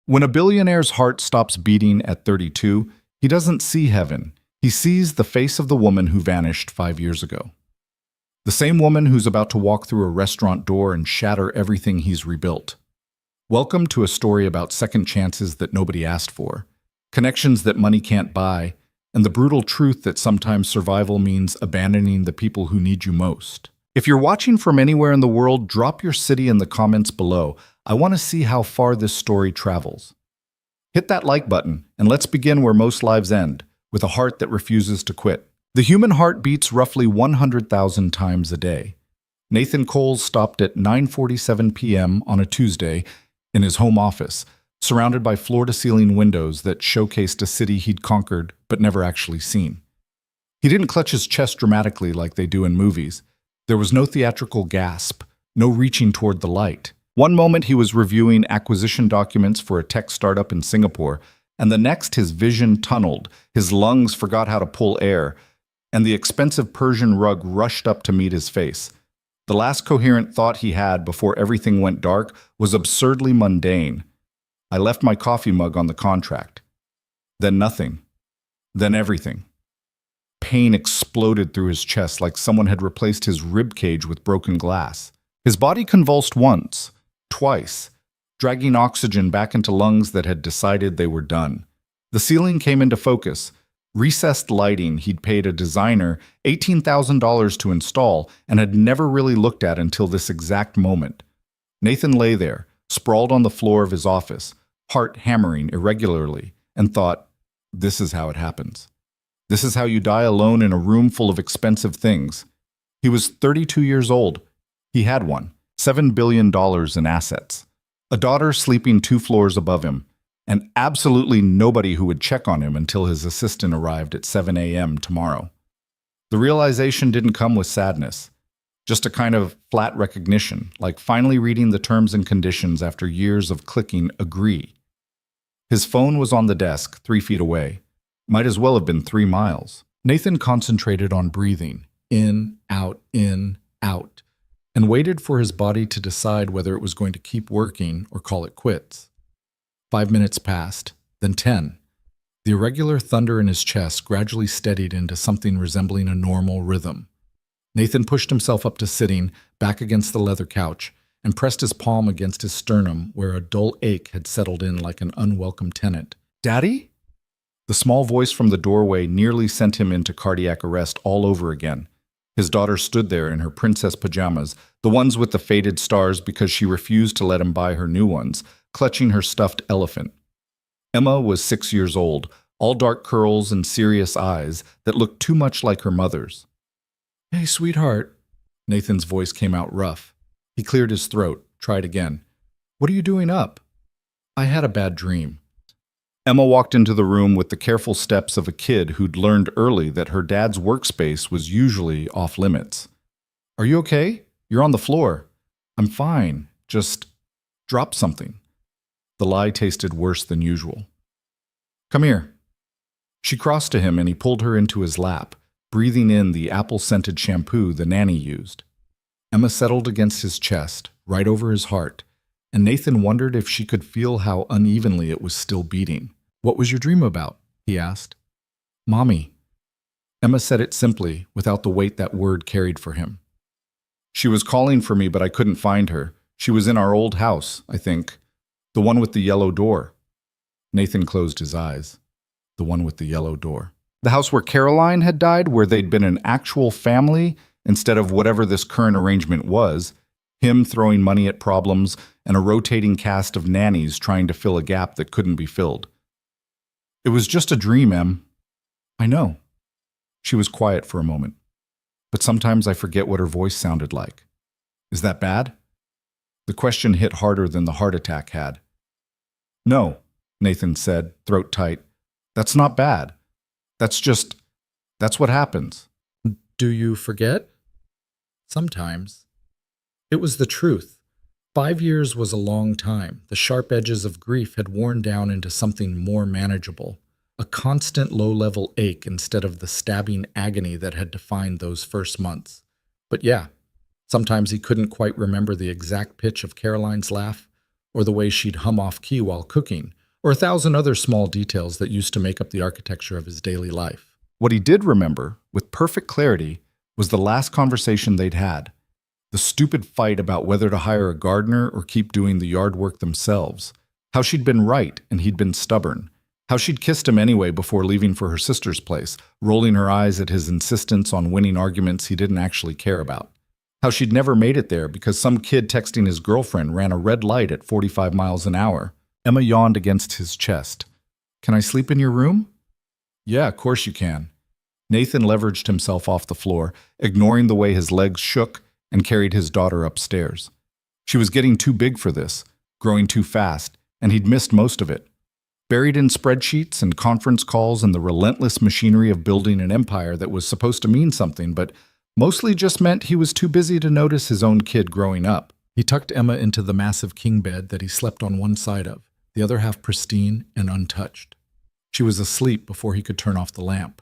When a billionaire's heart stops beating at 32, he doesn't see heaven. He sees the face of the woman who vanished 5 years ago. The same woman who's about to walk through a restaurant door and shatter everything he's rebuilt. Welcome to a story about second chances that nobody asked for, connections that money can't buy, and the brutal truth that sometimes survival means abandoning the people who need you most. If you're watching from anywhere in the world, drop your city in the comments below. I want to see how far this story travels. Hit that like button, and let's begin where most lives end, with a heart that refuses to quit. The human heart beats roughly 100,000 times a day. Nathan Coles stopped at 9:47 p.m. on a Tuesday in his home office, surrounded by floor-to-ceiling windows that showcased a city he'd conquered but never actually seen. He didn't clutch his chest dramatically like they do in movies. There was no theatrical gasp, no reaching toward the light. One moment he was reviewing acquisition documents for a tech startup in Singapore, and the next his vision tunneled, his lungs forgot how to pull air, and the expensive Persian rug rushed up to meet his face. The last coherent thought he had before everything went dark was absurdly mundane. I left my coffee mug on the contract. Then nothing. Then everything. Pain exploded through his chest like someone had replaced his rib cage with broken glass. His body convulsed once, twice, dragging oxygen back into lungs that had decided they were done. The ceiling came into focus. Recessed lighting he'd paid a designer $18,000 to install and had never really looked at until this exact moment. Nathan lay there, sprawled on the floor of his office, heart hammering irregularly, and thought, this is how it happens. This is how you die alone in a room full of expensive things. He was 32 years old. He had one, $7 billion in assets. A daughter sleeping 2 floors above him, and absolutely nobody who would check on him until his assistant arrived at 7 a.m. tomorrow. The realization didn't come with sadness, just a kind of flat recognition, like finally reading the terms and conditions after years of clicking agree. His phone was on the desk, 3 feet away. Might as well have been 3 miles. Nathan concentrated on breathing, in, out, and waited for his body to decide whether it was going to keep working or call it quits. 5 minutes passed, then 10. The irregular thunder in his chest gradually steadied into something resembling a normal rhythm. Nathan pushed himself up to sitting, back against the leather couch, and pressed his palm against his sternum where a dull ache had settled in like an unwelcome tenant. "Daddy?" The small voice from the doorway nearly sent him into cardiac arrest all over again. His daughter stood there in her princess pajamas, the ones with the faded stars because she refused to let him buy her new ones, clutching her stuffed elephant. Emma was 6 years old, all dark curls and serious eyes that looked too much like her mother's. "Hey, sweetheart." Nathan's voice came out rough. He cleared his throat, tried again. "What are you doing up?" "I had a bad dream." Emma walked into the room with the careful steps of a kid who'd learned early that her dad's workspace was usually off limits. "Are you okay? You're on the floor." "I'm fine. Just drop something." The lie tasted worse than usual. "Come here." She crossed to him and he pulled her into his lap, breathing in the apple-scented shampoo the nanny used. Emma settled against his chest, right over his heart, and Nathan wondered if she could feel how unevenly it was still beating. "What was your dream about?" he asked. "Mommy." Emma said it simply, without the weight that word carried for him. "She was calling for me, but I couldn't find her. She was in our old house, I think. The one with the yellow door." Nathan closed his eyes. The one with the yellow door. The house where Caroline had died, where they'd been an actual family instead of whatever this current arrangement was, him throwing money at problems and a rotating cast of nannies trying to fill a gap that couldn't be filled. "It was just a dream, Em." "I know." She was quiet for a moment. "But sometimes I forget what her voice sounded like. Is that bad?" The question hit harder than the heart attack had. "No," Nathan said, throat tight. "That's not bad. That's what happens." "Do you forget?" "Sometimes." It was the truth. 5 years was a long time. The sharp edges of grief had worn down into something more manageable, a constant low-level ache instead of the stabbing agony that had defined those first months. But yeah, sometimes he couldn't quite remember the exact pitch of Caroline's laugh, or the way she'd hum off key while cooking, or 1,000 other small details that used to make up the architecture of his daily life. What he did remember, with perfect clarity, was the last conversation they'd had. The stupid fight about whether to hire a gardener or keep doing the yard work themselves. How she'd been right and he'd been stubborn. How she'd kissed him anyway before leaving for her sister's place, rolling her eyes at his insistence on winning arguments he didn't actually care about. How she'd never made it there because some kid texting his girlfriend ran a red light at 45 miles an hour. Emma yawned against his chest. "Can I sleep in your room?" "Yeah, of course you can." Nathan leveraged himself off the floor, ignoring the way his legs shook, and carried his daughter upstairs. She was getting too big for this, growing too fast, and he'd missed most of it. Buried in spreadsheets and conference calls and the relentless machinery of building an empire that was supposed to mean something, but mostly just meant he was too busy to notice his own kid growing up. He tucked Emma into the massive king bed that he slept on one side of, the other half pristine and untouched. She was asleep before he could turn off the lamp.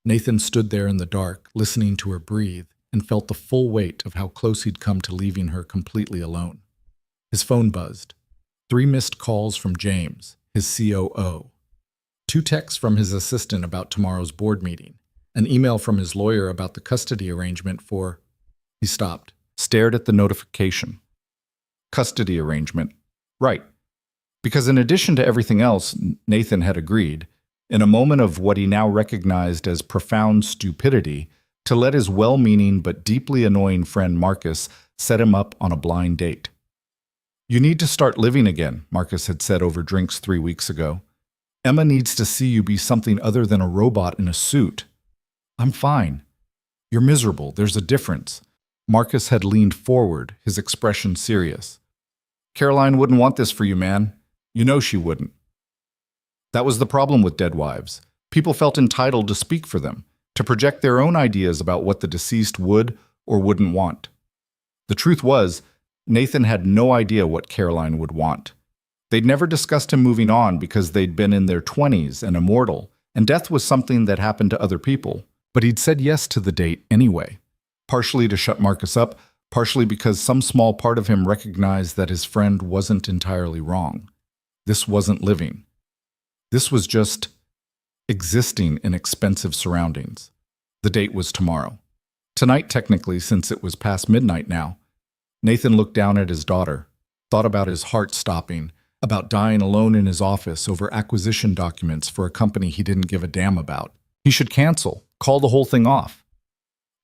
Nathan stood there in the dark, listening to her breathe, and felt the full weight of how close he'd come to leaving her completely alone. His phone buzzed. 3 missed calls from James, his COO. 2 texts from his assistant about tomorrow's board meeting. An email from his lawyer about the custody arrangement for... He stopped, stared at the notification. Custody arrangement. Right. Because in addition to everything else, Nathan had agreed, in a moment of what he now recognized as profound stupidity, to let his well-meaning but deeply annoying friend Marcus set him up on a blind date. "You need to start living again," Marcus had said over drinks 3 weeks ago. "Emma needs to see you be something other than a robot in a suit." "I'm fine." "You're miserable. There's a difference." Marcus had leaned forward, his expression serious. "Caroline wouldn't want this for you, man. You know she wouldn't." That was the problem with dead wives. People felt entitled to speak for them, to project their own ideas about what the deceased would or wouldn't want. The truth was, Nathan had no idea what Caroline would want. They'd never discussed him moving on because they'd been in their 20s and immortal, and death was something that happened to other people. But he'd said yes to the date anyway, partially to shut Marcus up, partially because some small part of him recognized that his friend wasn't entirely wrong. This wasn't living. This was just existing in expensive surroundings. The date was tomorrow. Tonight, technically, since it was past midnight now. Nathan looked down at his daughter, thought about his heart stopping, about dying alone in his office over acquisition documents for a company he didn't give a damn about. He should cancel, call the whole thing off.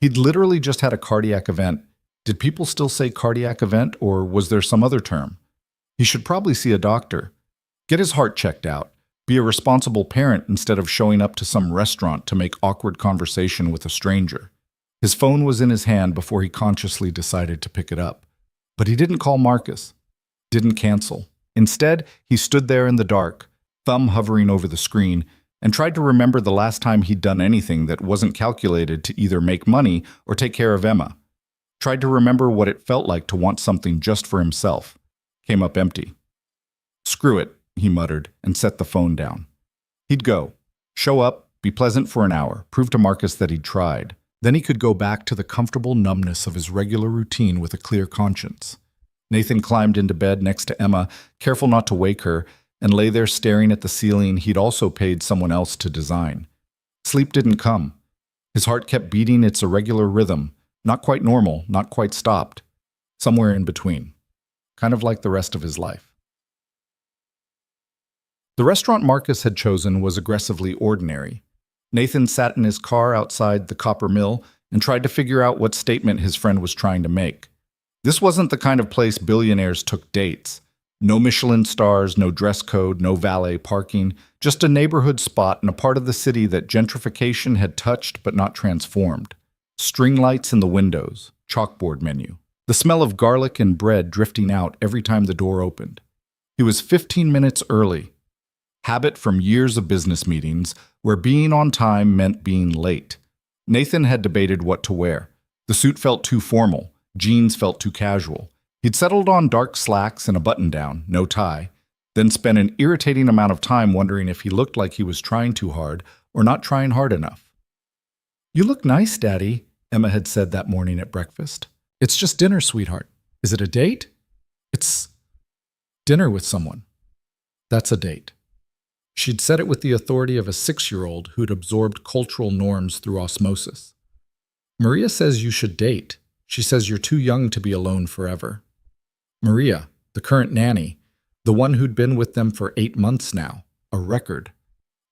He'd literally just had a cardiac event. Did people still say cardiac event, or was there some other term? He should probably see a doctor. Get his heart checked out. Be a responsible parent instead of showing up to some restaurant to make awkward conversation with a stranger. His phone was in his hand before he consciously decided to pick it up. But he didn't call Marcus. Didn't cancel. Instead, he stood there in the dark, thumb hovering over the screen, and tried to remember the last time he'd done anything that wasn't calculated to either make money or take care of Emma. Tried to remember what it felt like to want something just for himself. Came up empty. "Screw it," he muttered, and set the phone down. He'd go, show up, be pleasant for an hour, prove to Marcus that he'd tried. Then he could go back to the comfortable numbness of his regular routine with a clear conscience. Nathan climbed into bed next to Emma, careful not to wake her, and lay there staring at the ceiling he'd also paid someone else to design. Sleep didn't come. His heart kept beating its irregular rhythm, not quite normal, not quite stopped, somewhere in between, kind of like the rest of his life. The restaurant Marcus had chosen was aggressively ordinary. Nathan sat in his car outside the copper mill and tried to figure out what statement his friend was trying to make. This wasn't the kind of place billionaires took dates. No Michelin stars, no dress code, no valet parking, just a neighborhood spot in a part of the city that gentrification had touched but not transformed. String lights in the windows, chalkboard menu. The smell of garlic and bread drifting out every time the door opened. He was 15 minutes early. Habit from years of business meetings, where being on time meant being late. Nathan had debated what to wear. The suit felt too formal. Jeans felt too casual. He'd settled on dark slacks and a button-down, no tie, then spent an irritating amount of time wondering if he looked like he was trying too hard or not trying hard enough. "You look nice, Daddy," Emma had said that morning at breakfast. "It's just dinner, sweetheart." "Is it a date?" "It's dinner with someone." "That's a date." She'd said it with the authority of a 6-year-old who'd absorbed cultural norms through osmosis. Maria says you should date. She says you're too young to be alone forever. Maria, the current nanny, the one who'd been with them for 8 months now, a record.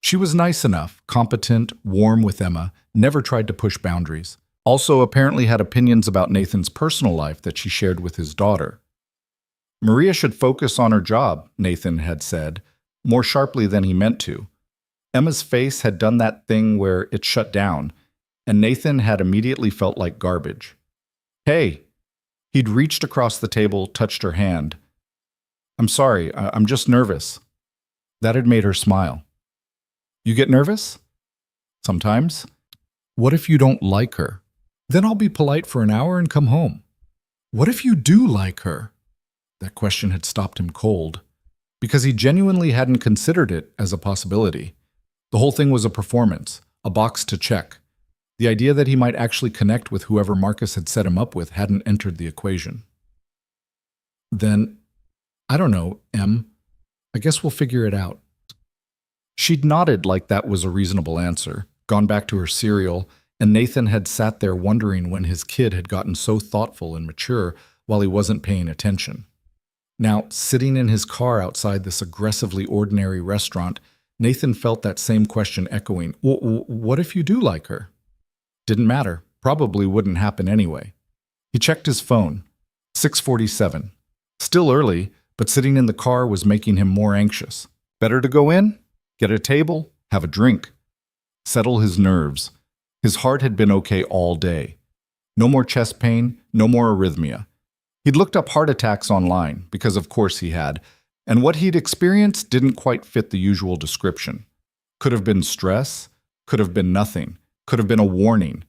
She was nice enough, competent, warm with Emma, never tried to push boundaries. Also apparently had opinions about Nathan's personal life that she shared with his daughter. Maria should focus on her job, Nathan had said, more sharply than he meant to. Emma's face had done that thing where it shut down, and Nathan had immediately felt like garbage. Hey! He'd reached across the table, touched her hand. I'm sorry, I'm just nervous. That had made her smile. You get nervous? Sometimes. What if you don't like her? Then I'll be polite for an hour and come home. What if you do like her? That question had stopped him cold, because he genuinely hadn't considered it as a possibility. The whole thing was a performance, a box to check. The idea that he might actually connect with whoever Marcus had set him up with hadn't entered the equation. Then, I don't know, Em. I guess we'll figure it out. She'd nodded like that was a reasonable answer, gone back to her cereal, and Nathan had sat there wondering when his kid had gotten so thoughtful and mature while he wasn't paying attention. Now, sitting in his car outside this aggressively ordinary restaurant, Nathan felt that same question echoing. What if you do like her? Didn't matter. Probably wouldn't happen anyway. He checked his phone. 6:47. Still early, but sitting in the car was making him more anxious. Better to go in? Get a table? Have a drink? Settle his nerves. His heart had been okay all day. No more chest pain, no more arrhythmia. He'd looked up heart attacks online, because of course he had, and what he'd experienced didn't quite fit the usual description. Could have been stress, could have been nothing, could have been a warning.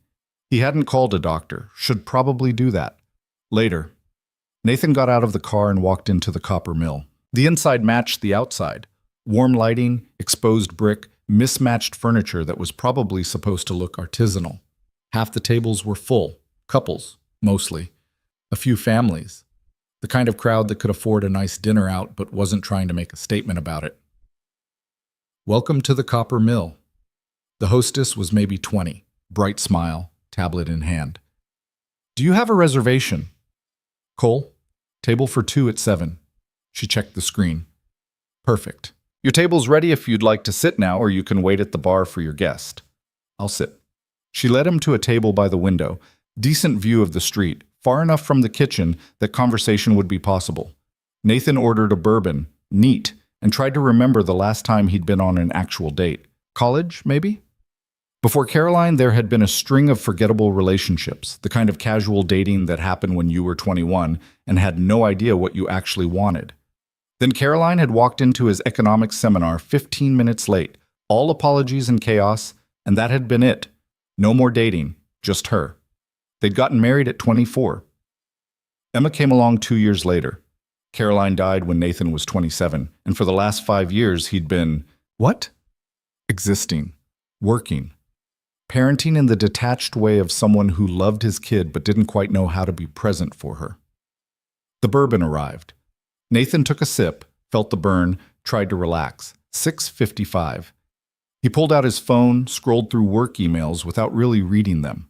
He hadn't called a doctor, should probably do that. Later. Nathan got out of the car and walked into the copper mill. The inside matched the outside. Warm lighting, exposed brick, mismatched furniture that was probably supposed to look artisanal. Half the tables were full, couples, mostly. A few families. The kind of crowd that could afford a nice dinner out but wasn't trying to make a statement about it. Welcome to the copper mill. The hostess was maybe 20, bright smile, tablet in hand. Do you have a reservation? Cole, table for 2 at 7. She checked the screen. Perfect. Your table's ready if you'd like to sit now, or you can wait at the bar for your guest. I'll sit. She led him to a table by the window, decent view of the street, far enough from the kitchen that conversation would be possible. Nathan ordered a bourbon, neat, and tried to remember the last time he'd been on an actual date. College, maybe? Before Caroline, there had been a string of forgettable relationships, the kind of casual dating that happened when you were 21 and had no idea what you actually wanted. Then Caroline had walked into his economics seminar 15 minutes late, all apologies and chaos, and that had been it. No more dating, just her. They'd gotten married at 24. Emma came along 2 years later. Caroline died when Nathan was 27, and for the last 5 years he'd been, what? Existing, working, parenting in the detached way of someone who loved his kid but didn't quite know how to be present for her. The bourbon arrived. Nathan took a sip, felt the burn, tried to relax. 6:55. He pulled out his phone, scrolled through work emails without really reading them.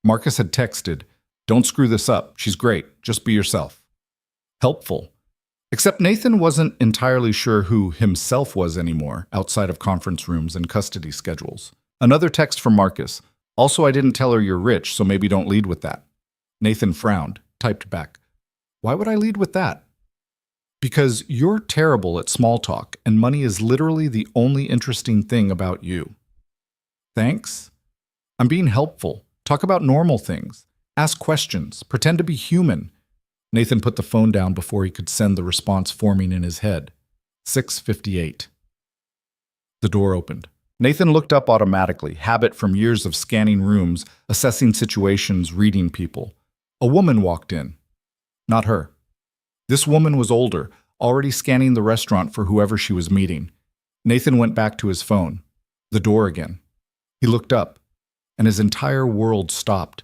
Marcus had texted, "Don't screw this up. She's great. Just be yourself." Helpful. Except Nathan wasn't entirely sure who himself was anymore, outside of conference rooms and custody schedules. Another text from Marcus. "Also, I didn't tell her you're rich, so maybe don't lead with that." Nathan frowned, typed back. "Why would I lead with that?" "Because you're terrible at small talk, and money is literally the only interesting thing about you." "Thanks. I'm being helpful. Talk about normal things. Ask questions. Pretend to be human." Nathan put the phone down before he could send the response forming in his head. 6:58. The door opened. Nathan looked up automatically, habit from years of scanning rooms, assessing situations, reading people. A woman walked in. Not her. This woman was older, already scanning the restaurant for whoever she was meeting. Nathan went back to his phone. The door again. He looked up, and his entire world stopped.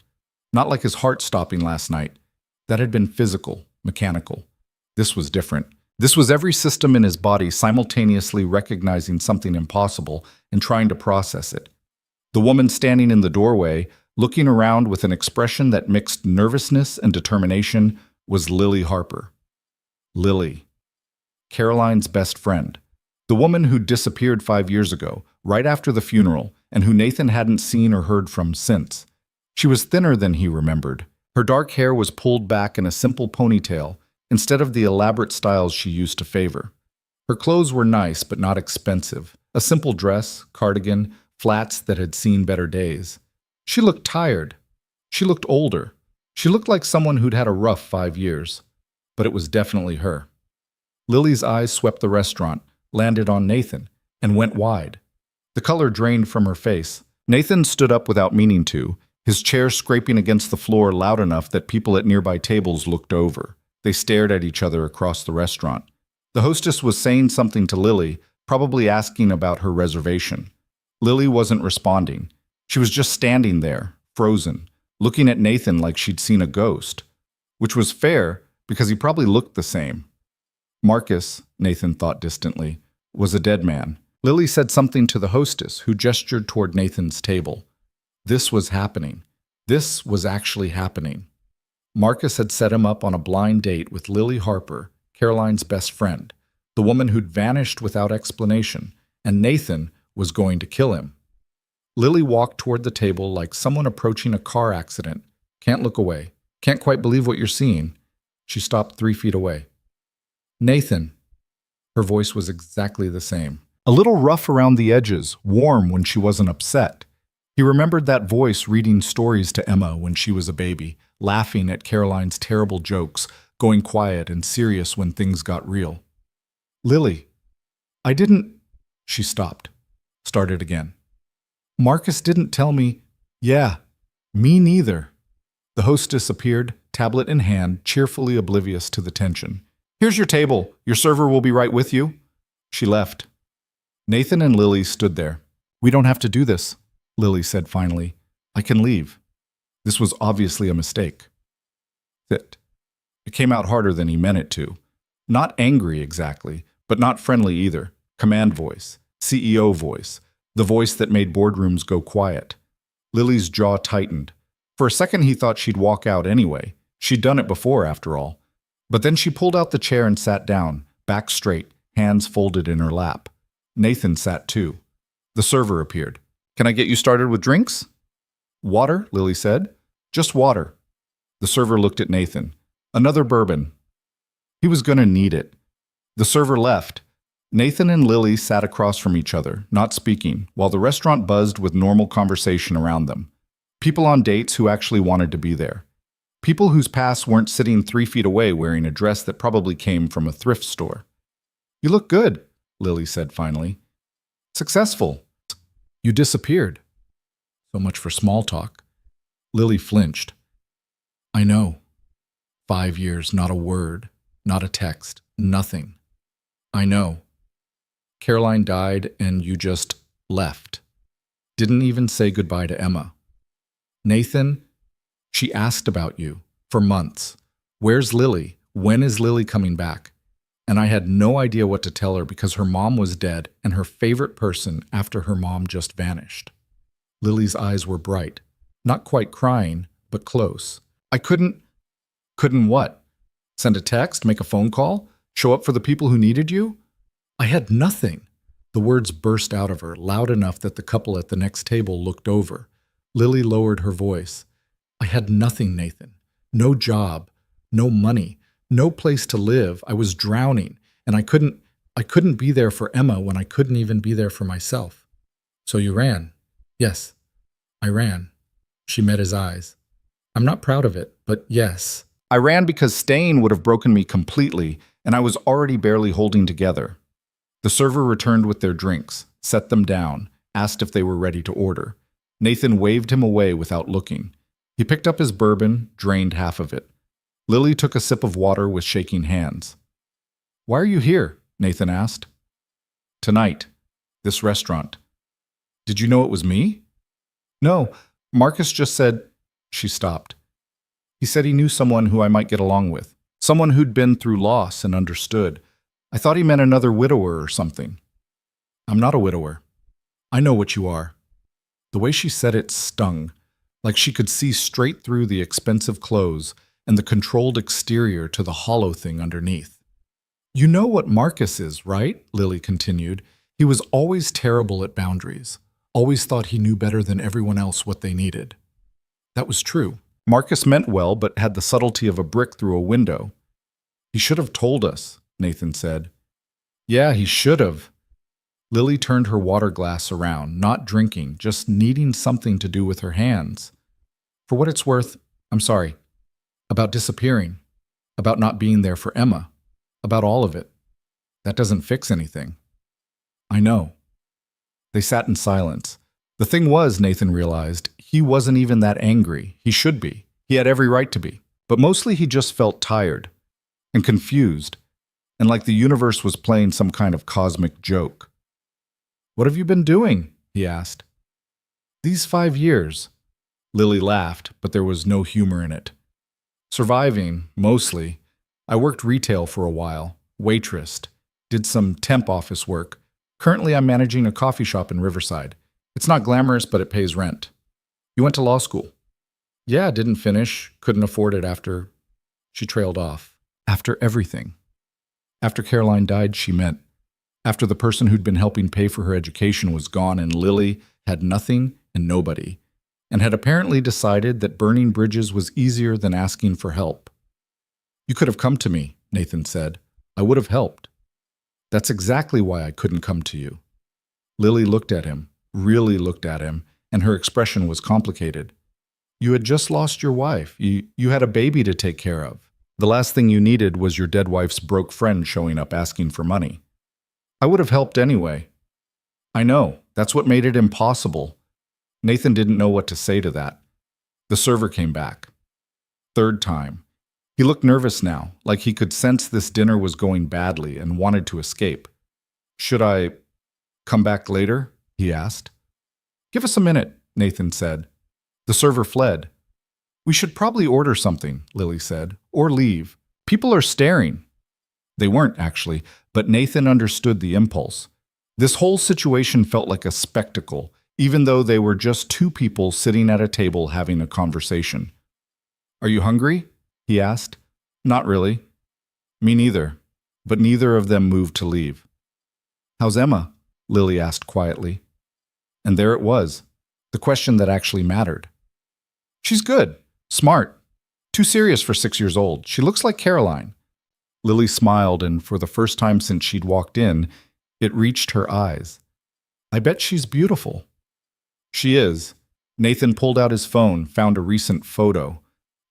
Not like his heart stopping last night. That had been physical, mechanical. This was different. This was every system in his body simultaneously recognizing something impossible and trying to process it. The woman standing in the doorway, looking around with an expression that mixed nervousness and determination, was Lily Harper. Lily, Caroline's best friend. The woman who'd disappeared 5 years ago, right after the funeral, and who Nathan hadn't seen or heard from since. She was thinner than he remembered. Her dark hair was pulled back in a simple ponytail, instead of the elaborate styles she used to favor. Her clothes were nice but not expensive. A simple dress, cardigan, flats that had seen better days. She looked tired. She looked older. She looked like someone who'd had a rough 5 years. But it was definitely her. Lily's eyes swept the restaurant, landed on Nathan, and went wide. The color drained from her face. Nathan stood up without meaning to, his chair scraping against the floor loud enough that people at nearby tables looked over. They stared at each other across the restaurant. The hostess was saying something to Lily, probably asking about her reservation. Lily wasn't responding. She was just standing there, frozen, looking at Nathan like she'd seen a ghost. Which was fair, because he probably looked the same. Marcus, Nathan thought distantly, was a dead man. Lily said something to the hostess, who gestured toward Nathan's table. This was happening. This was actually happening. Marcus had set him up on a blind date with Lily Harper, Caroline's best friend, the woman who'd vanished without explanation, and Nathan was going to kill him. Lily walked toward the table like someone approaching a car accident. Can't look away. Can't quite believe what you're seeing. She stopped 3 feet away. Nathan. Her voice was exactly the same. A little rough around the edges, warm when she wasn't upset. He remembered that voice reading stories to Emma when she was a baby, laughing at Caroline's terrible jokes, going quiet and serious when things got real. Lily. I didn't... She stopped. Started again. Marcus didn't tell me... Yeah, me neither. The hostess appeared, tablet in hand, cheerfully oblivious to the tension. Here's your table. Your server will be right with you. She left. Nathan and Lily stood there. We don't have to do this, Lily said finally. I can leave. This was obviously a mistake. It came out harder than he meant it to. Not angry exactly, but not friendly either. Command voice, CEO voice, the voice that made boardrooms go quiet. Lily's jaw tightened. For a second he thought she'd walk out anyway. She'd done it before, after all. But then she pulled out the chair and sat down, back straight, hands folded in her lap. Nathan sat too. The server appeared. Can I get you started with drinks? Water, Lily said. Just water. The server looked at Nathan. Another bourbon. He was going to need it. The server left. Nathan and Lily sat across from each other, not speaking, while the restaurant buzzed with normal conversation around them. People on dates who actually wanted to be there. People whose pasts weren't sitting 3 feet away wearing a dress that probably came from a thrift store. You look good, Lily said finally. Successful. You disappeared. So much for small talk. Lily flinched. I know. 5 years, not a word, not a text, nothing. I know. Caroline died and you just left. Didn't even say goodbye to Emma. Nathan, she asked about you for months. Where's Lily? When is Lily coming back? And I had no idea what to tell her because her mom was dead and her favorite person after her mom just vanished. Lily's eyes were bright, not quite crying, but close. I couldn't what? Send a text, make a phone call, show up for the people who needed you? I had nothing. The words burst out of her, loud enough that the couple at the next table looked over. Lily lowered her voice. I had nothing, Nathan. No job, no money, no place to live. I was drowning, and I couldn't be there for Emma when I couldn't even be there for myself. So you ran? Yes, I ran. She met his eyes. I'm not proud of it, but yes. I ran because staying would have broken me completely, and I was already barely holding together. The server returned with their drinks, set them down, asked if they were ready to order. Nathan waved him away without looking. He picked up his bourbon, drained half of it. Lily took a sip of water with shaking hands. Why are you here? Nathan asked. Tonight. This restaurant. Did you know it was me? No, Marcus just said... She stopped. He said he knew someone who I might get along with. Someone who'd been through loss and understood. I thought he meant another widower or something. I'm not a widower. I know what you are. The way she said it stung, like she could see straight through the expensive clothes and the controlled exterior to the hollow thing underneath. You know what Marcus is, right? Lily continued. He was always terrible at boundaries, always thought he knew better than everyone else what they needed. That was true. Marcus meant well, but had the subtlety of a brick through a window. He should have told us, Nathan said. Yeah, he should have. Lily turned her water glass around, not drinking, just needing something to do with her hands. For what it's worth, I'm sorry. About disappearing. About not being there for Emma. About all of it. That doesn't fix anything. I know. They sat in silence. The thing was, Nathan realized, he wasn't even that angry. He should be. He had every right to be. But mostly he just felt tired and confused, and like the universe was playing some kind of cosmic joke. What have you been doing? He asked. These 5 years. Lily laughed, but there was no humor in it. Surviving, mostly. I worked retail for a while, waitressed, did some temp office work. Currently I'm managing a coffee shop in Riverside. It's not glamorous, but it pays rent. You went to law school. Yeah, didn't finish, couldn't afford it after... She trailed off. After everything. After Caroline died, she meant. After the person who'd been helping pay for her education was gone and Lily had nothing and nobody, and had apparently decided that burning bridges was easier than asking for help. You could have come to me, Nathan said. I would have helped. That's exactly why I couldn't come to you. Lily looked at him, really looked at him, and her expression was complicated. You had just lost your wife. You had a baby to take care of. The last thing you needed was your dead wife's broke friend showing up asking for money. I would have helped anyway. I know. That's what made it impossible. Nathan didn't know what to say to that. The server came back. Third time. He looked nervous now, like he could sense this dinner was going badly and wanted to escape. Should I come back later? He asked. Give us a minute, Nathan said. The server fled. We should probably order something, Lily said, or leave. People are staring. They weren't, actually, but Nathan understood the impulse. This whole situation felt like a spectacle, even though they were just two people sitting at a table having a conversation. Are you hungry? He asked. Not really. Me neither. But neither of them moved to leave. How's Emma? Lily asked quietly. And there it was, the question that actually mattered. She's good, smart, too serious for 6 years old. She looks like Caroline. Lily smiled, and for the first time since she'd walked in, it reached her eyes. I bet she's beautiful. She is. Nathan pulled out his phone, found a recent photo.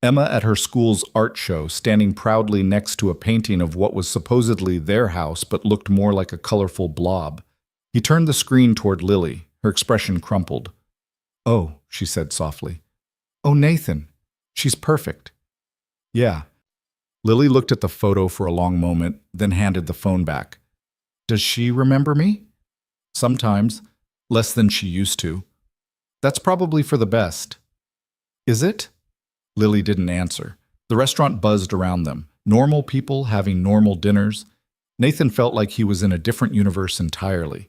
Emma at her school's art show, standing proudly next to a painting of what was supposedly their house but looked more like a colorful blob. He turned the screen toward Lily, her expression crumpled. Oh, she said softly. Oh, Nathan, she's perfect. Yeah. Lily looked at the photo for a long moment, then handed the phone back. Does she remember me? Sometimes, less than she used to. That's probably for the best. Is it? Lily didn't answer. The restaurant buzzed around them, normal people having normal dinners. Nathan felt like he was in a different universe entirely.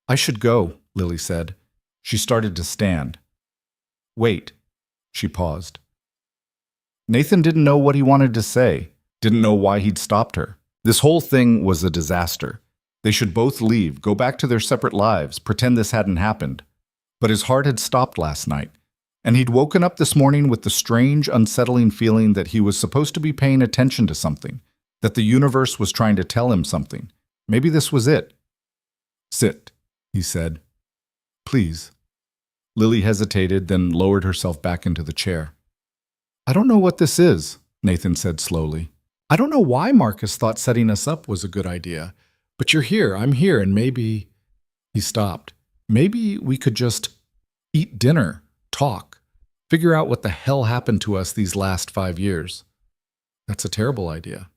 I should go, Lily said. She started to stand. Wait. She paused. Nathan didn't know what he wanted to say, didn't know why he'd stopped her. This whole thing was a disaster. They should both leave, go back to their separate lives, pretend this hadn't happened. But his heart had stopped last night, and he'd woken up this morning with the strange, unsettling feeling that he was supposed to be paying attention to something, that the universe was trying to tell him something. Maybe this was it. Sit, he said. Please. Lily hesitated, then lowered herself back into the chair. I don't know what this is, Nathan said slowly. I don't know why Marcus thought setting us up was a good idea, but you're here, I'm here, and maybe... He stopped. Maybe we could just eat dinner, talk, figure out what the hell happened to us these last 5 years. That's a terrible idea.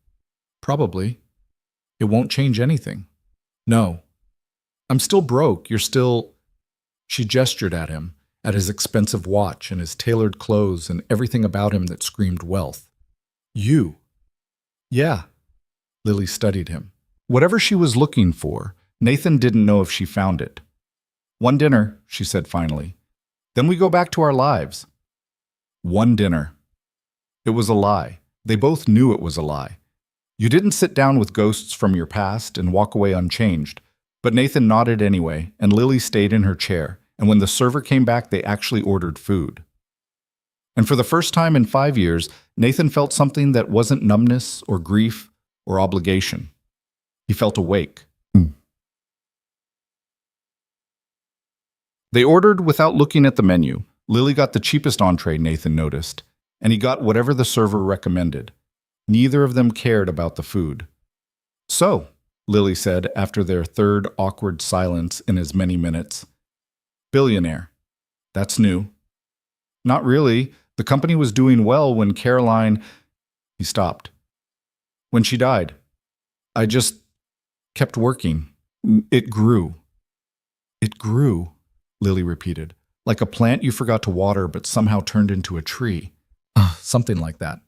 Probably. It won't change anything. No. I'm still broke. You're still... She gestured at him, at his expensive watch and his tailored clothes and everything about him that screamed wealth. You. Yeah. Lily studied him. Whatever she was looking for, Nathan didn't know if she found it. "One dinner," she said finally. "Then we go back to our lives." One dinner. It was a lie. They both knew it was a lie. You didn't sit down with ghosts from your past and walk away unchanged. But Nathan nodded anyway, and Lily stayed in her chair, and when the server came back, they actually ordered food. And for the first time in 5 years, Nathan felt something that wasn't numbness or grief or obligation. He felt awake. They ordered without looking at the menu. Lily got the cheapest entree, Nathan noticed, and he got whatever the server recommended. Neither of them cared about the food. "So," Lily said after their third awkward silence in as many minutes, "Billionaire. That's new." "Not really. The company was doing well when Caroline—" He stopped. "When she died. I just kept working. It grew." "It grew," Lily repeated, "like a plant you forgot to water but somehow turned into a tree." Something like that.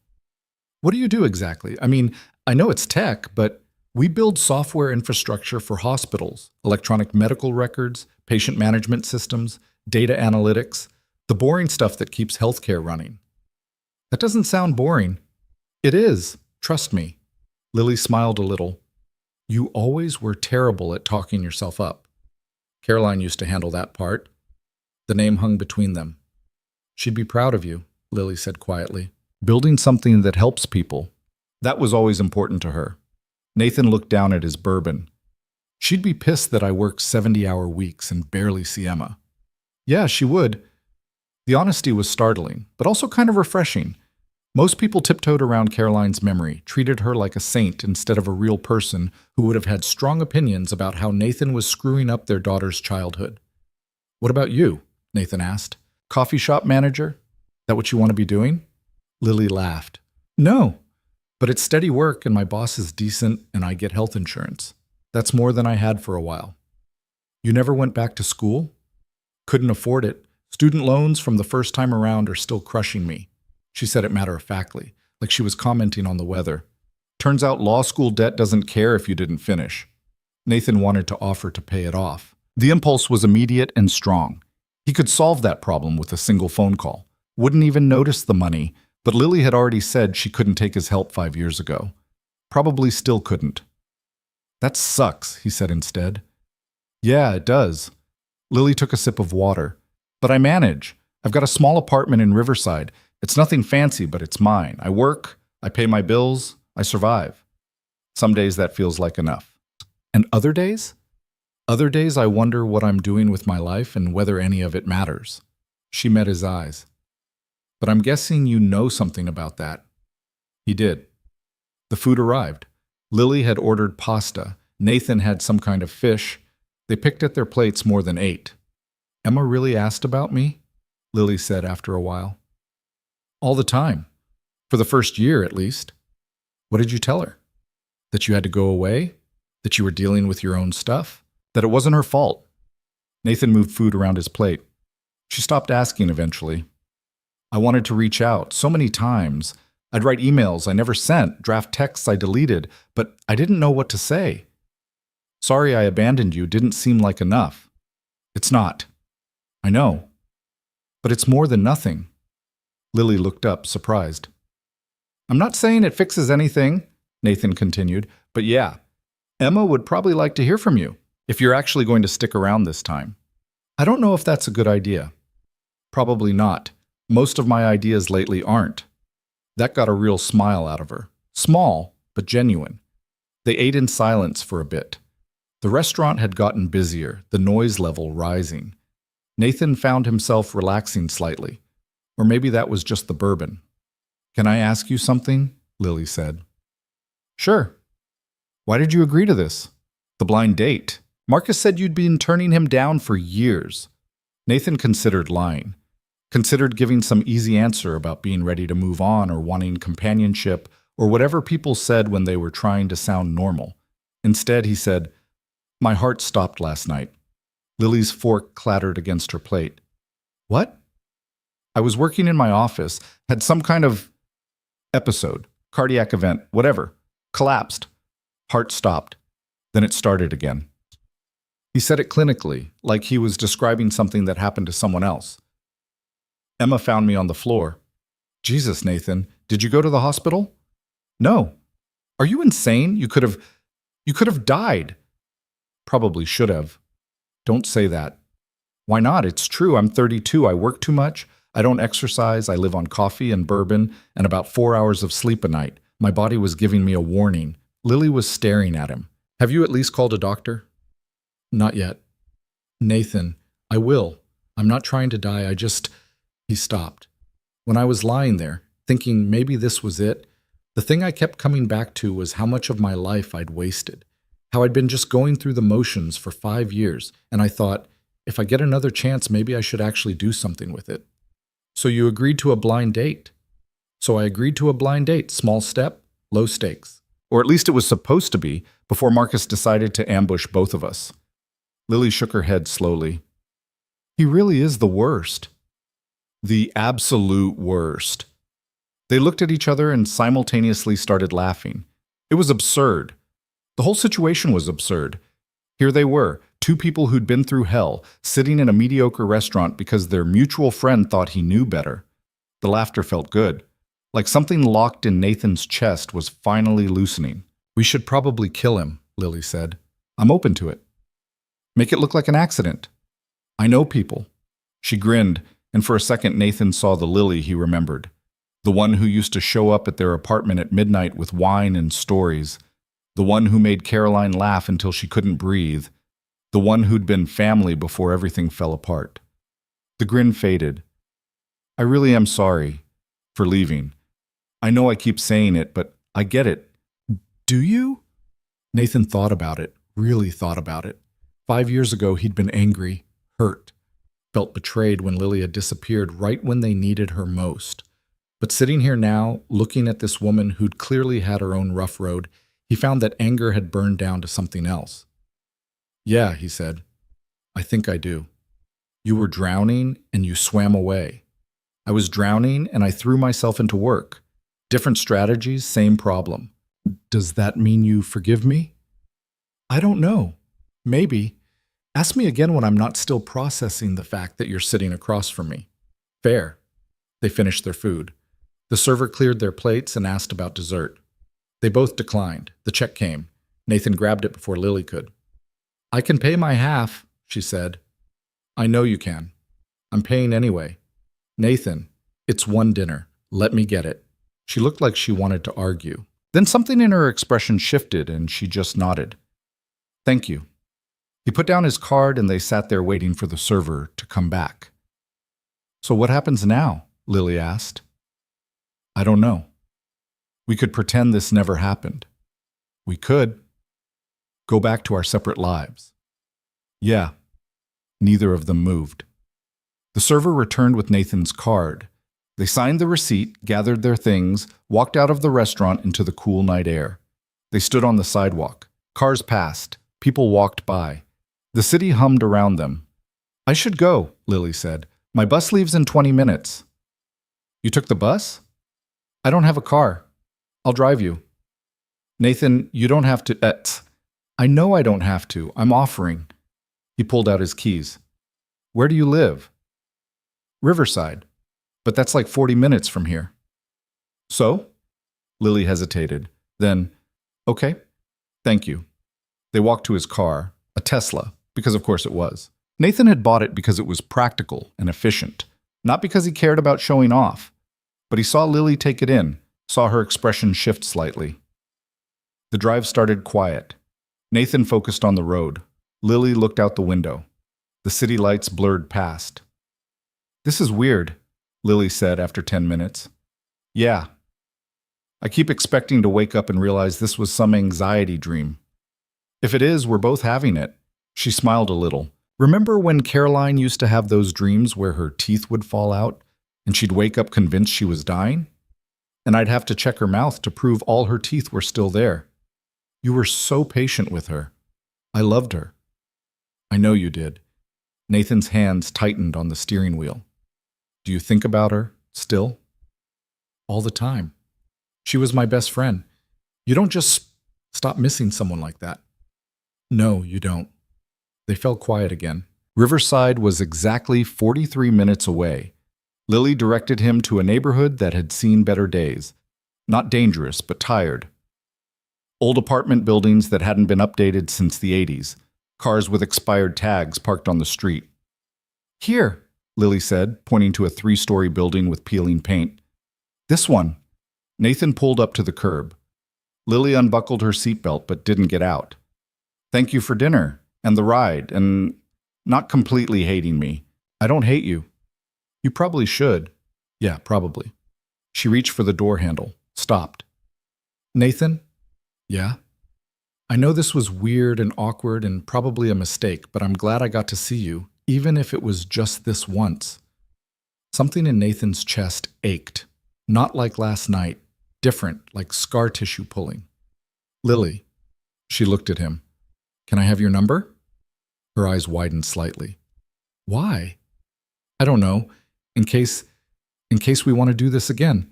"What do you do exactly? I mean, I know it's tech, but we build software infrastructure for hospitals, electronic medical records, patient management systems, data analytics, the boring stuff that keeps healthcare running." "That doesn't sound boring." "It is. Trust me." Lily smiled a little. "You always were terrible at talking yourself up. Caroline used to handle that part." The name hung between them. "She'd be proud of you," Lily said quietly. "Building something that helps people. That was always important to her." Nathan looked down at his bourbon. "She'd be pissed that I work 70-hour weeks and barely see Emma." "Yeah, she would." The honesty was startling, but also kind of refreshing. Most people tiptoed around Caroline's memory, treated her like a saint instead of a real person who would have had strong opinions about how Nathan was screwing up their daughter's childhood. "What about you?" Nathan asked. "Coffee shop manager? That what you want to be doing?" Lily laughed. "No, but it's steady work and my boss is decent and I get health insurance. That's more than I had for a while." "You never went back to school?" "Couldn't afford it. Student loans from the first time around are still crushing me." She said it matter-of-factly, like she was commenting on the weather. "Turns out law school debt doesn't care if you didn't finish." Nathan wanted to offer to pay it off. The impulse was immediate and strong. He could solve that problem with a single phone call. Wouldn't even notice the money, but Lily had already said she couldn't take his help 5 years ago. Probably still couldn't. "That sucks," he said instead. "Yeah, it does." Lily took a sip of water. "But I manage. I've got a small apartment in Riverside. It's nothing fancy, but it's mine. I work, I pay my bills, I survive. Some days that feels like enough." "And other days?" "Other days I wonder what I'm doing with my life and whether any of it matters." She met his eyes. "But I'm guessing you know something about that." He did. The food arrived. Lily had ordered pasta. Nathan had some kind of fish. They picked at their plates more than 8. "Emma really asked about me?" Lily said after a while. "All the time. For the first year, at least." "What did you tell her? That you had to go away? That you were dealing with your own stuff? That it wasn't her fault?" Nathan moved food around his plate. She stopped asking eventually. "I wanted to reach out so many times. I'd write emails I never sent, draft texts I deleted, but I didn't know what to say. Sorry I abandoned you didn't seem like enough." "It's not." "I know. But it's more than nothing." Lily looked up, surprised. "I'm not saying it fixes anything," Nathan continued, "but yeah, Emma would probably like to hear from you, if you're actually going to stick around this time." "I don't know if that's a good idea." "Probably not. Most of my ideas lately aren't." That got a real smile out of her. Small, but genuine. They ate in silence for a bit. The restaurant had gotten busier, the noise level rising. Nathan found himself relaxing slightly. Or maybe that was just the bourbon. "Can I ask you something?" Lily said. "Sure." "Why did you agree to this?" "The blind date. Marcus said you'd been turning him down for years." Nathan considered lying. Considered giving some easy answer about being ready to move on or wanting companionship or whatever people said when they were trying to sound normal. Instead, he said, "My heart stopped last night." Lily's fork clattered against her plate. "What?" "I was working in my office, had some kind of episode, cardiac event, whatever. Collapsed. Heart stopped. Then it started again. He said it clinically, like he was describing something that happened to someone else. Emma found me on the floor. Jesus, Nathan, did you go to the hospital? No. Are you insane? You could have died. Probably should have. Don't say that. Why not? It's true. I'm 32. I work too much. I don't exercise. I live on coffee and bourbon and about 4 hours of sleep a night. My body was giving me a warning. Lily was staring at him. Have you at least called a doctor? Not yet. Nathan, I will. I'm not trying to die. He stopped. When I was lying there, thinking maybe this was it, the thing I kept coming back to was how much of my life I'd wasted. How I'd been just going through the motions for 5 years, and I thought, if I get another chance, maybe I should actually do something with it. So you agreed to a blind date. So I agreed to a blind date. Small step, low stakes. Or at least it was supposed to be, before Marcus decided to ambush both of us. Lily shook her head slowly. He really is the worst. The absolute worst. They looked at each other and simultaneously started laughing. It was absurd. The whole situation was absurd. Here they were, two people who'd been through hell, sitting in a mediocre restaurant because their mutual friend thought he knew better. The laughter felt good. Like something locked in Nathan's chest was finally loosening. We should probably kill him, Lily said. I'm open to it. Make it look like an accident. I know people. She grinned, and for a second Nathan saw the Lily he remembered. The one who used to show up at their apartment at midnight with wine and stories. The one who made Caroline laugh until she couldn't breathe. The one who'd been family before everything fell apart. The grin faded. I really am sorry for leaving. I know I keep saying it, but I get it. Do you? Nathan thought about it, really thought about it. 5 years ago, he'd been angry, hurt, felt betrayed when Lily had disappeared right when they needed her most. But sitting here now, looking at this woman who'd clearly had her own rough road, he found that anger had burned down to something else. Yeah, he said. I think I do. You were drowning and you swam away. I was drowning and I threw myself into work. Different strategies, same problem. Does that mean you forgive me? I don't know. Maybe. Ask me again when I'm not still processing the fact that you're sitting across from me. Fair. They finished their food. The server cleared their plates and asked about dessert. They both declined. The check came. Nathan grabbed it before Lily could. I can pay my half, she said. I know you can. I'm paying anyway. Nathan, it's one dinner. Let me get it. She looked like she wanted to argue. Then something in her expression shifted and she just nodded. Thank you. He put down his card and they sat there waiting for the server to come back. So what happens now? Lily asked. I don't know. We could pretend this never happened. We could. Go back to our separate lives. Yeah. Neither of them moved. The server returned with Nathan's card. They signed the receipt, gathered their things, walked out of the restaurant into the cool night air. They stood on the sidewalk. Cars passed. People walked by. The city hummed around them. I should go, Lily said. My bus leaves in 20 minutes. You took the bus? I don't have a car. I'll drive you. Nathan, you don't have to. I know I don't have to. I'm offering. He pulled out his keys. Where do you live? Riverside. But that's like 40 minutes from here. So? Lily hesitated. Then, okay, thank you. They walked to his car, a Tesla, because of course it was. Nathan had bought it because it was practical and efficient, not because he cared about showing off. But he saw Lily take it in, saw her expression shift slightly. The drive started quiet. Nathan focused on the road. Lily looked out the window. The city lights blurred past. This is weird, Lily said after 10 minutes. Yeah. I keep expecting to wake up and realize this was some anxiety dream. If it is, we're both having it. She smiled a little. Remember when Caroline used to have those dreams where her teeth would fall out and she'd wake up convinced she was dying? And I'd have to check her mouth to prove all her teeth were still there. You were so patient with her. I loved her. I know you did. Nathan's hands tightened on the steering wheel. Do you think about her, still? All the time. She was my best friend. You don't just stop missing someone like that. No, you don't. They fell quiet again. Riverside was exactly 43 minutes away. Lily directed him to a neighborhood that had seen better days. Not dangerous, but tired. Old apartment buildings that hadn't been updated since the 80s. Cars with expired tags parked on the street. Here, Lily said, pointing to a 3-story building with peeling paint. This one. Nathan pulled up to the curb. Lily unbuckled her seatbelt but didn't get out. Thank you for dinner, and the ride, and not completely hating me. I don't hate you. You probably should. Yeah, probably. She reached for the door handle, stopped. Nathan? Yeah? I know this was weird and awkward and probably a mistake, but I'm glad I got to see you, even if it was just this once. Something in Nathan's chest ached. Not like last night, different, like scar tissue pulling. Lily. She looked at him. Can I have your number? Her eyes widened slightly. Why? I don't know. In case we want to do this again.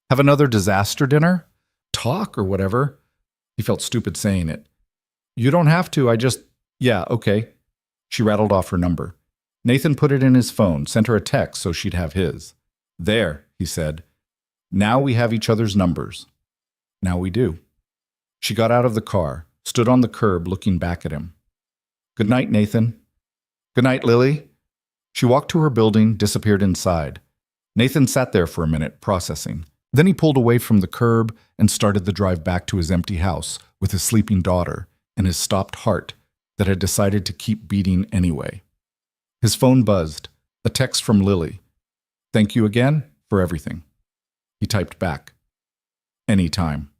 Have another disaster dinner? Talk or whatever. He felt stupid saying it. You don't have to, Yeah, okay. She rattled off her number. Nathan put it in his phone, sent her a text so she'd have his. There, he said. Now we have each other's numbers. Now we do. She got out of the car, stood on the curb looking back at him. Good night, Nathan. Good night, Lily. She walked to her building, disappeared inside. Nathan sat there for a minute, processing. Then he pulled away from the curb and started the drive back to his empty house with his sleeping daughter and his stopped heart that had decided to keep beating anyway. His phone buzzed, a text from Lily. Thank you again for everything. He typed back. Anytime.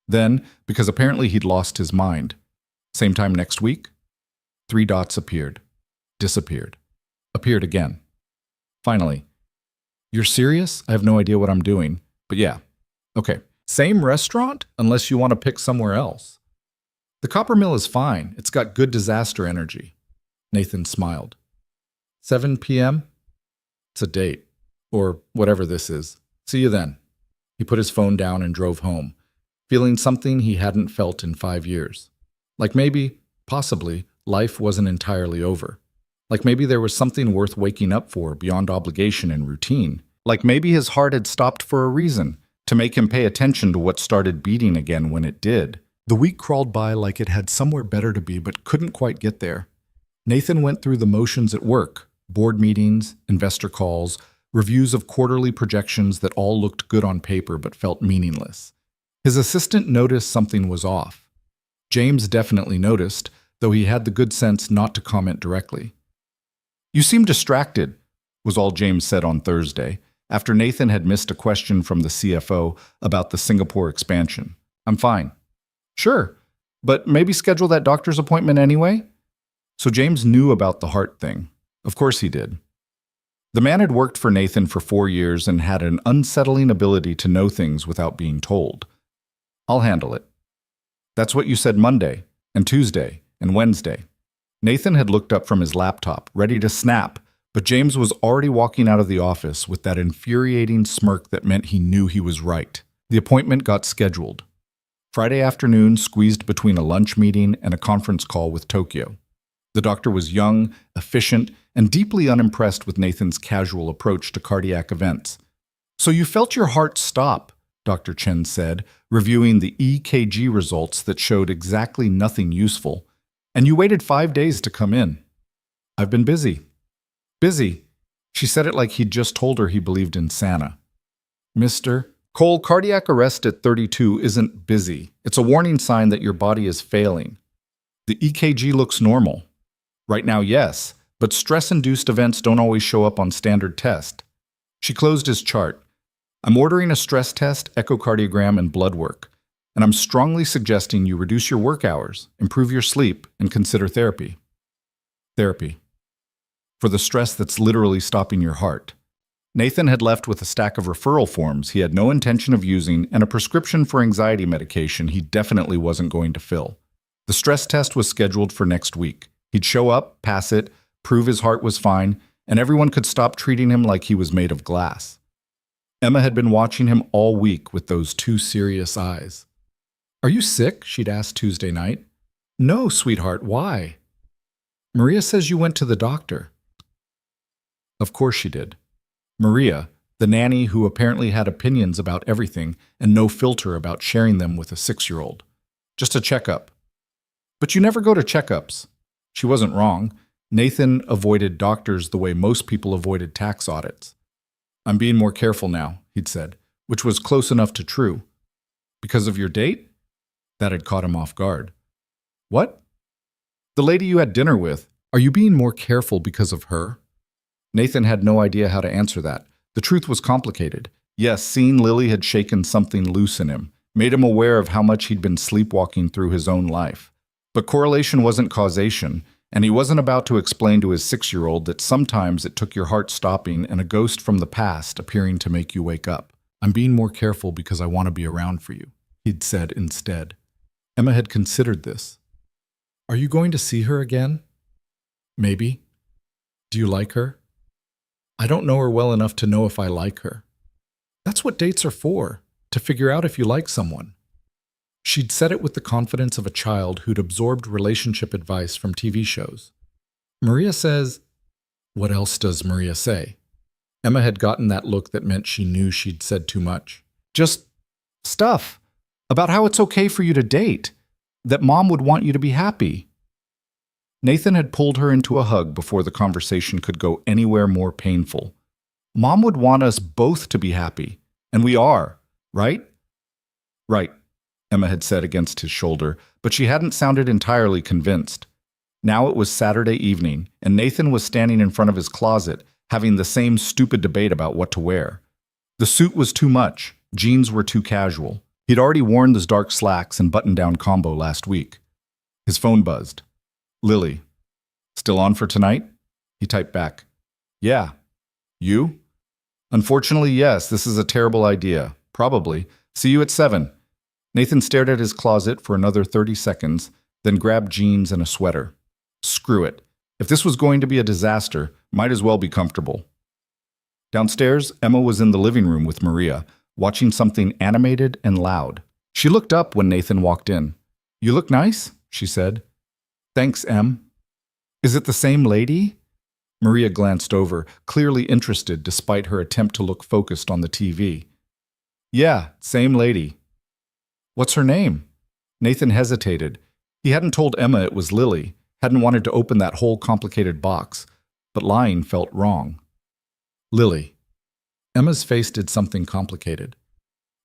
Then, because apparently he'd lost his mind, same time next week, 3 dots appeared, disappeared, appeared again. Finally, you're serious? I have no idea what I'm doing, but yeah. Okay, same restaurant unless you want to pick somewhere else. The Copper Mill is fine. It's got good disaster energy. Nathan smiled. 7 p.m.? It's a date, or whatever this is. See you then. He put his phone down and drove home, feeling something he hadn't felt in 5 years. Like maybe, possibly, life wasn't entirely over. Like maybe there was something worth waking up for beyond obligation and routine. Like maybe his heart had stopped for a reason, to make him pay attention to what started beating again when it did. The week crawled by like it had somewhere better to be but couldn't quite get there. Nathan went through the motions at work, board meetings, investor calls, reviews of quarterly projections that all looked good on paper but felt meaningless. His assistant noticed something was off. James definitely noticed, though he had the good sense not to comment directly. You seem distracted, was all James said on Thursday, after Nathan had missed a question from the CFO about the Singapore expansion. I'm fine. Sure, but maybe schedule that doctor's appointment anyway? So James knew about the heart thing. Of course he did. The man had worked for Nathan for 4 years and had an unsettling ability to know things without being told. I'll handle it. That's what you said Monday, and Tuesday, and Wednesday. Nathan had looked up from his laptop, ready to snap, but James was already walking out of the office with that infuriating smirk that meant he knew he was right. The appointment got scheduled. Friday afternoon squeezed between a lunch meeting and a conference call with Tokyo. The doctor was young, efficient, and deeply unimpressed with Nathan's casual approach to cardiac events. So you felt your heart stop, Dr. Chen said, reviewing the EKG results that showed exactly nothing useful, and you waited 5 days to come in. I've been busy. Busy. She said it like he'd just told her he believed in Santa. Mr. Cole, cardiac arrest at 32 isn't busy. It's a warning sign that your body is failing. The EKG looks normal. Right now, yes, but stress-induced events don't always show up on standard test. She closed his chart. I'm ordering a stress test, echocardiogram, and blood work, and I'm strongly suggesting you reduce your work hours, improve your sleep, and consider therapy. Therapy. For the stress that's literally stopping your heart. Nathan had left with a stack of referral forms he had no intention of using and a prescription for anxiety medication he definitely wasn't going to fill. The stress test was scheduled for next week. He'd show up, pass it, prove his heart was fine, and everyone could stop treating him like he was made of glass. Emma had been watching him all week with those 2 serious eyes. Are you sick? She'd asked Tuesday night. No, sweetheart, why? Maria says you went to the doctor. Of course she did. Maria, the nanny who apparently had opinions about everything and no filter about sharing them with a 6-year-old. Just a checkup. But you never go to checkups. She wasn't wrong. Nathan avoided doctors the way most people avoided tax audits. I'm being more careful now, he'd said, which was close enough to true. Because of your date? That had caught him off guard. What? The lady you had dinner with. Are you being more careful because of her? Nathan had no idea how to answer that. The truth was complicated. Yes, seeing Lily had shaken something loose in him, made him aware of how much he'd been sleepwalking through his own life. But correlation wasn't causation, and he wasn't about to explain to his 6-year-old that sometimes it took your heart stopping and a ghost from the past appearing to make you wake up. I'm being more careful because I want to be around for you, he'd said instead. Emma had considered this. Are you going to see her again? Maybe. Do you like her? I don't know her well enough to know if I like her. That's what dates are for, to figure out if you like someone. She'd said it with the confidence of a child who'd absorbed relationship advice from TV shows. Maria says, what else does Maria say? Emma had gotten that look that meant she knew she'd said too much. Just stuff about how it's okay for you to date, that Mom would want you to be happy. Nathan had pulled her into a hug before the conversation could go anywhere more painful. Mom would want us both to be happy, and we are, right? Right, Emma had said against his shoulder, but she hadn't sounded entirely convinced. Now it was Saturday evening, and Nathan was standing in front of his closet, having the same stupid debate about what to wear. The suit was too much, jeans were too casual. He'd already worn those dark slacks and button-down combo last week. His phone buzzed. Lily. Still on for tonight? He typed back. Yeah. You? Unfortunately, yes, this is a terrible idea. Probably. See you at 7. Nathan stared at his closet for another 30 seconds, then grabbed jeans and a sweater. Screw it. If this was going to be a disaster, might as well be comfortable. Downstairs, Emma was in the living room with Maria, watching something animated and loud. She looked up when Nathan walked in. You look nice, she said. Thanks, Em. Is it the same lady? Maria glanced over, clearly interested despite her attempt to look focused on the TV. Yeah, same lady. What's her name? Nathan hesitated. He hadn't told Emma it was Lily, hadn't wanted to open that whole complicated box, but lying felt wrong. Lily. Emma's face did something complicated.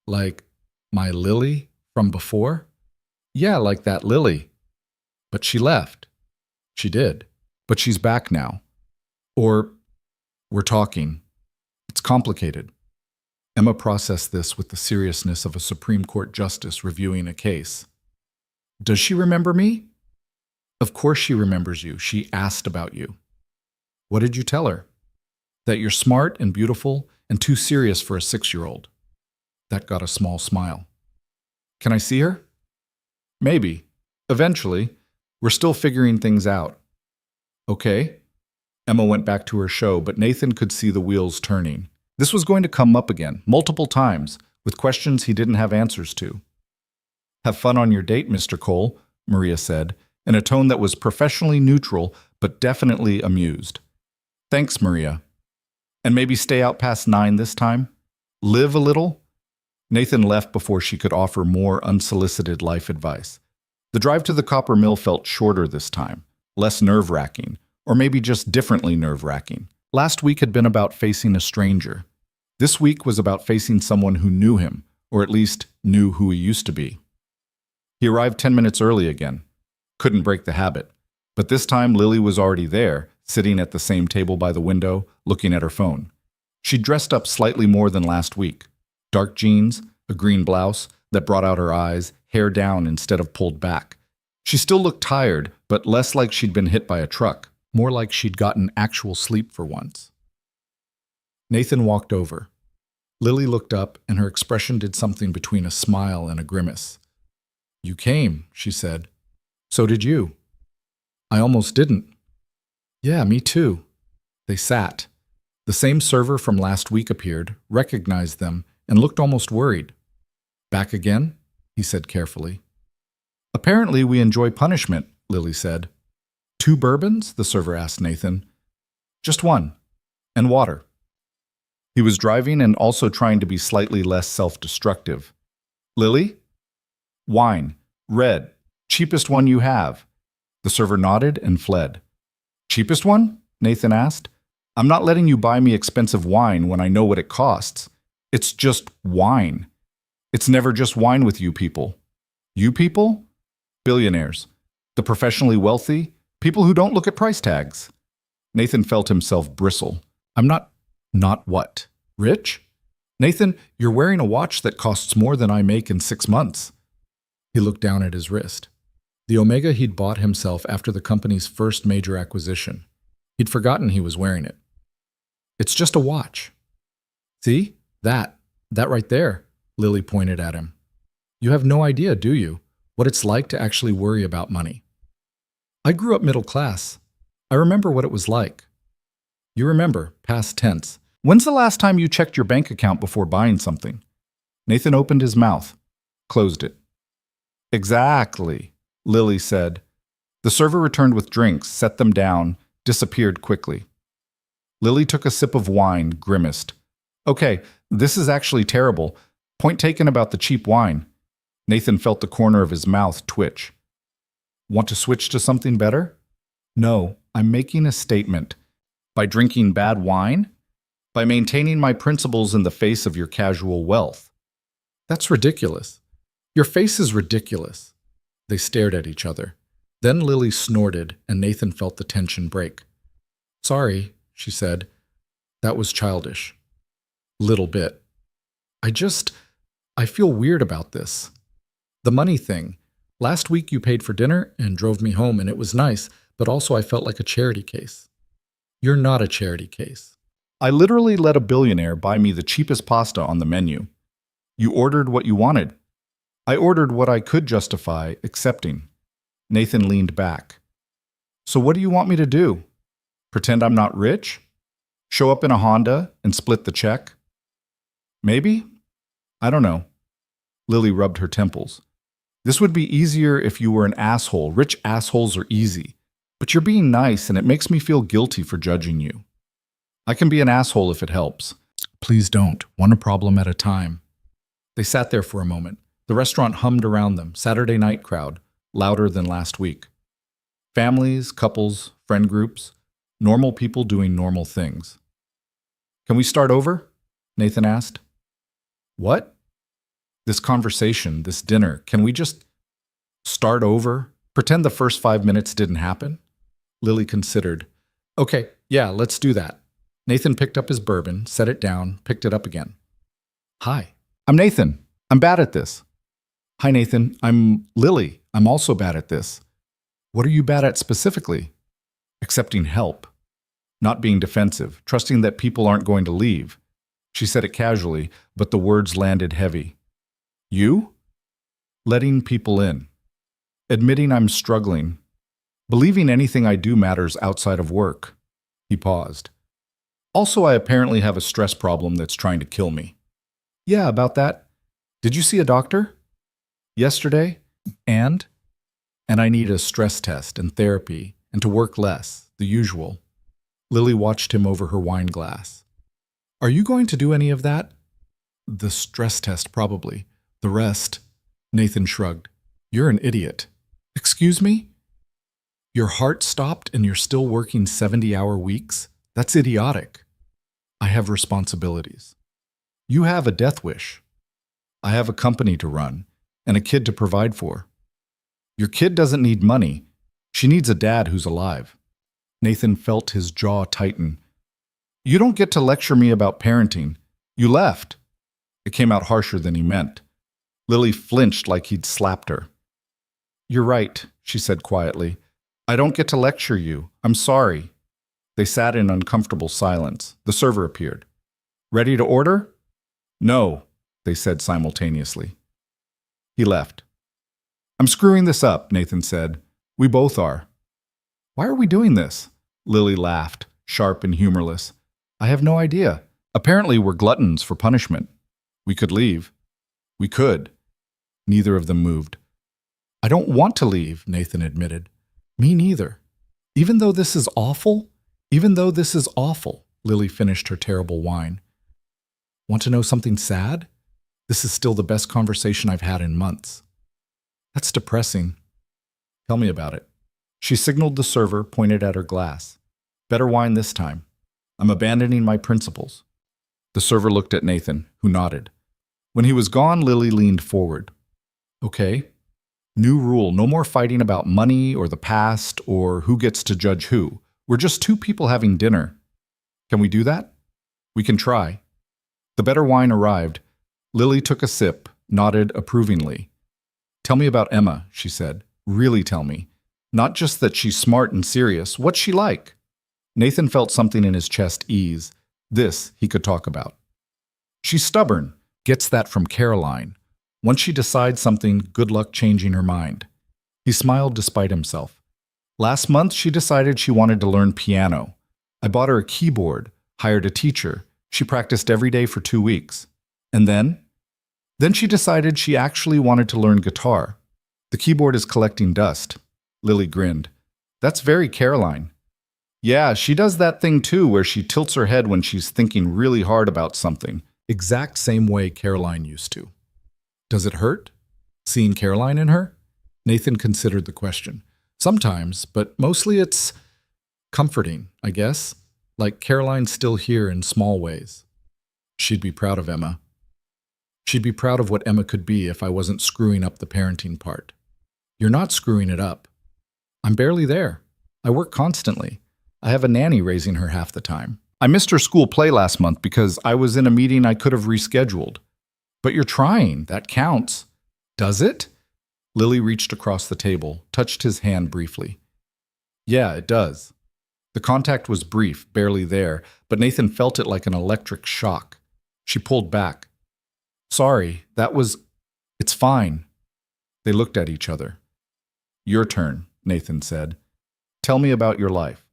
Like, my Lily from before? Yeah, like that Lily. But she left. She did. But she's back now. Or, we're talking. It's complicated. Emma processed this with the seriousness of a Supreme Court justice reviewing a case. Does she remember me? Of course she remembers you. She asked about you. What did you tell her? That you're smart and beautiful and too serious for a 6-year-old. That got a small smile. Can I see her? Maybe. Eventually. We're still figuring things out. Okay. Emma went back to her show, but Nathan could see the wheels turning. This was going to come up again, multiple times, with questions he didn't have answers to. Have fun on your date, Mr. Cole, Maria said, in a tone that was professionally neutral, but definitely amused. Thanks, Maria. And maybe stay out past 9 this time? Live a little? Nathan left before she could offer more unsolicited life advice. The drive to the copper mill felt shorter this time, less nerve-wracking, or maybe just differently nerve-wracking. Last week had been about facing a stranger. This week was about facing someone who knew him, or at least knew who he used to be. He arrived 10 minutes early again. Couldn't break the habit. But this time Lily was already there, sitting at the same table by the window, looking at her phone. She dressed up slightly more than last week. Dark jeans, a green blouse that brought out her eyes, hair down instead of pulled back. She still looked tired, but less like she'd been hit by a truck, more like she'd gotten actual sleep for once. Nathan walked over. Lily looked up, and her expression did something between a smile and a grimace. You came, she said. So did you. I almost didn't. Yeah, me too. They sat. The same server from last week appeared, recognized them, and looked almost worried. Back again? He said carefully. Apparently, we enjoy punishment, Lily said. 2 bourbons? The server asked Nathan. Just 1. And water. He was driving and also trying to be slightly less self-destructive. Lily? Wine. Red. Cheapest one you have. The server nodded and fled. Cheapest one? Nathan asked. I'm not letting you buy me expensive wine when I know what it costs. It's just wine. It's never just wine with you people. You people? Billionaires. The professionally wealthy. People who don't look at price tags. Nathan felt himself bristle. I'm not what? Rich? Nathan, you're wearing a watch that costs more than I make in 6 months. He looked down at his wrist. The Omega he'd bought himself after the company's first major acquisition. He'd forgotten he was wearing it. It's just a watch. See? That right there, Lily pointed at him. You have no idea, do you, what it's like to actually worry about money? I grew up middle class. I remember what it was like. You remember, past tense. When's the last time you checked your bank account before buying something? Nathan opened his mouth, closed it. Exactly, Lily said. The server returned with drinks, set them down, disappeared quickly. Lily took a sip of wine, grimaced. Okay, this is actually terrible. Point taken about the cheap wine. Nathan felt the corner of his mouth twitch. Want to switch to something better? No, I'm making a statement. By drinking bad wine? By maintaining my principles in the face of your casual wealth. That's ridiculous. Your face is ridiculous. They stared at each other. Then Lily snorted, and Nathan felt the tension break. Sorry, she said. That was childish. Little bit. I feel weird about this. The money thing. Last week you paid for dinner and drove me home, and it was nice, but also I felt like a charity case. You're not a charity case. I literally let a billionaire buy me the cheapest pasta on the menu. You ordered what you wanted. I ordered what I could justify accepting. Nathan leaned back. So what do you want me to do? Pretend I'm not rich? Show up in a Honda and split the check? Maybe? I don't know. Lily rubbed her temples. This would be easier if you were an asshole. Rich assholes are easy. But you're being nice and it makes me feel guilty for judging you. I can be an asshole if it helps. Please don't. One problem at a time. They sat there for a moment. The restaurant hummed around them, Saturday night crowd, louder than last week. Families, couples, friend groups, normal people doing normal things. Can we start over? Nathan asked. What? This conversation, this dinner, can we just start over? Pretend the first 5 minutes didn't happen? Lily considered. Okay, yeah, let's do that. Nathan picked up his bourbon, set it down, picked it up again. Hi, I'm Nathan. I'm bad at this. Hi, Nathan. I'm Lily. I'm also bad at this. What are you bad at specifically? Accepting help. Not being defensive, trusting that people aren't going to leave. She said it casually, but the words landed heavy. You? Letting people in. Admitting I'm struggling. Believing anything I do matters outside of work. He paused. Also, I apparently have a stress problem that's trying to kill me. Yeah, about that. Did you see a doctor? Yesterday? And I need a stress test and therapy and to work less, the usual. Lily watched him over her wine glass. Are you going to do any of that? The stress test, probably. The rest, Nathan shrugged. You're an idiot. Excuse me? Your heart stopped and you're still working 70-hour weeks? That's idiotic. I have responsibilities. You have a death wish. I have a company to run and a kid to provide for. Your kid doesn't need money. She needs a dad who's alive. Nathan felt his jaw tighten. You don't get to lecture me about parenting. You left. It came out harsher than he meant. Lily flinched like he'd slapped her. You're right, she said quietly. I don't get to lecture you. I'm sorry. They sat in uncomfortable silence. The server appeared. Ready to order? No, they said simultaneously. He left. I'm screwing this up, Nathan said. We both are. Why are we doing this? Lily laughed, sharp and humorless. I have no idea. Apparently we're gluttons for punishment. We could leave. We could. Neither of them moved. I don't want to leave, Nathan admitted. Me neither. Even though this is awful, Lily finished her terrible whine. Want to know something sad? This is still the best conversation I've had in months. That's depressing. Tell me about it. She signaled the server, pointed at her glass. Better wine this time. I'm abandoning my principles. The server looked at Nathan, who nodded. When he was gone, Lily leaned forward. Okay. New rule, no more fighting about money or the past or who gets to judge who. We're just two people having dinner. Can we do that? We can try. The better wine arrived. Lily took a sip, nodded approvingly. Tell me about Emma, she said. Really tell me. Not just that she's smart and serious. What's she like? Nathan felt something in his chest ease. This he could talk about. She's stubborn. Gets that from Caroline. Once she decides something, good luck changing her mind. He smiled despite himself. Last month, she decided she wanted to learn piano. I bought her a keyboard, hired a teacher. She practiced every day for 2 weeks. And then? Then she decided she actually wanted to learn guitar. The keyboard is collecting dust. Lily grinned. That's very Caroline. Yeah, she does that thing too where she tilts her head when she's thinking really hard about something. Exact same way Caroline used to. Does it hurt? Seeing Caroline in her? Nathan considered the question. Sometimes, but mostly it's comforting, I guess. Like Caroline's still here in small ways. She'd be proud of Emma. She'd be proud of what Emma could be if I wasn't screwing up the parenting part. You're not screwing it up. I'm barely there. I work constantly. I have a nanny raising her half the time. I missed her school play last month because I was in a meeting I could have rescheduled. But you're trying. That counts. Does it? Lily reached across the table, touched his hand briefly. Yeah, it does. The contact was brief, barely there, but Nathan felt it like an electric shock. She pulled back. Sorry, it's fine. They looked at each other. Your turn, Nathan said. Tell me about your life.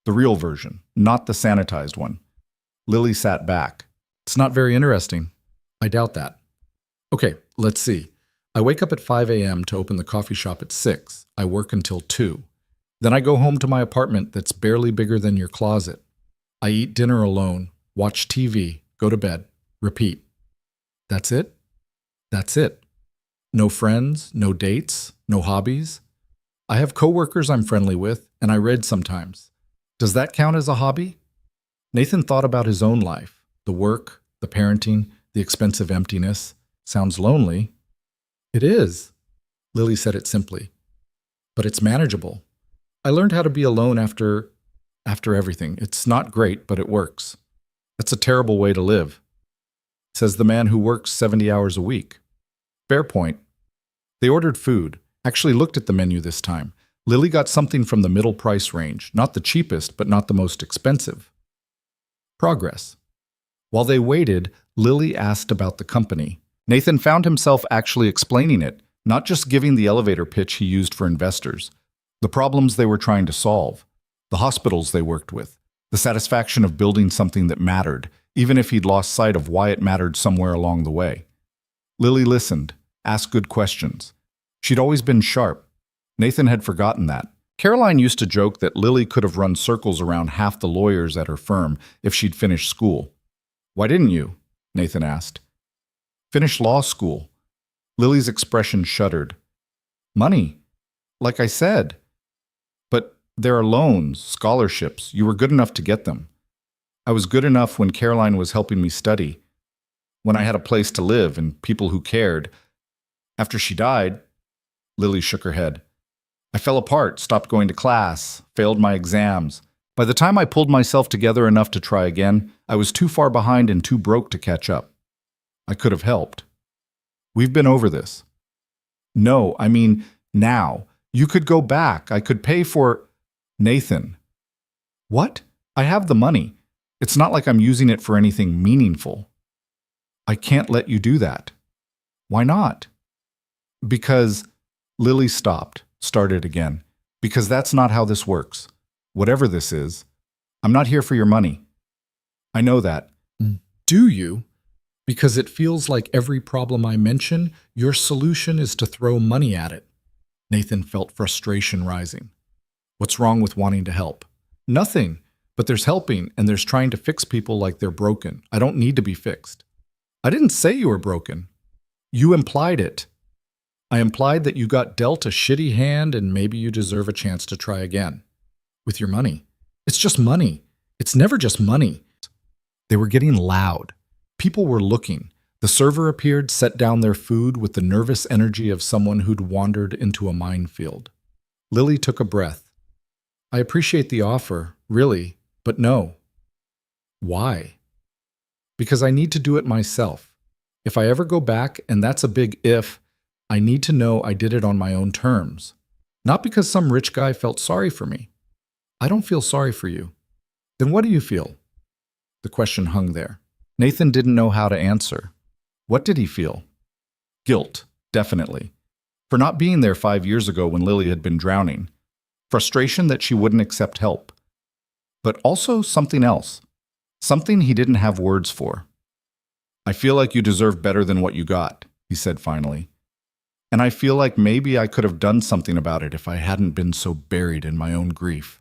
The real version, not the sanitized one. Lily sat back. It's not very interesting. I doubt that. Okay, let's see. I wake up at 5 a.m. to open the coffee shop at 6. I work until 2. Then I go home to my apartment that's barely bigger than your closet. I eat dinner alone, watch TV, go to bed, repeat. That's it? That's it. No friends, no dates, no hobbies. I have coworkers I'm friendly with, and I read sometimes. Does that count as a hobby? Nathan thought about his own life, the work, the parenting, the expensive emptiness. Sounds lonely. It is. Lily said it simply. But it's manageable. I learned how to be alone after everything. It's not great, but it works. That's a terrible way to live, says the man who works 70 hours a week. Fair point. They ordered food, actually looked at the menu this time. Lily got something from the middle price range, not the cheapest, but not the most expensive. Progress. While they waited, Lily asked about the company. Nathan found himself actually explaining it, not just giving the elevator pitch he used for investors. The problems they were trying to solve, the hospitals they worked with, the satisfaction of building something that mattered, even if he'd lost sight of why it mattered somewhere along the way. Lily listened, asked good questions. She'd always been sharp. Nathan had forgotten that. Caroline used to joke that Lily could have run circles around half the lawyers at her firm if she'd finished school. Why didn't you? Nathan asked. Finish law school. Lily's expression shuddered. Money. Like I said. But there are loans, scholarships. You were good enough to get them. I was good enough when Caroline was helping me study, when I had a place to live and people who cared. After she died, Lily shook her head. I fell apart, stopped going to class, failed my exams. By the time I pulled myself together enough to try again, I was too far behind and too broke to catch up. I could have helped. We've been over this. No, I mean, now. You could go back. I could pay for... Nathan. What? I have the money. It's not like I'm using it for anything meaningful. I can't let you do that. Why not? Because... Lily stopped, started again. Because that's not how this works. Whatever this is, I'm not here for your money. I know that. Do you? Because it feels like every problem I mention, your solution is to throw money at it. Nathan felt frustration rising. What's wrong with wanting to help? Nothing, but there's helping and there's trying to fix people like they're broken. I don't need to be fixed. I didn't say you were broken. You implied it. I implied that you got dealt a shitty hand and maybe you deserve a chance to try again. With your money. It's just money. It's never just money. They were getting loud. People were looking. The server appeared, set down their food with the nervous energy of someone who'd wandered into a minefield. Lily took a breath. I appreciate the offer, really, but no. Why? Because I need to do it myself. If I ever go back, and that's a big if, I need to know I did it on my own terms. Not because some rich guy felt sorry for me. I don't feel sorry for you. Then what do you feel? The question hung there. Nathan didn't know how to answer. What did he feel? Guilt, definitely. For not being there 5 years ago when Lily had been drowning. Frustration that she wouldn't accept help. But also something else. Something he didn't have words for. I feel like you deserve better than what you got, he said finally. And I feel like maybe I could have done something about it if I hadn't been so buried in my own grief.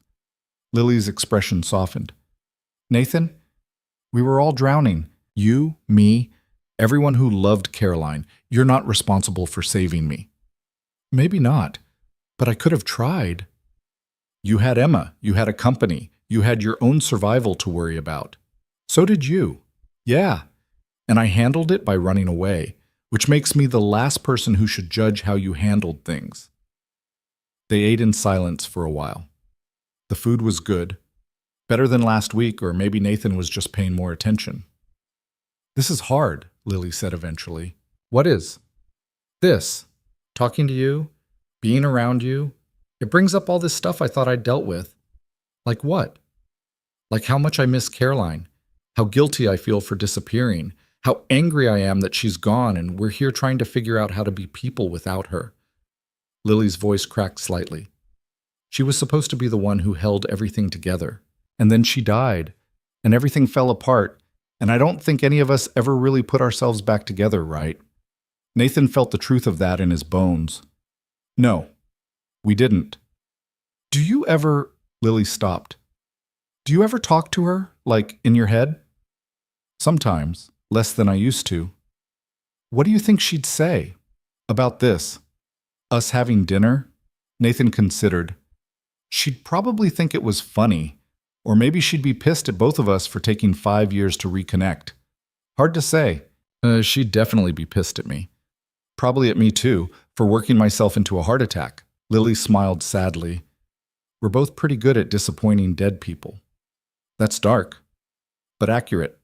Lily's expression softened. Nathan, we were all drowning. You, me, everyone who loved Caroline. You're not responsible for saving me. Maybe not, but I could have tried. You had Emma, you had a company, you had your own survival to worry about. So did you. Yeah, and I handled it by running away, which makes me the last person who should judge how you handled things. They ate in silence for a while. The food was good. Better than last week, or maybe Nathan was just paying more attention. This is hard, Lily said eventually. What is? This. Talking to you, being around you. It brings up all this stuff I thought I'd dealt with. Like what? Like how much I miss Caroline, how guilty I feel for disappearing, how angry I am that she's gone and we're here trying to figure out how to be people without her. Lily's voice cracked slightly. She was supposed to be the one who held everything together. And then she died, and everything fell apart, and I don't think any of us ever really put ourselves back together, right? Nathan felt the truth of that in his bones. No, we didn't. Do you ever... Lily stopped. Do you ever talk to her, like in your head? Sometimes, less than I used to. What do you think she'd say about this? Us having dinner? Nathan considered. She'd probably think it was funny, or maybe she'd be pissed at both of us for taking 5 years to reconnect. Hard to say. She'd definitely be pissed at me. Probably at me too, for working myself into a heart attack. Lily smiled sadly. We're both pretty good at disappointing dead people. That's dark, but accurate.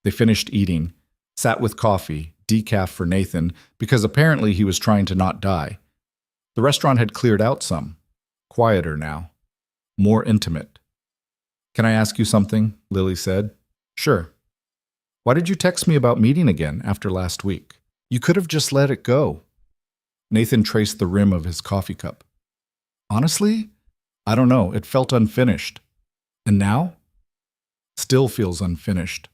They finished eating, sat with coffee, decaf for Nathan, because apparently he was trying to not die. The restaurant had cleared out some. Quieter now. More intimate. Can I ask you something? Lily said. Sure. Why did you text me about meeting again after last week? You could have just let it go. Nathan traced the rim of his coffee cup. Honestly, I don't know. It felt unfinished. And now? Still feels unfinished.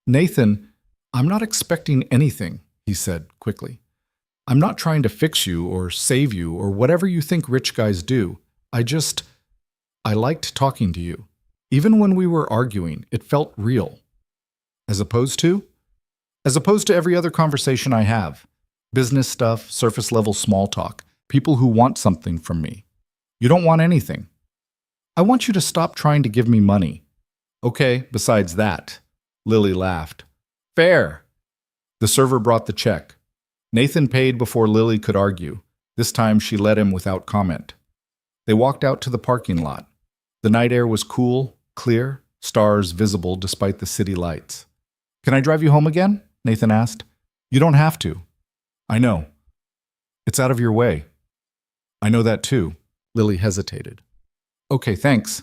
Nathan, I'm not expecting anything, he said quickly. I'm not trying to fix you or save you or whatever you think rich guys do. I liked talking to you. Even when we were arguing, it felt real. As opposed to? As opposed to every other conversation I have. Business stuff, surface level small talk, people who want something from me. You don't want anything. I want you to stop trying to give me money. Okay, besides that. Lily laughed. Fair. The server brought the check. Nathan paid before Lily could argue. This time she let him without comment. They walked out to the parking lot. The night air was cool, clear, stars visible despite the city lights. Can I drive you home again? Nathan asked. You don't have to. I know. It's out of your way. I know that too. Lily hesitated. Okay, thanks.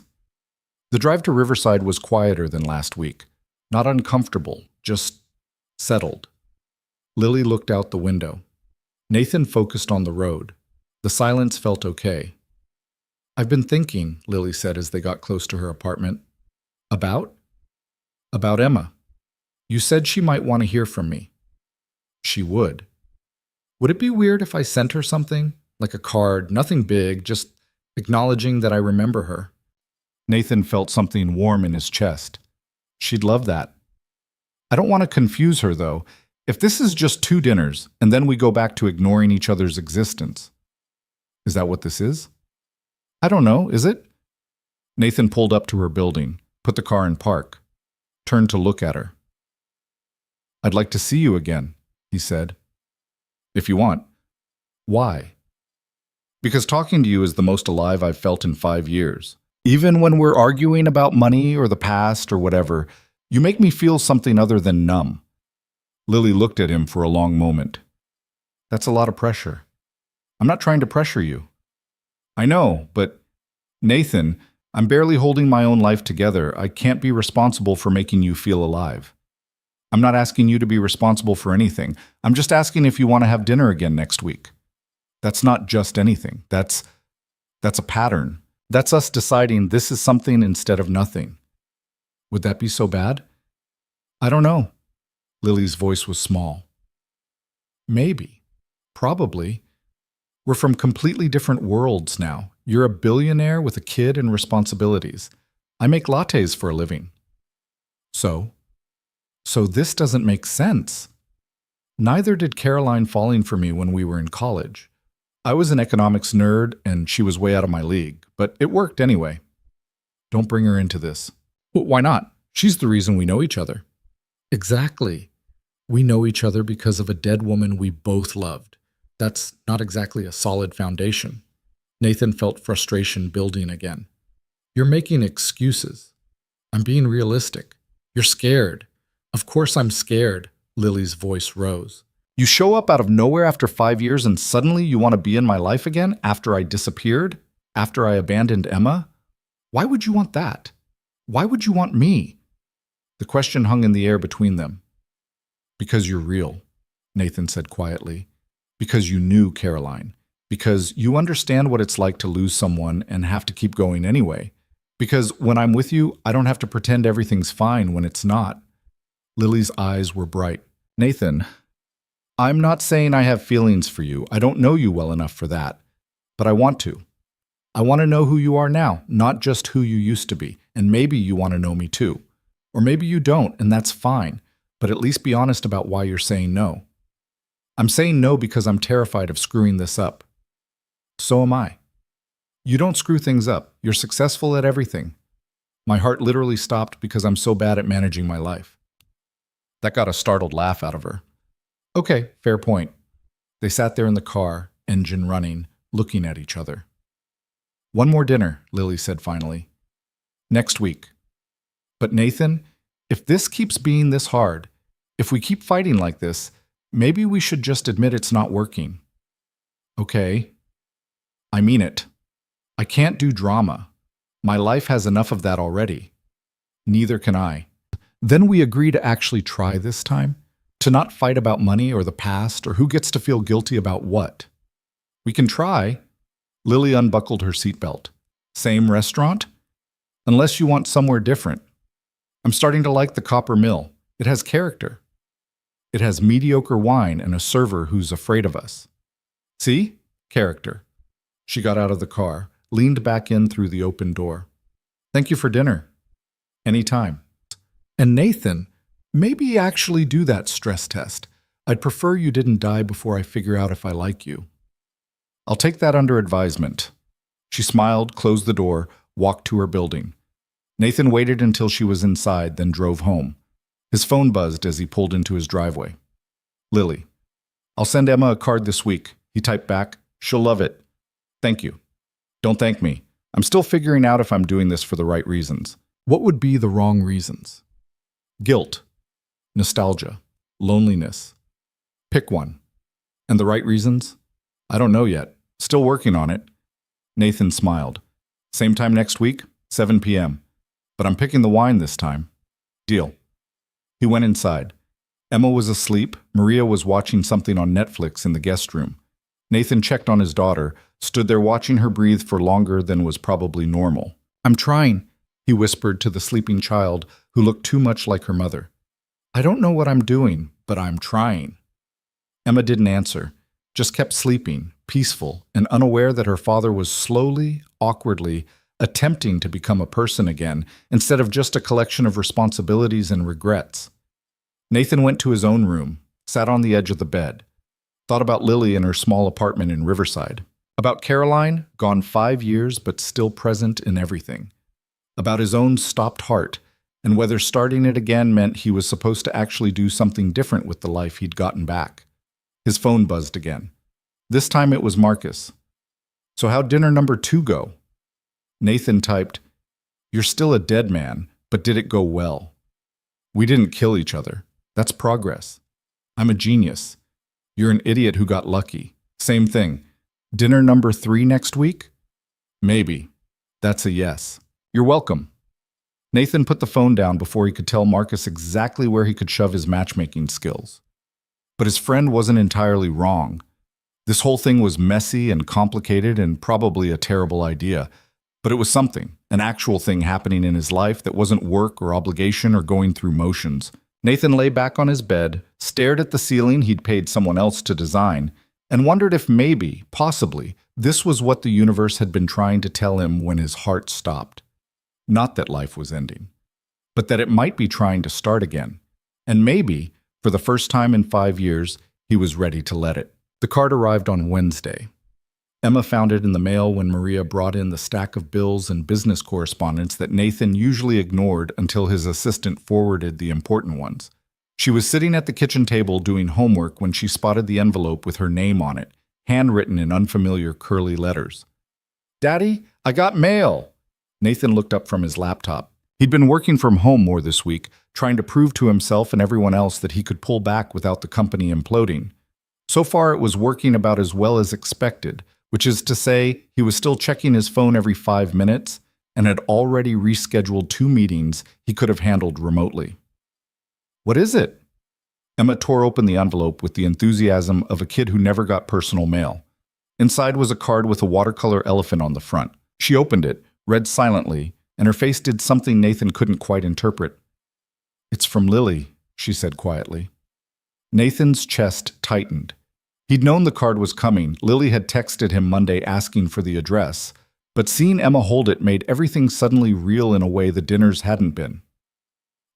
The drive to Riverside was quieter than last week. Not uncomfortable, just settled. Lily looked out the window. Nathan focused on the road. The silence felt okay. I've been thinking, Lily said as they got close to her apartment. About? About Emma. You said she might want to hear from me. She would. Would it be weird if I sent her something? like a card, nothing big, just acknowledging that I remember her. Nathan felt something warm in his chest. She'd love that. I don't want to confuse her, though. If this is just 2 dinners, and then we go back to ignoring each other's existence. Is that what this is? I don't know, is it? Nathan pulled up to her building, put the car in park, turned to look at her. I'd like to see you again, he said. If you want. Why? Because talking to you is the most alive I've felt in 5 years. Even when we're arguing about money or the past or whatever, you make me feel something other than numb. Lily looked at him for a long moment. That's a lot of pressure. I'm not trying to pressure you. I know, but Nathan, I'm barely holding my own life together. I can't be responsible for making you feel alive. I'm not asking you to be responsible for anything. I'm just asking if you want to have dinner again next week. That's not just anything. That's a pattern. That's us deciding this is something instead of nothing. Would that be so bad? I don't know. Lily's voice was small. Maybe. Probably. We're from completely different worlds now. You're a billionaire with a kid and responsibilities. I make lattes for a living. So this doesn't make sense. Neither did Caroline falling for me when we were in college. I was an economics nerd and she was way out of my league, but it worked anyway. Don't bring her into this. Well, why not? She's the reason we know each other. Exactly. We know each other because of a dead woman we both loved. That's not exactly a solid foundation. Nathan felt frustration building again. You're making excuses. I'm being realistic. You're scared. Of course I'm scared. Lily's voice rose. You show up out of nowhere after 5 years and suddenly you want to be in my life again after I disappeared? After I abandoned Emma? Why would you want that? Why would you want me? The question hung in the air between them. Because you're real, Nathan said quietly. Because you knew Caroline. Because you understand what it's like to lose someone and have to keep going anyway. Because when I'm with you, I don't have to pretend everything's fine when it's not. Lily's eyes were bright. Nathan, I'm not saying I have feelings for you. I don't know you well enough for that. But I want to. I want to know who you are now, not just who you used to be. And maybe you want to know me too. Or maybe you don't, and that's fine. But at least be honest about why you're saying no. I'm saying no because I'm terrified of screwing this up. So am I. You don't screw things up. You're successful at everything. My heart literally stopped because I'm so bad at managing my life. That got a startled laugh out of her. Okay, fair point. They sat there in the car, engine running, looking at each other. One more dinner, Lily said finally. Next week. But Nathan, if this keeps being this hard, if we keep fighting like this, maybe we should just admit it's not working. Okay. I mean it. I can't do drama. My life has enough of that already. Neither can I. Then we agree to actually try this time, to not fight about money or the past or who gets to feel guilty about what. We can try. Lily unbuckled her seatbelt. Same restaurant? Unless you want somewhere different. I'm starting to like the Copper Mill. It has character. It has mediocre wine and a server who's afraid of us. See? Character. She got out of the car, leaned back in through the open door. Thank you for dinner. Anytime. And Nathan, maybe actually do that stress test. I'd prefer you didn't die before I figure out if I like you. I'll take that under advisement. She smiled, closed the door, walked to her building. Nathan waited until she was inside, then drove home. His phone buzzed as he pulled into his driveway. Lily. I'll send Emma a card this week. He typed back. She'll love it. Thank you. Don't thank me. I'm still figuring out if I'm doing this for the right reasons. What would be the wrong reasons? Guilt. Nostalgia. Loneliness. Pick one. And the right reasons? I don't know yet. Still working on it. Nathan smiled. Same time next week, 7 p.m. But I'm picking the wine this time. Deal. He went inside. Emma was asleep. Maria was watching something on Netflix in the guest room. Nathan checked on his daughter, stood there watching her breathe for longer than was probably normal. I'm trying, he whispered to the sleeping child who looked too much like her mother. I don't know what I'm doing, but I'm trying. Emma didn't answer, just kept sleeping, peaceful, and unaware that her father was slowly, awkwardly, attempting to become a person again, instead of just a collection of responsibilities and regrets. Nathan went to his own room, sat on the edge of the bed, thought about Lily in her small apartment in Riverside, about Caroline, gone 5 years but still present in everything, about his own stopped heart, and whether starting it again meant he was supposed to actually do something different with the life he'd gotten back. His phone buzzed again. This time it was Marcus. "So how'd dinner number 2 go?" Nathan typed, "You're still a dead man, but did it go well? We didn't kill each other. That's progress. I'm a genius. You're an idiot who got lucky. Same thing. Dinner number 3 next week?" "Maybe." "That's a yes. You're welcome." Nathan put the phone down before he could tell Marcus exactly where he could shove his matchmaking skills. But his friend wasn't entirely wrong. This whole thing was messy and complicated and probably a terrible idea. But it was something, an actual thing happening in his life that wasn't work or obligation or going through motions. Nathan lay back on his bed, stared at the ceiling he'd paid someone else to design, and wondered if maybe, possibly, this was what the universe had been trying to tell him when his heart stopped. Not that life was ending, but that it might be trying to start again. And maybe, for the first time in 5 years, he was ready to let it. The card arrived on Wednesday. Emma found it in the mail when Maria brought in the stack of bills and business correspondence that Nathan usually ignored until his assistant forwarded the important ones. She was sitting at the kitchen table doing homework when she spotted the envelope with her name on it, handwritten in unfamiliar curly letters. "Daddy, I got mail!" Nathan looked up from his laptop. He'd been working from home more this week, trying to prove to himself and everyone else that he could pull back without the company imploding. So far, it was working about as well as expected, which is to say he was still checking his phone every 5 minutes and had already rescheduled 2 meetings he could have handled remotely. "What is it?" Emma tore open the envelope with the enthusiasm of a kid who never got personal mail. Inside was a card with a watercolor elephant on the front. She opened it, read silently, and her face did something Nathan couldn't quite interpret. "It's from Lily," she said quietly. Nathan's chest tightened. He'd known the card was coming. Lily had texted him Monday asking for the address, but seeing Emma hold it made everything suddenly real in a way the dinners hadn't been.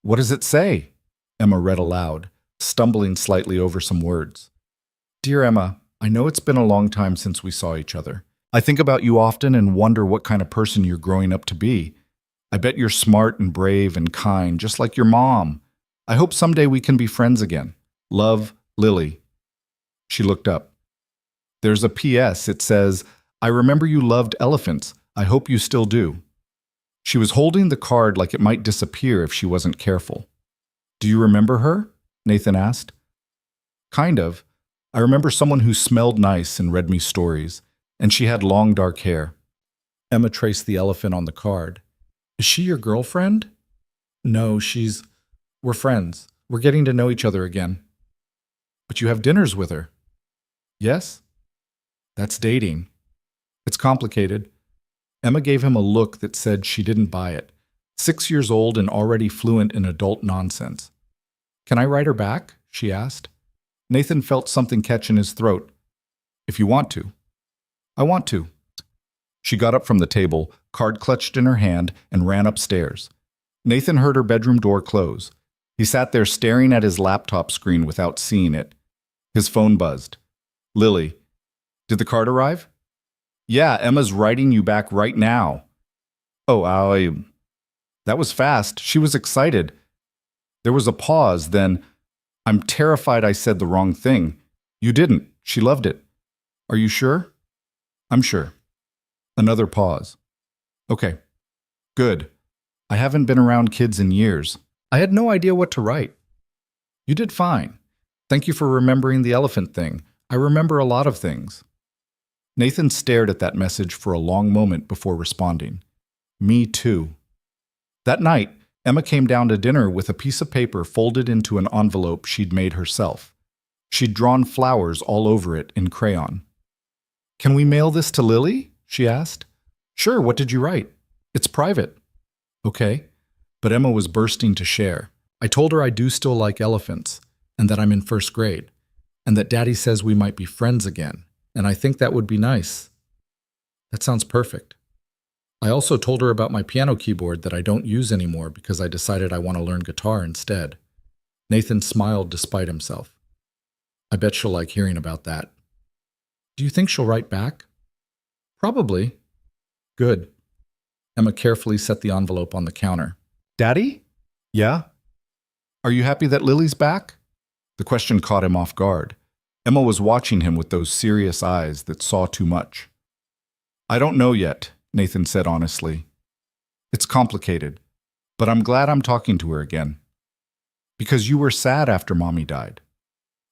"What does it say?" Emma read aloud, stumbling slightly over some words. "Dear Emma, I know it's been a long time since we saw each other. I think about you often and wonder what kind of person you're growing up to be. I bet you're smart and brave and kind, just like your mom. I hope someday we can be friends again. Love, Lily." She looked up. "There's a P.S. It says, 'I remember you loved elephants. I hope you still do.'" She was holding the card like it might disappear if she wasn't careful. "Do you remember her?" Nathan asked. "Kind of. I remember someone who smelled nice and read me stories, and she had long dark hair." Emma traced the elephant on the card. "Is she your girlfriend?" "No, we're friends. We're getting to know each other again." "But you have dinners with her." "Yes." "That's dating." "It's complicated." Emma gave him a look that said she didn't buy it. 6 years old and already fluent in adult nonsense. "Can I write her back?" she asked. Nathan felt something catch in his throat. "If you want to." "I want to." She got up from the table, card clutched in her hand, and ran upstairs. Nathan heard her bedroom door close. He sat there staring at his laptop screen without seeing it. His phone buzzed. "Lily, did the card arrive?" "Yeah, Emma's writing you back right now." "Oh, that was fast." She was excited. There was a pause, then, "I'm terrified I said the wrong thing." "You didn't. She loved it." "Are you sure?" "I'm sure." Another pause. "Okay. Good. I haven't been around kids in years. I had no idea what to write." "You did fine. Thank you for remembering the elephant thing. I remember a lot of things." Nathan stared at that message for a long moment before responding. "Me too." That night, Emma came down to dinner with a piece of paper folded into an envelope she'd made herself. She'd drawn flowers all over it in crayon. "Can we mail this to Lily?" she asked. "Sure, what did you write?" "It's private." "Okay." But Emma was bursting to share. "I told her I do still like elephants, and that I'm in first grade, and that Daddy says we might be friends again, and I think that would be nice. That sounds perfect. I also told her about my piano keyboard that I don't use anymore because I decided I want to learn guitar instead. Nathan smiled despite himself. I bet she'll like hearing about that. Do you think she'll write back? Probably. Good. Emma carefully set the envelope on the counter. Daddy? Yeah? Are you happy that Lily's back? The question caught him off guard. Emma was watching him with those serious eyes that saw too much. I don't know yet, Nathan said honestly. It's complicated, but I'm glad I'm talking to her again. Because you were sad after Mommy died.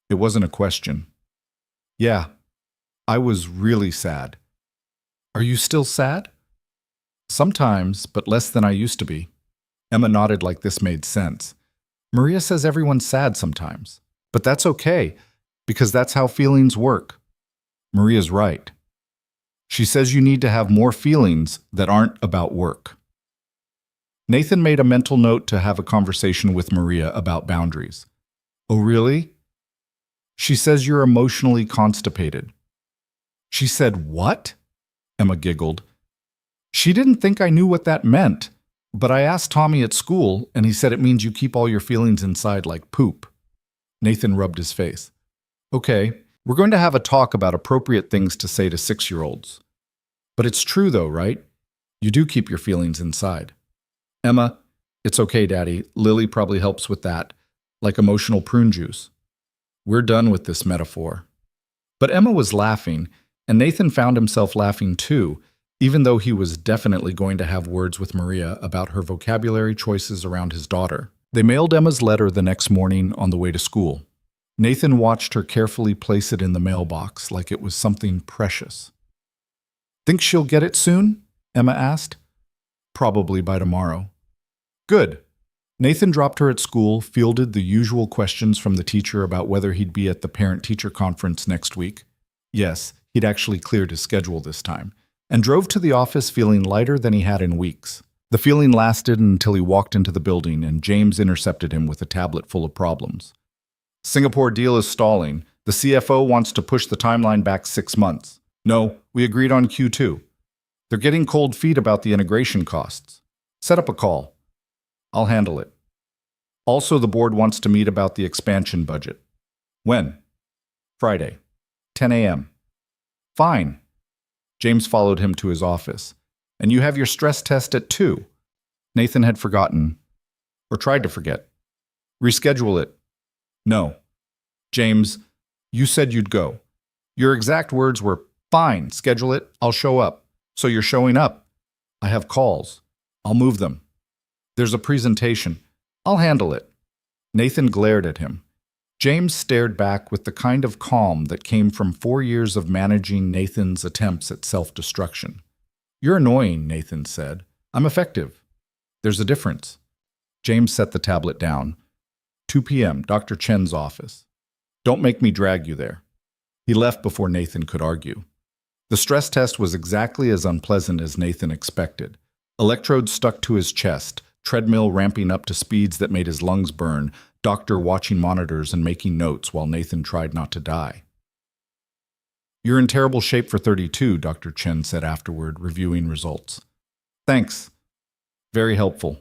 It wasn't a question. Yeah, I was really sad. Are you still sad? Sometimes, but less than I used to be. Emma nodded like this made sense. Maria says everyone's sad sometimes. But that's okay, because that's how feelings work. Maria's right. She says you need to have more feelings that aren't about work. Nathan made a mental note to have a conversation with Maria about boundaries. Oh, really? She says you're emotionally constipated. She said what? Emma giggled. She didn't think I knew what that meant, but I asked Tommy at school, and he said it means you keep all your feelings inside like poop. Nathan rubbed his face. Okay, we're going to have a talk about appropriate things to say to 6-year-olds. But it's true though, right? You do keep your feelings inside. Emma, it's okay, Daddy. Lily probably helps with that, like emotional prune juice. We're done with this metaphor. But Emma was laughing, and Nathan found himself laughing too, even though he was definitely going to have words with Maria about her vocabulary choices around his daughter. They mailed Emma's letter the next morning on the way to school. Nathan watched her carefully place it in the mailbox like it was something precious. Think she'll get it soon? Emma asked. Probably by tomorrow. Good. Nathan dropped her at school, fielded the usual questions from the teacher about whether he'd be at the parent-teacher conference next week. Yes, he'd actually cleared his schedule this time, and drove to the office feeling lighter than he had in weeks. The feeling lasted until he walked into the building and James intercepted him with a tablet full of problems. Singapore deal is stalling. The CFO wants to push the timeline back 6 months. No, we agreed on Q2. They're getting cold feet about the integration costs. Set up a call. I'll handle it. Also, the board wants to meet about the expansion budget. When? Friday, 10 a.m. Fine. James followed him to his office. And you have your stress test at 2. Nathan had forgotten, or tried to forget. Reschedule it. No. James, you said you'd go. Your exact words were, fine, schedule it, I'll show up. So you're showing up. I have calls. I'll move them. There's a presentation. I'll handle it. Nathan glared at him. James stared back with the kind of calm that came from 4 years of managing Nathan's attempts at self-destruction. You're annoying, Nathan said. I'm effective. There's a difference. James set the tablet down. 2 p.m., Dr. Chen's office. Don't make me drag you there. He left before Nathan could argue. The stress test was exactly as unpleasant as Nathan expected. Electrodes stuck to his chest, treadmill ramping up to speeds that made his lungs burn, doctor watching monitors and making notes while Nathan tried not to die. You're in terrible shape for 32, Dr. Chen said afterward, reviewing results. Thanks. Very helpful.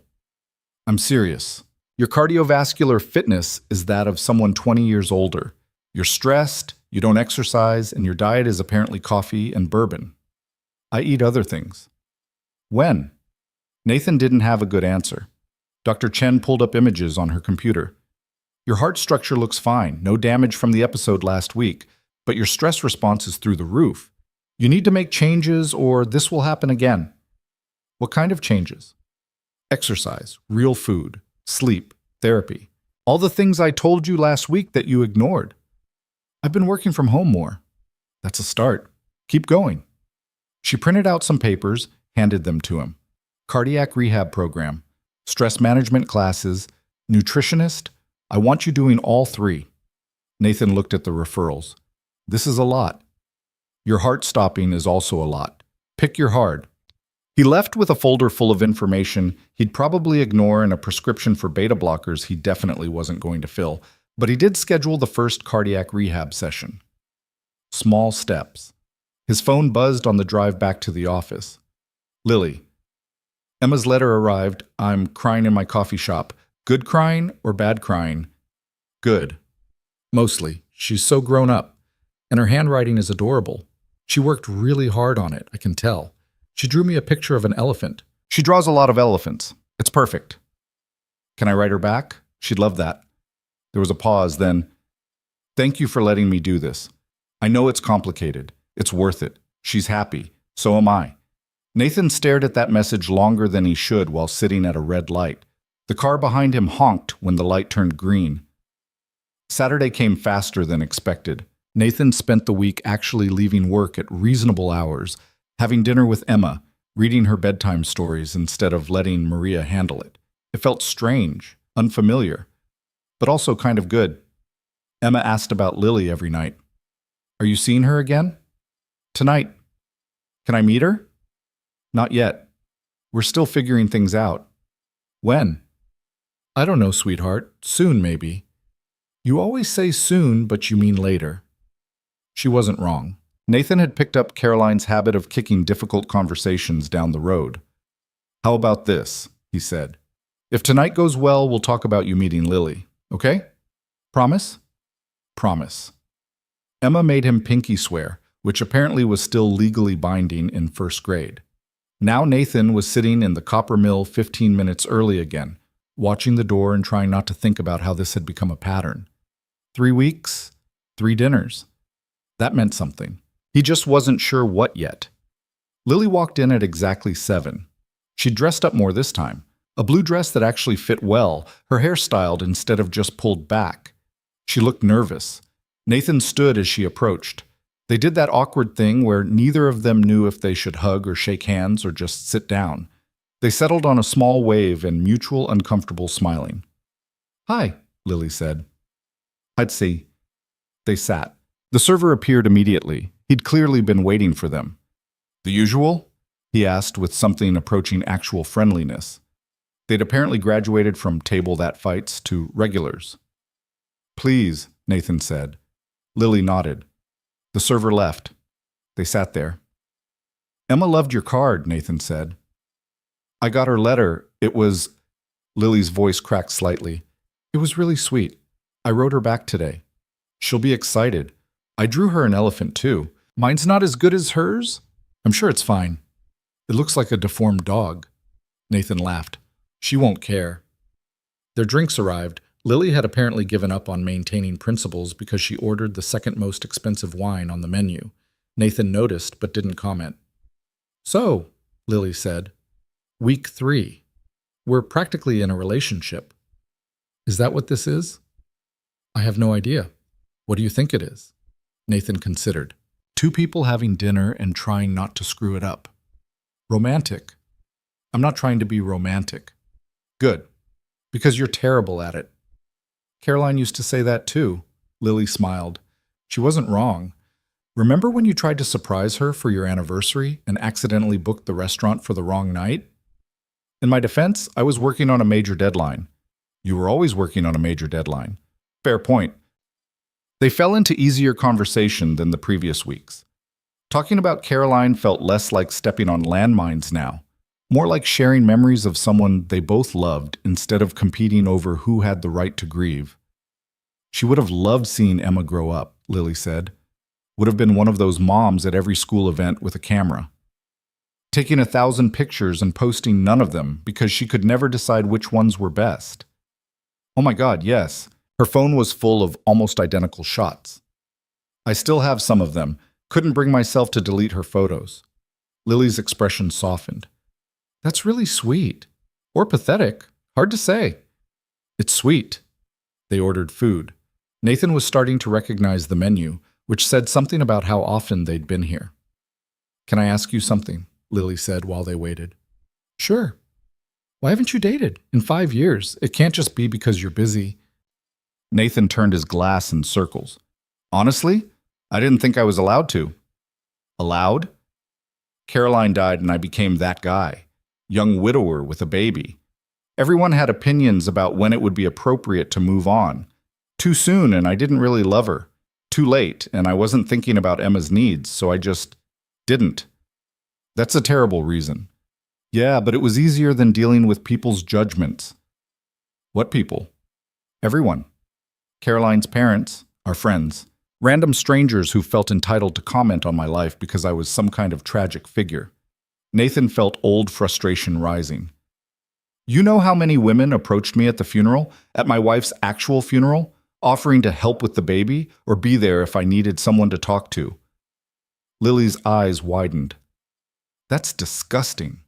I'm serious. Your cardiovascular fitness is that of someone 20 years older. You're stressed, you don't exercise, and your diet is apparently coffee and bourbon. I eat other things. When? Nathan didn't have a good answer. Dr. Chen pulled up images on her computer. Your heart structure looks fine, no damage from the episode last week, but your stress response is through the roof. You need to make changes or this will happen again. What kind of changes? Exercise, real food, sleep, therapy. All the things I told you last week that you ignored. I've been working from home more. That's a start. Keep going. She printed out some papers, handed them to him. Cardiac rehab program, stress management classes, nutritionist. I want you doing all 3. Nathan looked at the referrals. This is a lot. Your heart stopping is also a lot. Pick your hard. He left with a folder full of information he'd probably ignore and a prescription for beta blockers he definitely wasn't going to fill, but he did schedule the first cardiac rehab session. Small steps. His phone buzzed on the drive back to the office. Lily. Emma's letter arrived. I'm crying in my coffee shop. Good crying or bad crying? Good. Mostly. She's so grown up. And her handwriting is adorable. She worked really hard on it, I can tell. She drew me a picture of an elephant. She draws a lot of elephants. It's perfect. Can I write her back? She'd love that. There was a pause, then, thank you for letting me do this. I know it's complicated. It's worth it. She's happy. So am I. Nathan stared at that message longer than he should while sitting at a red light. The car behind him honked when the light turned green. Saturday came faster than expected. Nathan spent the week actually leaving work at reasonable hours, having dinner with Emma, reading her bedtime stories instead of letting Maria handle it. It felt strange, unfamiliar, but also kind of good. Emma asked about Lily every night. Are you seeing her again? Tonight. Can I meet her? Not yet. We're still figuring things out. When? I don't know, sweetheart. Soon, maybe. You always say soon, but you mean later. She wasn't wrong. Nathan had picked up Caroline's habit of kicking difficult conversations down the road. How about this? He said. If tonight goes well, we'll talk about you meeting Lily, okay? Promise? Promise. Emma made him pinky swear, which apparently was still legally binding in first grade. Now Nathan was sitting in the copper mill 15 minutes early again, watching the door and trying not to think about how this had become a pattern. 3 weeks, 3 dinners. That meant something. He just wasn't sure what yet. Lily walked in at exactly 7. She dressed up more this time. A blue dress that actually fit well, her hair styled instead of just pulled back. She looked nervous. Nathan stood as she approached. They did that awkward thing where neither of them knew if they should hug or shake hands or just sit down. They settled on a small wave and mutual uncomfortable smiling. Hi, Lily said. I'd see. They sat. The server appeared immediately. He'd clearly been waiting for them. The usual? He asked with something approaching actual friendliness. They'd apparently graduated from table that fights to regulars. Please, Nathan said. Lily nodded. The server left. They sat there. Emma loved your card, Nathan said. I got her letter. It was... Lily's voice cracked slightly. It was really sweet. I wrote her back today. She'll be excited. I drew her an elephant, too. Mine's not as good as hers? I'm sure it's fine. It looks like a deformed dog. Nathan laughed. She won't care. Their drinks arrived. Lily had apparently given up on maintaining principles because she ordered the second most expensive wine on the menu. Nathan noticed but didn't comment. So, Lily said, week 3. We're practically in a relationship. Is that what this is? I have no idea. What do you think it is? Nathan considered. 2 people having dinner and trying not to screw it up. Romantic. I'm not trying to be romantic. Good. Because you're terrible at it. Caroline used to say that too. Lily smiled. She wasn't wrong. Remember when you tried to surprise her for your anniversary and accidentally booked the restaurant for the wrong night? In my defense, I was working on a major deadline. You were always working on a major deadline. Fair point. They fell into easier conversation than the previous weeks. Talking about Caroline felt less like stepping on landmines now, more like sharing memories of someone they both loved instead of competing over who had the right to grieve. She would have loved seeing Emma grow up, Lily said. Would have been one of those moms at every school event with a camera. Taking 1,000 pictures and posting none of them because she could never decide which ones were best. Oh my God, yes. Her phone was full of almost identical shots. I still have some of them. Couldn't bring myself to delete her photos. Lily's expression softened. That's really sweet. Or pathetic. Hard to say. It's sweet. They ordered food. Nathan was starting to recognize the menu, which said something about how often they'd been here. Can I ask you something? Lily said while they waited. Sure. Why haven't you dated? In 5 years. It can't just be because you're busy. Nathan turned his glass in circles. Honestly, I didn't think I was allowed to. Allowed? Caroline died and I became that guy. Young widower with a baby. Everyone had opinions about when it would be appropriate to move on. Too soon and I didn't really love her. too late, and I wasn't thinking about Emma's needs, so I just didn't. That's a terrible reason. Yeah, but it was easier than dealing with people's judgments. What people? Everyone. Caroline's parents, our friends, random strangers who felt entitled to comment on my life because I was some kind of tragic figure. Nathan felt old frustration rising. You know how many women approached me at the funeral, at my wife's actual funeral, offering to help with the baby or be there if I needed someone to talk to? Lily's eyes widened. That's disgusting.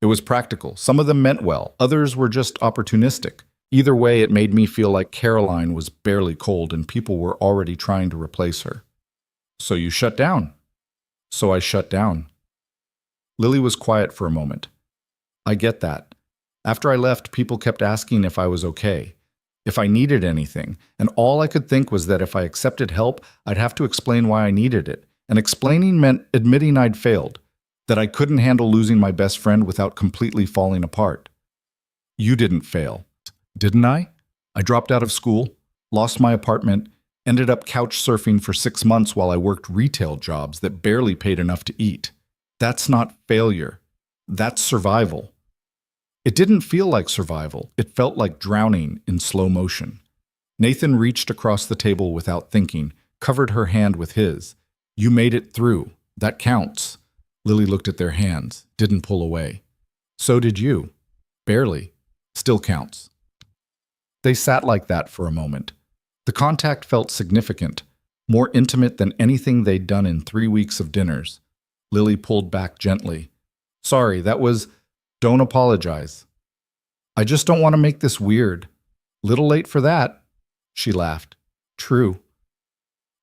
It was practical. Some of them meant well. Others were just opportunistic. Either way, it made me feel like Caroline was barely cold and people were already trying to replace her. So you shut down. So I shut down. Lily was quiet for a moment. I get that. After I left, people kept asking if I was okay, if I needed anything, and all I could think was that if I accepted help, I'd have to explain why I needed it, and explaining meant admitting I'd failed, that I couldn't handle losing my best friend without completely falling apart. You didn't fail, didn't I? I dropped out of school, lost my apartment, ended up couch surfing for 6 months while I worked retail jobs that barely paid enough to eat. That's not failure. That's survival. It didn't feel like survival. It felt like drowning in slow motion. Nathan reached across the table without thinking, covered her hand with his. You made it through. That counts. Lily looked at their hands, didn't pull away. So did you. Barely. Still counts. They sat like that for a moment. The contact felt significant, more intimate than anything they'd done in 3 weeks of dinners. Lily pulled back gently. Sorry, that was... Don't apologize. I just don't want to make this weird. Little late for that. She laughed. True.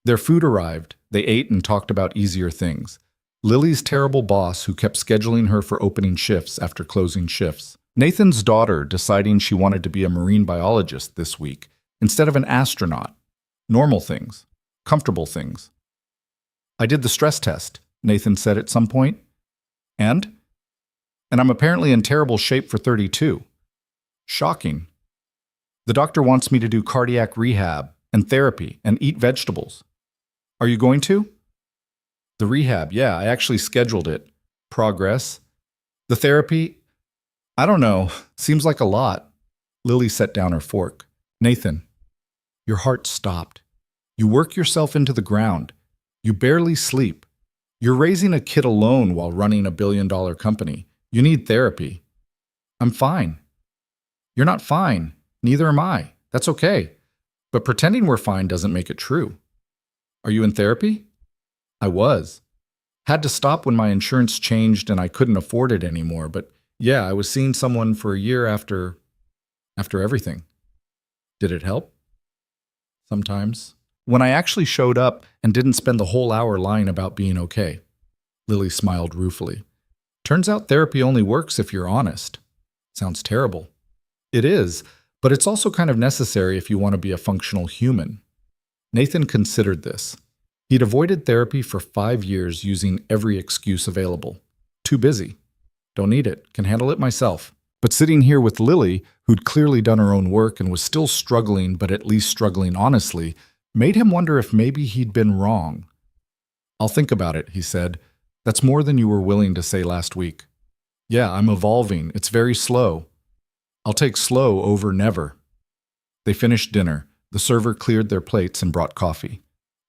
Their food arrived. They ate and talked about easier things. Lily's terrible boss who kept scheduling her for opening shifts after closing shifts. Nathan's daughter deciding she wanted to be a marine biologist this week instead of an astronaut. Normal things. Comfortable things. I did the stress test, Nathan said at some point. And I'm apparently in terrible shape for 32. Shocking. The doctor wants me to do cardiac rehab and therapy and eat vegetables. Are you going to? The rehab, yeah, I actually scheduled it. Progress. The therapy, I don't know, seems like a lot. Lily set down her fork. Nathan, your heart stopped. You work yourself into the ground. You barely sleep. You're raising a kid alone while running a billion-dollar company. You need therapy. I'm fine. You're not fine. Neither am I. That's okay. But pretending we're fine doesn't make it true. Are you in therapy? I was. Had to stop when my insurance changed and I couldn't afford it anymore. But yeah, I was seeing someone for a year after everything. Did it help? Sometimes. When I actually showed up and didn't spend the whole hour lying about being okay. Lily smiled ruefully. Turns out therapy only works if you're honest. Sounds terrible. It is, but it's also kind of necessary if you want to be a functional human. Nathan considered this. He'd avoided therapy for 5 years using every excuse available. Too busy. Don't need it. Can handle it myself. But sitting here with Lily, who'd clearly done her own work and was still struggling, but at least struggling honestly, made him wonder if maybe he'd been wrong. I'll think about it, he said. That's more than you were willing to say last week. Yeah, I'm evolving. It's very slow. I'll take slow over never. They finished dinner. The server cleared their plates and brought coffee.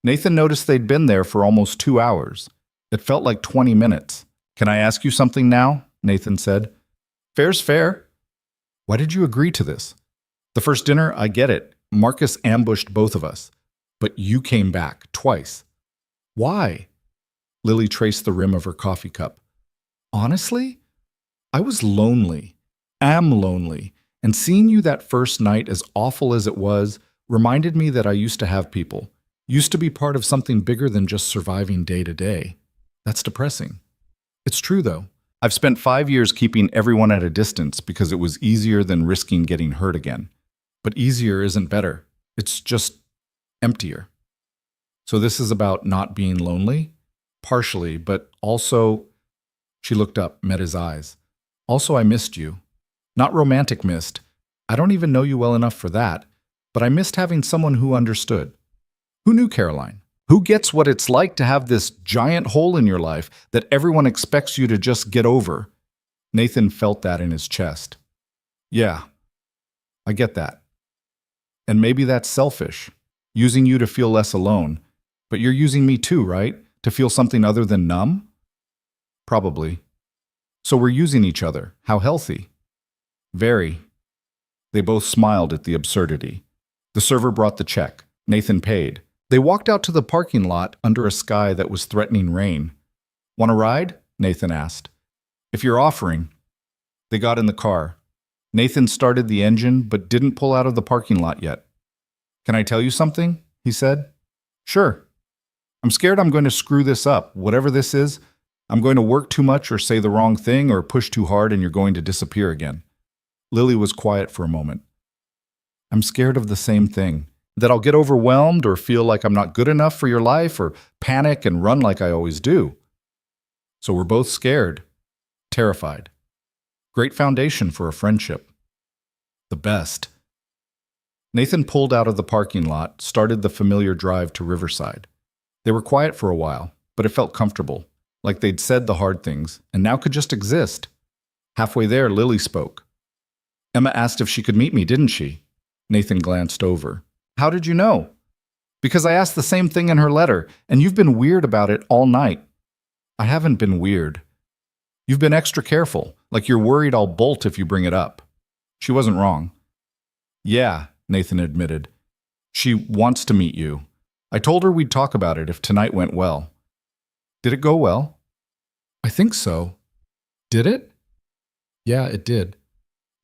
Nathan noticed they'd been there for almost 2 hours. It felt like 20 minutes. Can I ask you something now? Nathan said. Fair's fair. Why did you agree to this? The first dinner, I get it. Marcus ambushed both of us. But you came back twice. Why? Lily traced the rim of her coffee cup. Honestly, I was lonely. Am lonely. And seeing you that first night, as awful as it was, reminded me that I used to have people. Used to be part of something bigger than just surviving day to day. That's depressing. It's true, though. I've spent 5 years keeping everyone at a distance because it was easier than risking getting hurt again. But easier isn't better. It's just emptier. So this is about not being lonely? Partially, but also... She looked up, met his eyes. Also, I missed you. Not romantic missed. I don't even know you well enough for that. But I missed having someone who understood. Who knew Caroline? Who gets what it's like to have this giant hole in your life that everyone expects you to just get over? Nathan felt that in his chest. Yeah, I get that. And maybe that's selfish, using you to feel less alone. But you're using me too, right? To feel something other than numb? Probably. So we're using each other. How healthy? Very. They both smiled at the absurdity. The server brought the check. Nathan paid. They walked out to the parking lot under a sky that was threatening rain. Want a ride? Nathan asked. If you're offering. They got in the car. Nathan started the engine but didn't pull out of the parking lot yet. Can I tell you something? He said. Sure. I'm scared I'm going to screw this up. Whatever this is, I'm going to work too much or say the wrong thing or push too hard and you're going to disappear again. Lily was quiet for a moment. I'm scared of the same thing. That I'll get overwhelmed or feel like I'm not good enough for your life or panic and run like I always do. So we're both scared, terrified. Great foundation for a friendship. The best. Nathan pulled out of the parking lot, started the familiar drive to Riverside. They were quiet for a while, but it felt comfortable, like they'd said the hard things and now could just exist. Halfway there, Lily spoke. Emma asked if she could meet me, didn't she? Nathan glanced over. How did you know? Because I asked the same thing in her letter, and you've been weird about it all night. I haven't been weird. You've been extra careful, like you're worried I'll bolt if you bring it up. She wasn't wrong. Yeah, Nathan admitted. She wants to meet you. I told her we'd talk about it if tonight went well. Did it go well? I think so. Did it? Yeah, it did.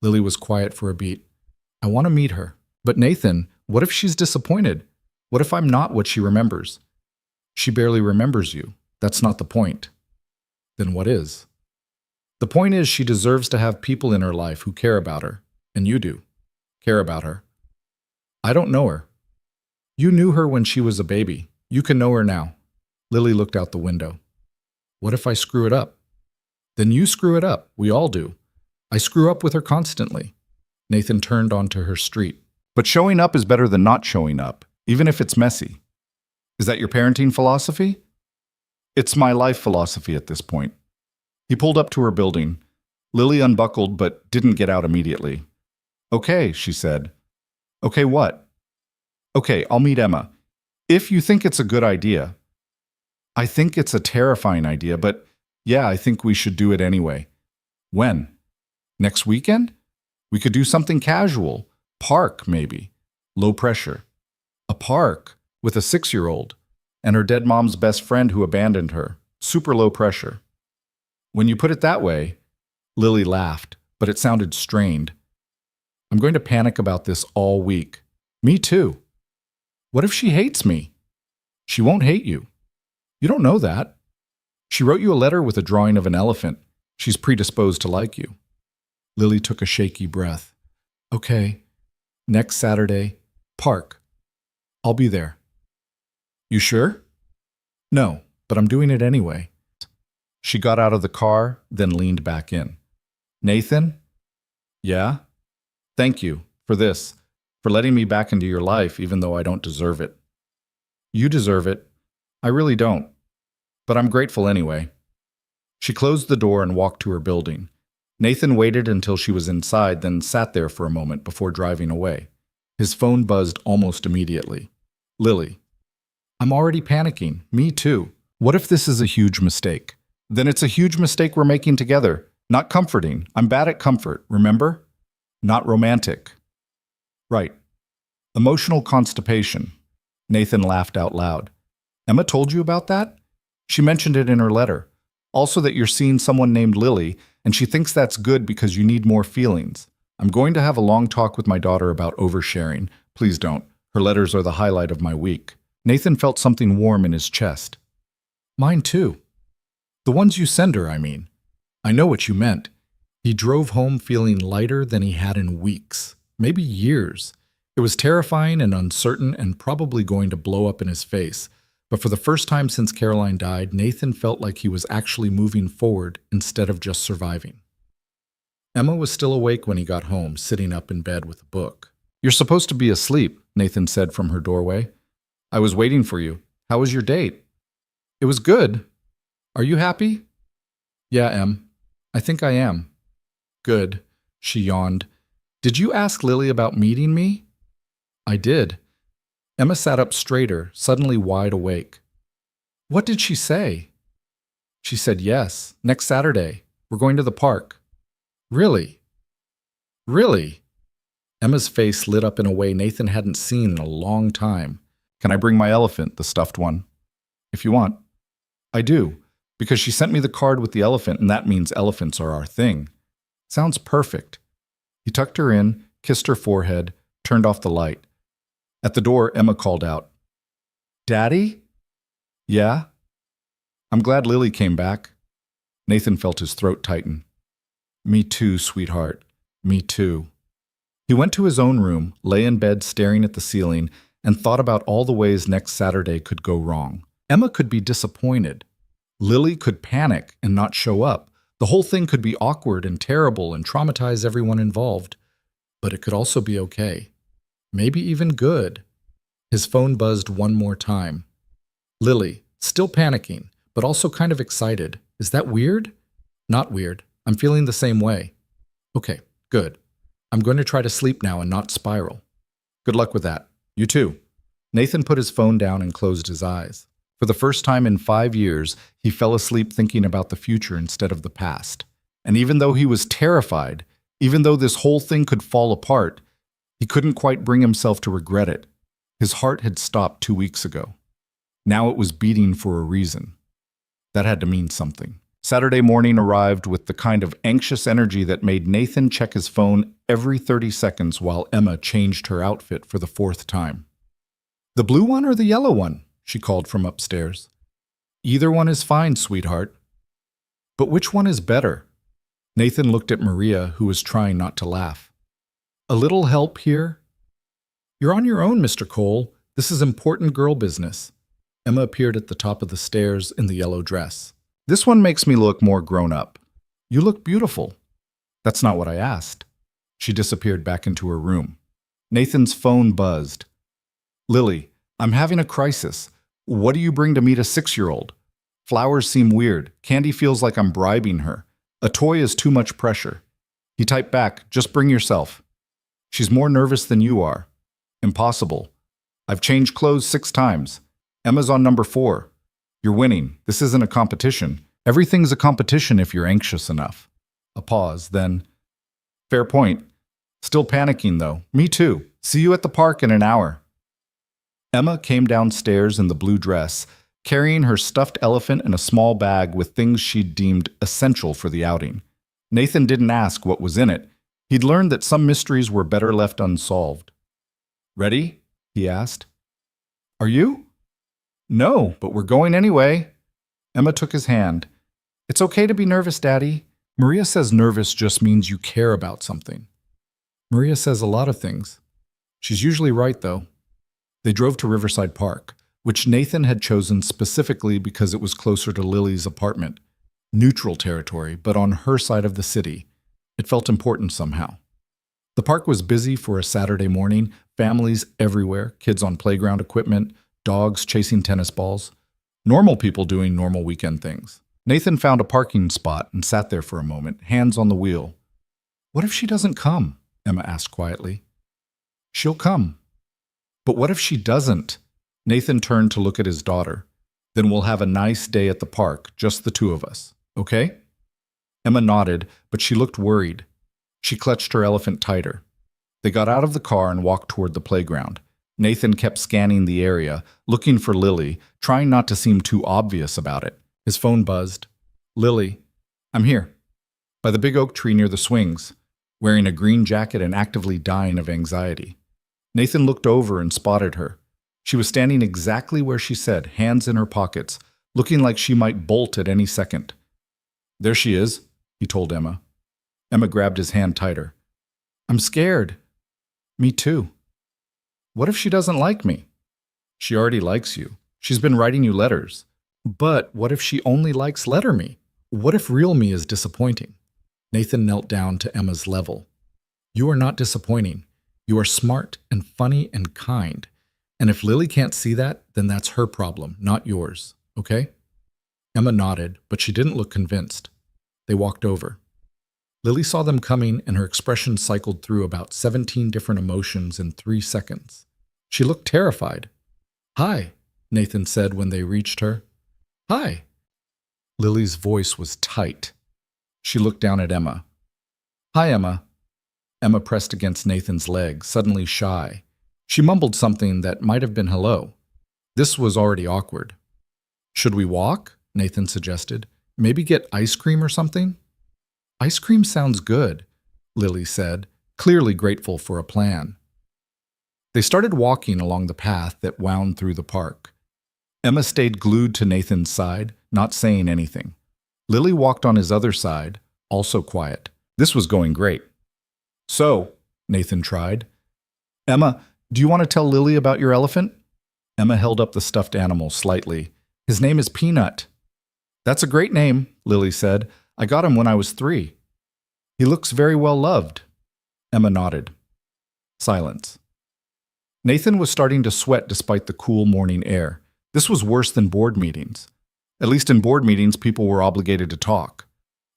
Lily was quiet for a beat. I want to meet her. But Nathan, what if she's disappointed? What if I'm not what she remembers? She barely remembers you. That's not the point. Then what is? The point is she deserves to have people in her life who care about her. And you do. Care about her. I don't know her. You knew her when she was a baby. You can know her now. Lily looked out the window. What if I screw it up? Then you screw it up. We all do. I screw up with her constantly. Nathan turned onto her street. But showing up is better than not showing up, even if it's messy. Is that your parenting philosophy? It's my life philosophy at this point. He pulled up to her building. Lily unbuckled but didn't get out immediately. Okay, she said. Okay, what? Okay, I'll meet Emma. If you think it's a good idea. I think it's a terrifying idea, but yeah, I think we should do it anyway. When? Next weekend? We could do something casual. Park, maybe. Low pressure. A park with a 6-year-old and her dead mom's best friend who abandoned her. Super low pressure. When you put it that way, Lily laughed, but it sounded strained. I'm going to panic about this all week. Me too. What if she hates me? She won't hate you. You don't know that. She wrote you a letter with a drawing of an elephant. She's predisposed to like you. Lily took a shaky breath. Okay. Next Saturday, park. I'll be there. You sure? No, but I'm doing it anyway. She got out of the car, then leaned back in. Nathan? Yeah? Thank you for this, for letting me back into your life even though I don't deserve it. You deserve it. I really don't. But I'm grateful anyway. She closed the door and walked to her building. Nathan waited until she was inside, then sat there for a moment before driving away. His phone buzzed almost immediately. Lily. I'm already panicking. Me too. What if this is a huge mistake? Then it's a huge mistake we're making together. Not comforting. I'm bad at comfort, remember? Not romantic. Right. Emotional constipation. Nathan laughed out loud. Emma told you about that? She mentioned it in her letter. Also that you're seeing someone named Lily, and she thinks that's good because you need more feelings. I'm going to have a long talk with my daughter about oversharing. Please don't. Her letters are the highlight of my week. Nathan felt something warm in his chest. Mine too. The ones you send her, I mean. I know what you meant. He drove home feeling lighter than he had in weeks, maybe years. It was terrifying and uncertain and probably going to blow up in his face. But for the first time since Caroline died, Nathan felt like he was actually moving forward instead of just surviving. Emma was still awake when he got home, sitting up in bed with a book. You're supposed to be asleep, Nathan said from her doorway. I was waiting for you. How was your date? It was good. Are you happy? Yeah, Em. I think I am. Good. She yawned. Did you ask Lily about meeting me? I did. Emma sat up straighter, suddenly wide awake. What did she say? She said yes, next Saturday. We're going to the park. Really? Really? Emma's face lit up in a way Nathan hadn't seen in a long time. Can I bring my elephant, the stuffed one? If you want. I do, because she sent me the card with the elephant, and that means elephants are our thing. Sounds perfect. He tucked her in, kissed her forehead, turned off the light. At the door, Emma called out, Daddy? Yeah? I'm glad Lily came back. Nathan felt his throat tighten. Me too, sweetheart. Me too. He went to his own room, lay in bed staring at the ceiling, and thought about all the ways next Saturday could go wrong. Emma could be disappointed. Lily could panic and not show up. The whole thing could be awkward and terrible and traumatize everyone involved. But it could also be okay. Maybe even good. His phone buzzed one more time. Lily, still panicking, but also kind of excited. Is that weird? Not weird. I'm feeling the same way. Okay, good. I'm going to try to sleep now and not spiral. Good luck with that. You too. Nathan put his phone down and closed his eyes. For the first time in 5 years, he fell asleep thinking about the future instead of the past. And even though he was terrified, even though this whole thing could fall apart, he couldn't quite bring himself to regret it. His heart had stopped 2 weeks ago. Now it was beating for a reason. That had to mean something. Saturday morning arrived with the kind of anxious energy that made Nathan check his phone every 30 seconds while Emma changed her outfit for the 4th time. The blue one or the yellow one? She called from upstairs. Either one is fine, sweetheart. But which one is better? Nathan looked at Maria, who was trying not to laugh. A little help here? You're on your own, Mr. Cole. This is important girl business. Emma appeared at the top of the stairs in the yellow dress. This one makes me look more grown up. You look beautiful. That's not what I asked. She disappeared back into her room. Nathan's phone buzzed. Lily, I'm having a crisis. What do you bring to meet a 6-year-old? Flowers seem weird. Candy feels like I'm bribing her. A toy is too much pressure. He typed back, just bring yourself. She's more nervous than you are. Impossible. I've changed clothes 6 times. Emma's on number 4. You're winning. This isn't a competition. Everything's a competition if you're anxious enough. A pause, then. Fair point. Still panicking, though. Me too. See you at the park in an hour. Emma came downstairs in the blue dress, carrying her stuffed elephant and a small bag with things she'd deemed essential for the outing. Nathan didn't ask what was in it. He'd learned that some mysteries were better left unsolved. Ready? He asked. Are you? No, but we're going anyway. Emma took his hand. It's okay to be nervous, Daddy. Maria says nervous just means you care about something. Maria says a lot of things. She's usually right, though. They drove to Riverside Park, which Nathan had chosen specifically because it was closer to Lily's apartment. Neutral territory, but on her side of the city. It felt important somehow. The park was busy for a Saturday morning, families everywhere, kids on playground equipment, dogs chasing tennis balls, normal people doing normal weekend things. Nathan found a parking spot and sat there for a moment, hands on the wheel. What if she doesn't come? Emma asked quietly. She'll come. But what if she doesn't? Nathan turned to look at his daughter. Then we'll have a nice day at the park, just the 2 of us, okay? Emma nodded, but she looked worried. She clutched her elephant tighter. They got out of the car and walked toward the playground. Nathan kept scanning the area, looking for Lily, trying not to seem too obvious about it. His phone buzzed. Lily, I'm here. By the big oak tree near the swings, wearing a green jacket and actively dying of anxiety. Nathan looked over and spotted her. She was standing exactly where she said, hands in her pockets, looking like she might bolt at any second. There she is, he told Emma. Emma grabbed his hand tighter. I'm scared. Me too. What if she doesn't like me? She already likes you. She's been writing you letters. But what if she only likes letter me? What if real me is disappointing? Nathan knelt down to Emma's level. You are not disappointing. You are smart and funny and kind. And if Lily can't see that, then that's her problem, not yours, okay? Emma nodded, but she didn't look convinced. They walked over. Lily saw them coming, and her expression cycled through about 17 different emotions in 3 seconds. She looked terrified. "Hi," Nathan said when they reached her. "Hi." Lily's voice was tight. She looked down at Emma. "Hi, Emma." Emma pressed against Nathan's leg, suddenly shy. She mumbled something that might have been hello. This was already awkward. "Should we walk?" Nathan suggested. "Maybe get ice cream or something?" "Ice cream sounds good," Lily said, clearly grateful for a plan. They started walking along the path that wound through the park. Emma stayed glued to Nathan's side, not saying anything. Lily walked on his other side, also quiet. This was going great. "So," Nathan tried. "Emma, do you want to tell Lily about your elephant?" Emma held up the stuffed animal slightly. "His name is Peanut." "That's a great name," Lily said. "I got him when I was 3. He looks very well loved." Emma nodded. Silence. Nathan was starting to sweat despite the cool morning air. This was worse than board meetings. At least in board meetings, people were obligated to talk.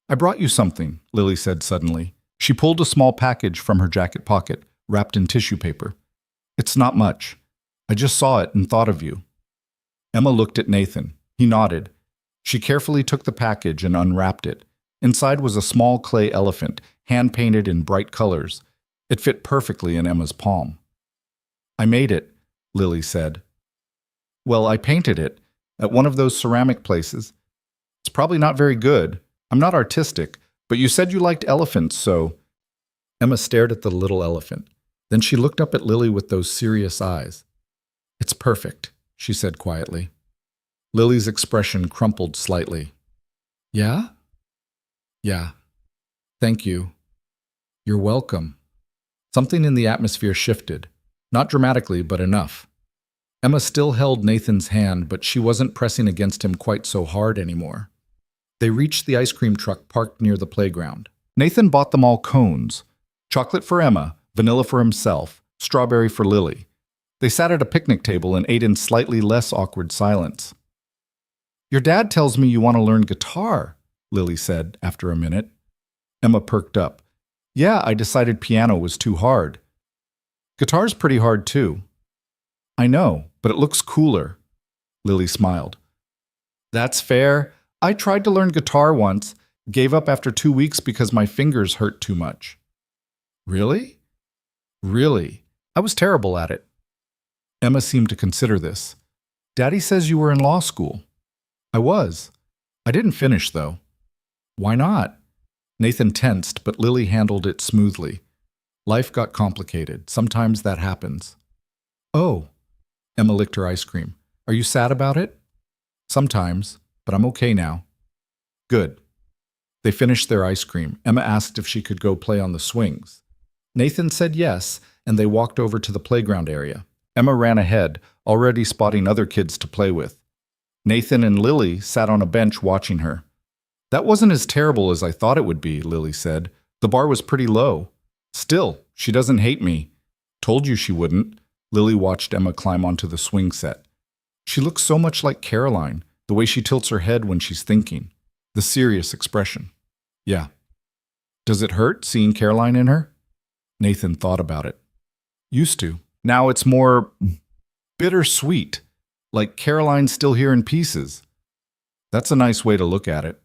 "I brought you something," Lily said suddenly. She pulled a small package from her jacket pocket, wrapped in tissue paper. "It's not much. I just saw it and thought of you." Emma looked at Nathan. He nodded. She carefully took the package and unwrapped it. Inside was a small clay elephant, hand-painted in bright colors. It fit perfectly in Emma's palm. "I made it," Lily said. "Well, I painted it at one of those ceramic places. It's probably not very good. I'm not artistic, but you said you liked elephants, so—" Emma stared at the little elephant. Then she looked up at Lily with those serious eyes. "It's perfect," she said quietly. Lily's expression crumpled slightly. "Yeah?" "Yeah. Thank you. You're welcome." Something in the atmosphere shifted. Not dramatically, but enough. Emma still held Nathan's hand, but she wasn't pressing against him quite so hard anymore. They reached the ice cream truck parked near the playground. Nathan bought them all cones. Chocolate for Emma, vanilla for himself, strawberry for Lily. They sat at a picnic table and ate in slightly less awkward silence. "Your dad tells me you want to learn guitar," Lily said after a minute. Emma perked up. "Yeah, I decided piano was too hard." "Guitar's pretty hard too." "I know, but it looks cooler." Lily smiled. "That's fair. I tried to learn guitar once, gave up after 2 weeks because my fingers hurt too much." "Really?" "Really. I was terrible at it." Emma seemed to consider this. "Daddy says you were in law school." "I was. I didn't finish, though." "Why not?" Nathan tensed, but Lily handled it smoothly. Life got complicated. Sometimes that happens. "Oh." Emma licked her ice cream. "Are you sad about it?" "Sometimes, but I'm okay now." "Good." They finished their ice cream. Emma asked if she could go play on the swings. Nathan said yes, and they walked over to the playground area. Emma ran ahead, already spotting other kids to play with. Nathan and Lily sat on a bench watching her. "That wasn't as terrible as I thought it would be," Lily said. "The bar was pretty low. Still, she doesn't hate me." "Told you she wouldn't." Lily watched Emma climb onto the swing set. She looks so much like Caroline, the way she tilts her head when she's thinking. The serious expression. "Yeah." "Does it hurt seeing Caroline in her?" Nathan thought about it. "Used to. Now it's more bittersweet, like Caroline's still here in pieces." "That's a nice way to look at it."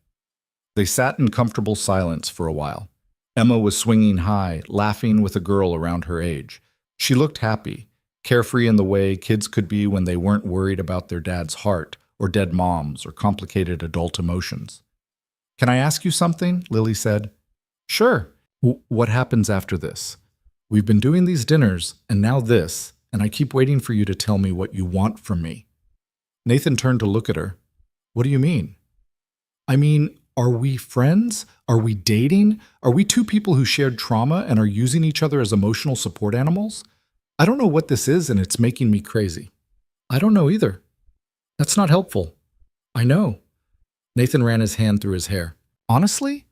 They sat in comfortable silence for a while. Emma was swinging high, laughing with a girl around her age. She looked happy, carefree in the way kids could be when they weren't worried about their dad's heart, or dead moms, or complicated adult emotions. "Can I ask you something?" Lily said. "Sure." What happens after this? We've been doing these dinners, and now this, and I keep waiting for you to tell me what you want from me." Nathan turned to look at her. "What do you mean?" "I mean, are we friends? Are we dating? Are we two people who shared trauma and are using each other as emotional support animals? I don't know what this is, and it's making me crazy." "I don't know either." "That's not helpful." "I know." Nathan ran his hand through his hair. "Honestly,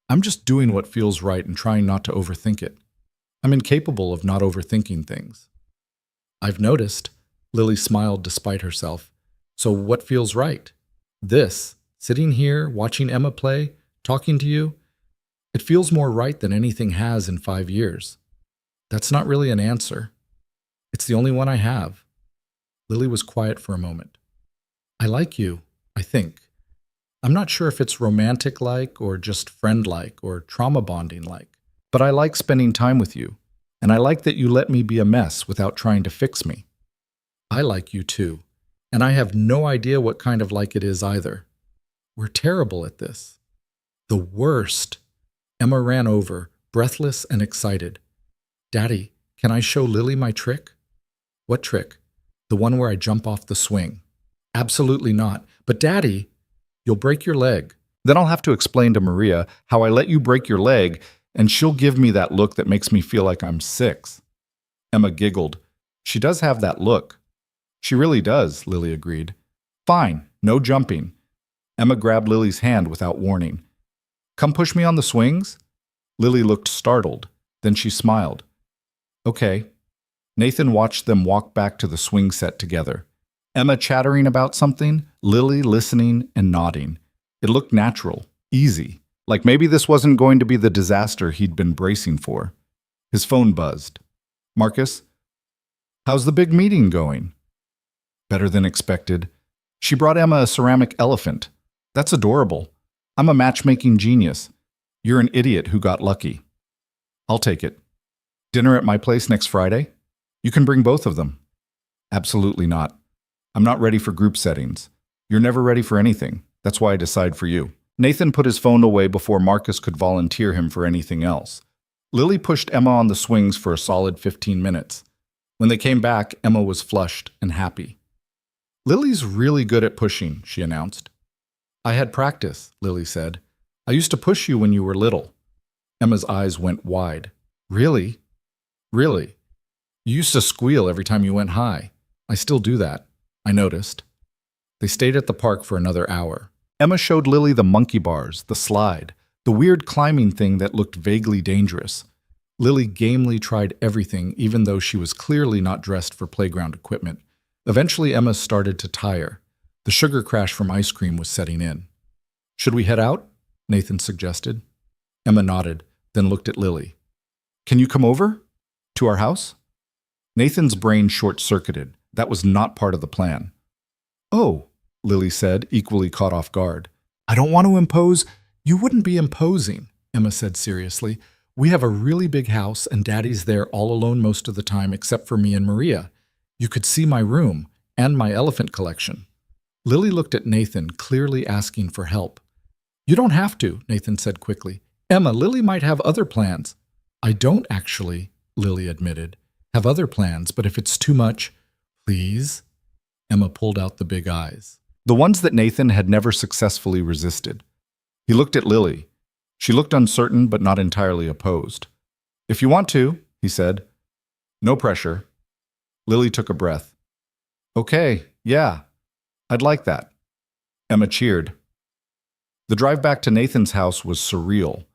I'm just doing what feels right and trying not to overthink it. I'm incapable of not overthinking things." "I've noticed." Lily smiled despite herself. So what feels right? This, sitting here, watching Emma play, talking to you? It feels more right than anything has in 5 years. That's not really an answer. It's the only one I have. Lily was quiet for a moment. I like you, I think. I'm not sure if it's romantic-like or just friend-like or trauma bonding-like, but I like spending time with you, and I like that you let me be a mess without trying to fix me. I like you too, and I have no idea what kind of like it is either. We're terrible at this. The worst. Emma ran over, breathless and excited. Daddy, can I show Lily my trick? What trick? The one where I jump off the swing. Absolutely not. But Daddy, you'll break your leg. Then I'll have to explain to Maria how I let you break your leg, and she'll give me that look that makes me feel like I'm 6. Emma giggled. She does have that look. She really does, Lily agreed. Fine, no jumping. Emma grabbed Lily's hand without warning. Come push me on the swings? Lily looked startled. Then she smiled. Okay. Nathan watched them walk back to the swing set together. Emma chattering about something, Lily listening and nodding. It looked natural, easy, like maybe this wasn't going to be the disaster he'd been bracing for. His phone buzzed. Marcus? How's the big meeting going? Better than expected. She brought Emma a ceramic elephant. That's adorable. I'm a matchmaking genius. You're an idiot who got lucky. I'll take it. Dinner at my place next Friday? You can bring both of them. Absolutely not. I'm not ready for group settings. You're never ready for anything. That's why I decide for you. Nathan put his phone away before Marcus could volunteer him for anything else. Lily pushed Emma on the swings for a solid 15 minutes. When they came back, Emma was flushed and happy. Lily's really good at pushing, she announced. I had practice, Lily said. I used to push you when you were little. Emma's eyes went wide. Really? Really? You used to squeal every time you went high. I still do that. I noticed. They stayed at the park for another hour. Emma showed Lily the monkey bars, the slide, the weird climbing thing that looked vaguely dangerous. Lily gamely tried everything, even though she was clearly not dressed for playground equipment. Eventually, Emma started to tire. The sugar crash from ice cream was setting in. Should we head out? Nathan suggested. Emma nodded, then looked at Lily. Can you come over? To our house? Nathan's brain short-circuited. That was not part of the plan. Oh, Lily said, equally caught off guard. I don't want to impose. You wouldn't be imposing, Emma said seriously. We have a really big house and Daddy's there all alone most of the time except for me and Maria. You could see my room and my elephant collection. Lily looked at Nathan, clearly asking for help. You don't have to, Nathan said quickly. Emma, Lily might have other plans. I don't actually, Lily admitted, have other plans, but if it's too much, please? Emma pulled out the big eyes. The ones that Nathan had never successfully resisted. He looked at Lily. She looked uncertain but not entirely opposed. If you want to, he said. No pressure. Lily took a breath. Okay, yeah, I'd like that. Emma cheered. The drive back to Nathan's house was surreal.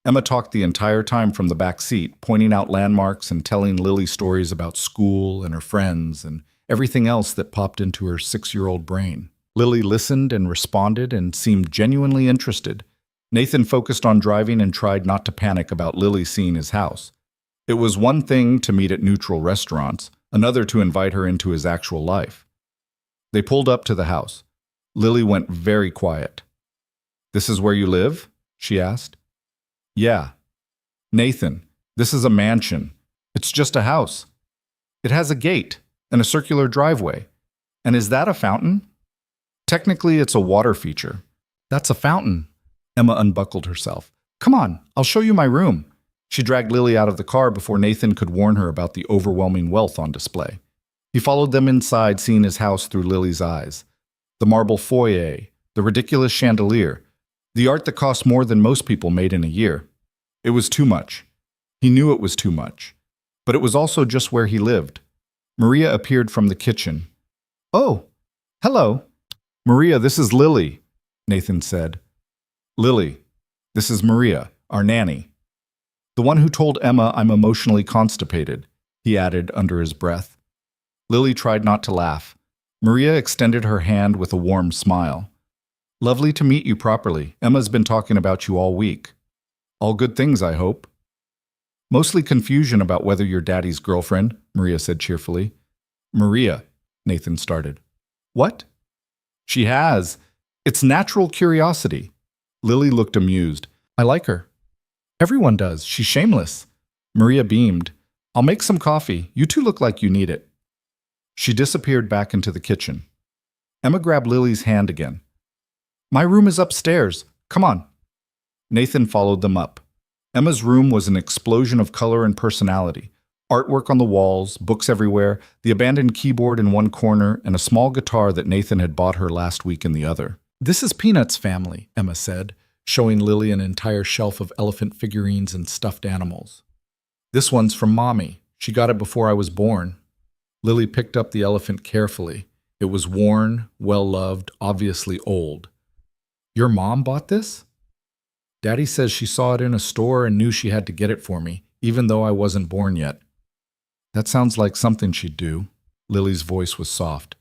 Emma talked the entire time from the back seat, pointing out landmarks and telling Lily stories about school and her friends and everything else that popped into her 6-year-old brain. Lily listened and responded and seemed genuinely interested. Nathan focused on driving and tried not to panic about Lily seeing his house. It was one thing to meet at neutral restaurants, another to invite her into his actual life. They pulled up to the house. Lily went very quiet. This is where you live? She asked. Yeah. Nathan, this is a mansion. It's just a house. It has a gate and a circular driveway. And is that a fountain? Technically, it's a water feature. That's a fountain. Emma unbuckled herself. Come on, I'll show you my room. She dragged Lily out of the car before Nathan could warn her about the overwhelming wealth on display. He followed them inside, seeing his house through Lily's eyes. The marble foyer, the ridiculous chandelier, the art that cost more than most people made in a year. It was too much. He knew it was too much. But it was also just where he lived. Maria appeared from the kitchen. Oh, hello. Maria, this is Lily, Nathan said. Lily, this is Maria, our nanny. The one who told Emma I'm emotionally constipated, he added under his breath. Lily tried not to laugh. Maria extended her hand with a warm smile. Lovely to meet you properly. Emma's been talking about you all week. All good things, I hope. Mostly confusion about whether you're Daddy's girlfriend, Maria said cheerfully. Maria, Nathan started. What? She has. It's natural curiosity. Lily looked amused. I like her. Everyone does. She's shameless. Maria beamed. I'll make some coffee. You two look like you need it. She disappeared back into the kitchen. Emma grabbed Lily's hand again. My room is upstairs. Come on. Nathan followed them up. Emma's room was an explosion of color and personality. Artwork on the walls, books everywhere, the abandoned keyboard in one corner, and a small guitar that Nathan had bought her last week in the other. This is Peanut's family, Emma said, showing Lily an entire shelf of elephant figurines and stuffed animals. This one's from Mommy. She got it before I was born. Lily picked up the elephant carefully. It was worn, well-loved, obviously old. Your mom bought this? Daddy says she saw it in a store and knew she had to get it for me, even though I wasn't born yet. That sounds like something she'd do. Lily's voice was soft.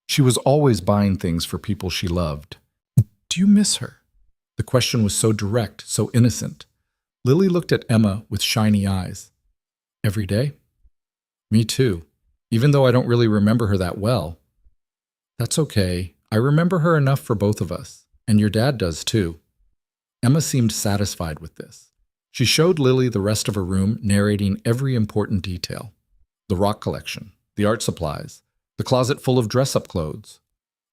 She was always buying things for people she loved. Do you miss her? The question was so direct, so innocent. Lily looked at Emma with shiny eyes. Every day? Me too, even though I don't really remember her that well. That's okay. I remember her enough for both of us, and your dad does too. Emma seemed satisfied with this. She showed Lily the rest of her room, narrating every important detail. The rock collection, the art supplies, the closet full of dress-up clothes.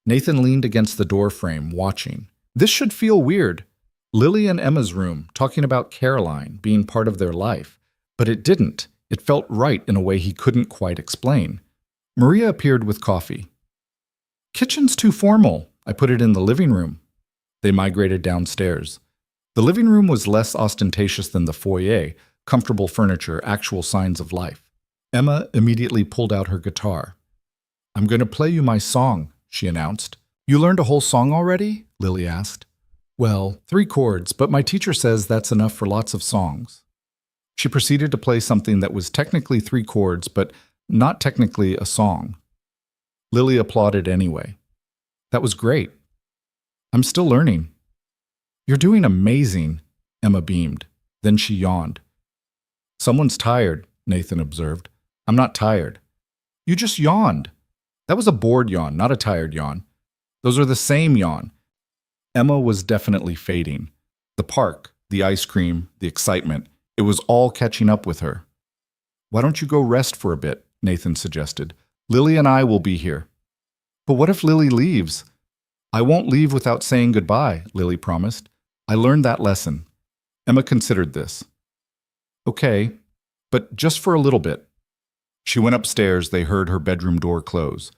Nathan leaned against the door frame, watching. This should feel weird. Lily and Emma's room, talking about Caroline being part of their life. But it didn't. It felt right in a way he couldn't quite explain. Maria appeared with coffee. Kitchen's too formal. I put it in the living room. They migrated downstairs. The living room was less ostentatious than the foyer, comfortable furniture, actual signs of life. Emma immediately pulled out her guitar. I'm going to play you my song, she announced. You learned a whole song already? Lily asked. Well, 3 chords, but my teacher says that's enough for lots of songs. She proceeded to play something that was technically 3 chords, but not technically a song. Lily applauded anyway. That was great. I'm still learning. You're doing amazing, Emma beamed. Then she yawned. Someone's tired, Nathan observed. I'm not tired. You just yawned. That was a bored yawn, not a tired yawn. Those are the same yawn. Emma was definitely fading. The park, the ice cream, the excitement, it was all catching up with her. Why don't you go rest for a bit, Nathan suggested. Lily and I will be here. But what if Lily leaves? I won't leave without saying goodbye, Lily promised. I learned that lesson. Emma considered this. Okay, but just for a little bit. She went upstairs. They heard her bedroom door close.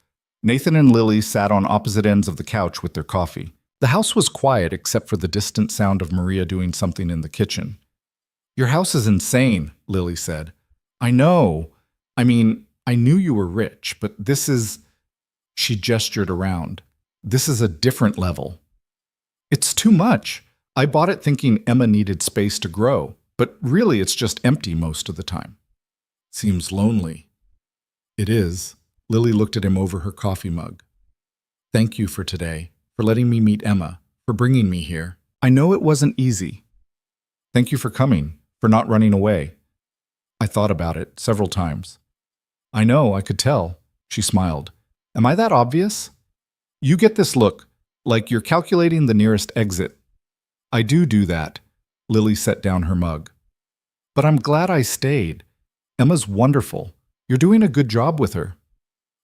Nathan and Lily sat on opposite ends of the couch with their coffee. The house was quiet except for the distant sound of Maria doing something in the kitchen. Your house is insane, Lily said. I know. I mean, I knew you were rich, but this is... She gestured around. This is a different level. It's too much. I bought it thinking Emma needed space to grow, but really it's just empty most of the time. Seems lonely. It is. Lily looked at him over her coffee mug. Thank you for today, for letting me meet Emma, for bringing me here. I know it wasn't easy. Thank you for coming, for not running away. I thought about it several times. I know, I could tell. She smiled. Am I that obvious? You get this look, like you're calculating the nearest exit. I do that. Lily set down her mug. But I'm glad I stayed. Emma's wonderful. You're doing a good job with her.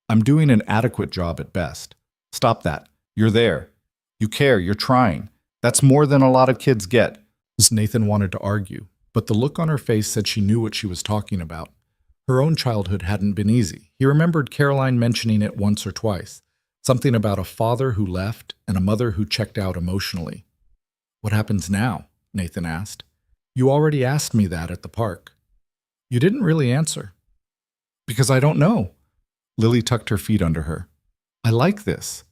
I'm doing an adequate job at best. Stop that. You're there. You care. You're trying. That's more than a lot of kids get. Nathan wanted to argue, but the look on her face said she knew what she was talking about. Her own childhood hadn't been easy. He remembered Caroline mentioning it once or twice. Something about a father who left and a mother who checked out emotionally. What happens now? Nathan asked. You already asked me that at the park. You didn't really answer. Because I don't know. Lily tucked her feet under her. I like this.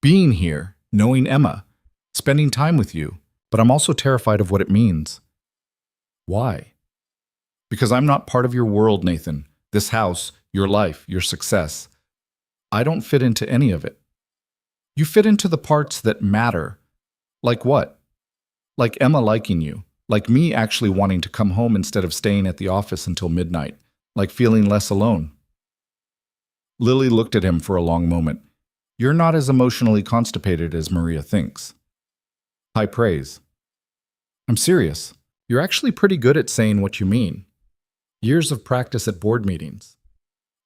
Being here, knowing Emma, spending time with you, but I'm also terrified of what it means. Why? Because I'm not part of your world, Nathan. This house, your life, your success. I don't fit into any of it. You fit into the parts that matter. Like what? Like Emma liking you. Like me actually wanting to come home instead of staying at the office until midnight. Like feeling less alone. Lily looked at him for a long moment. You're not as emotionally constipated as Maria thinks. High praise. I'm serious. You're actually pretty good at saying what you mean. Years of practice at board meetings.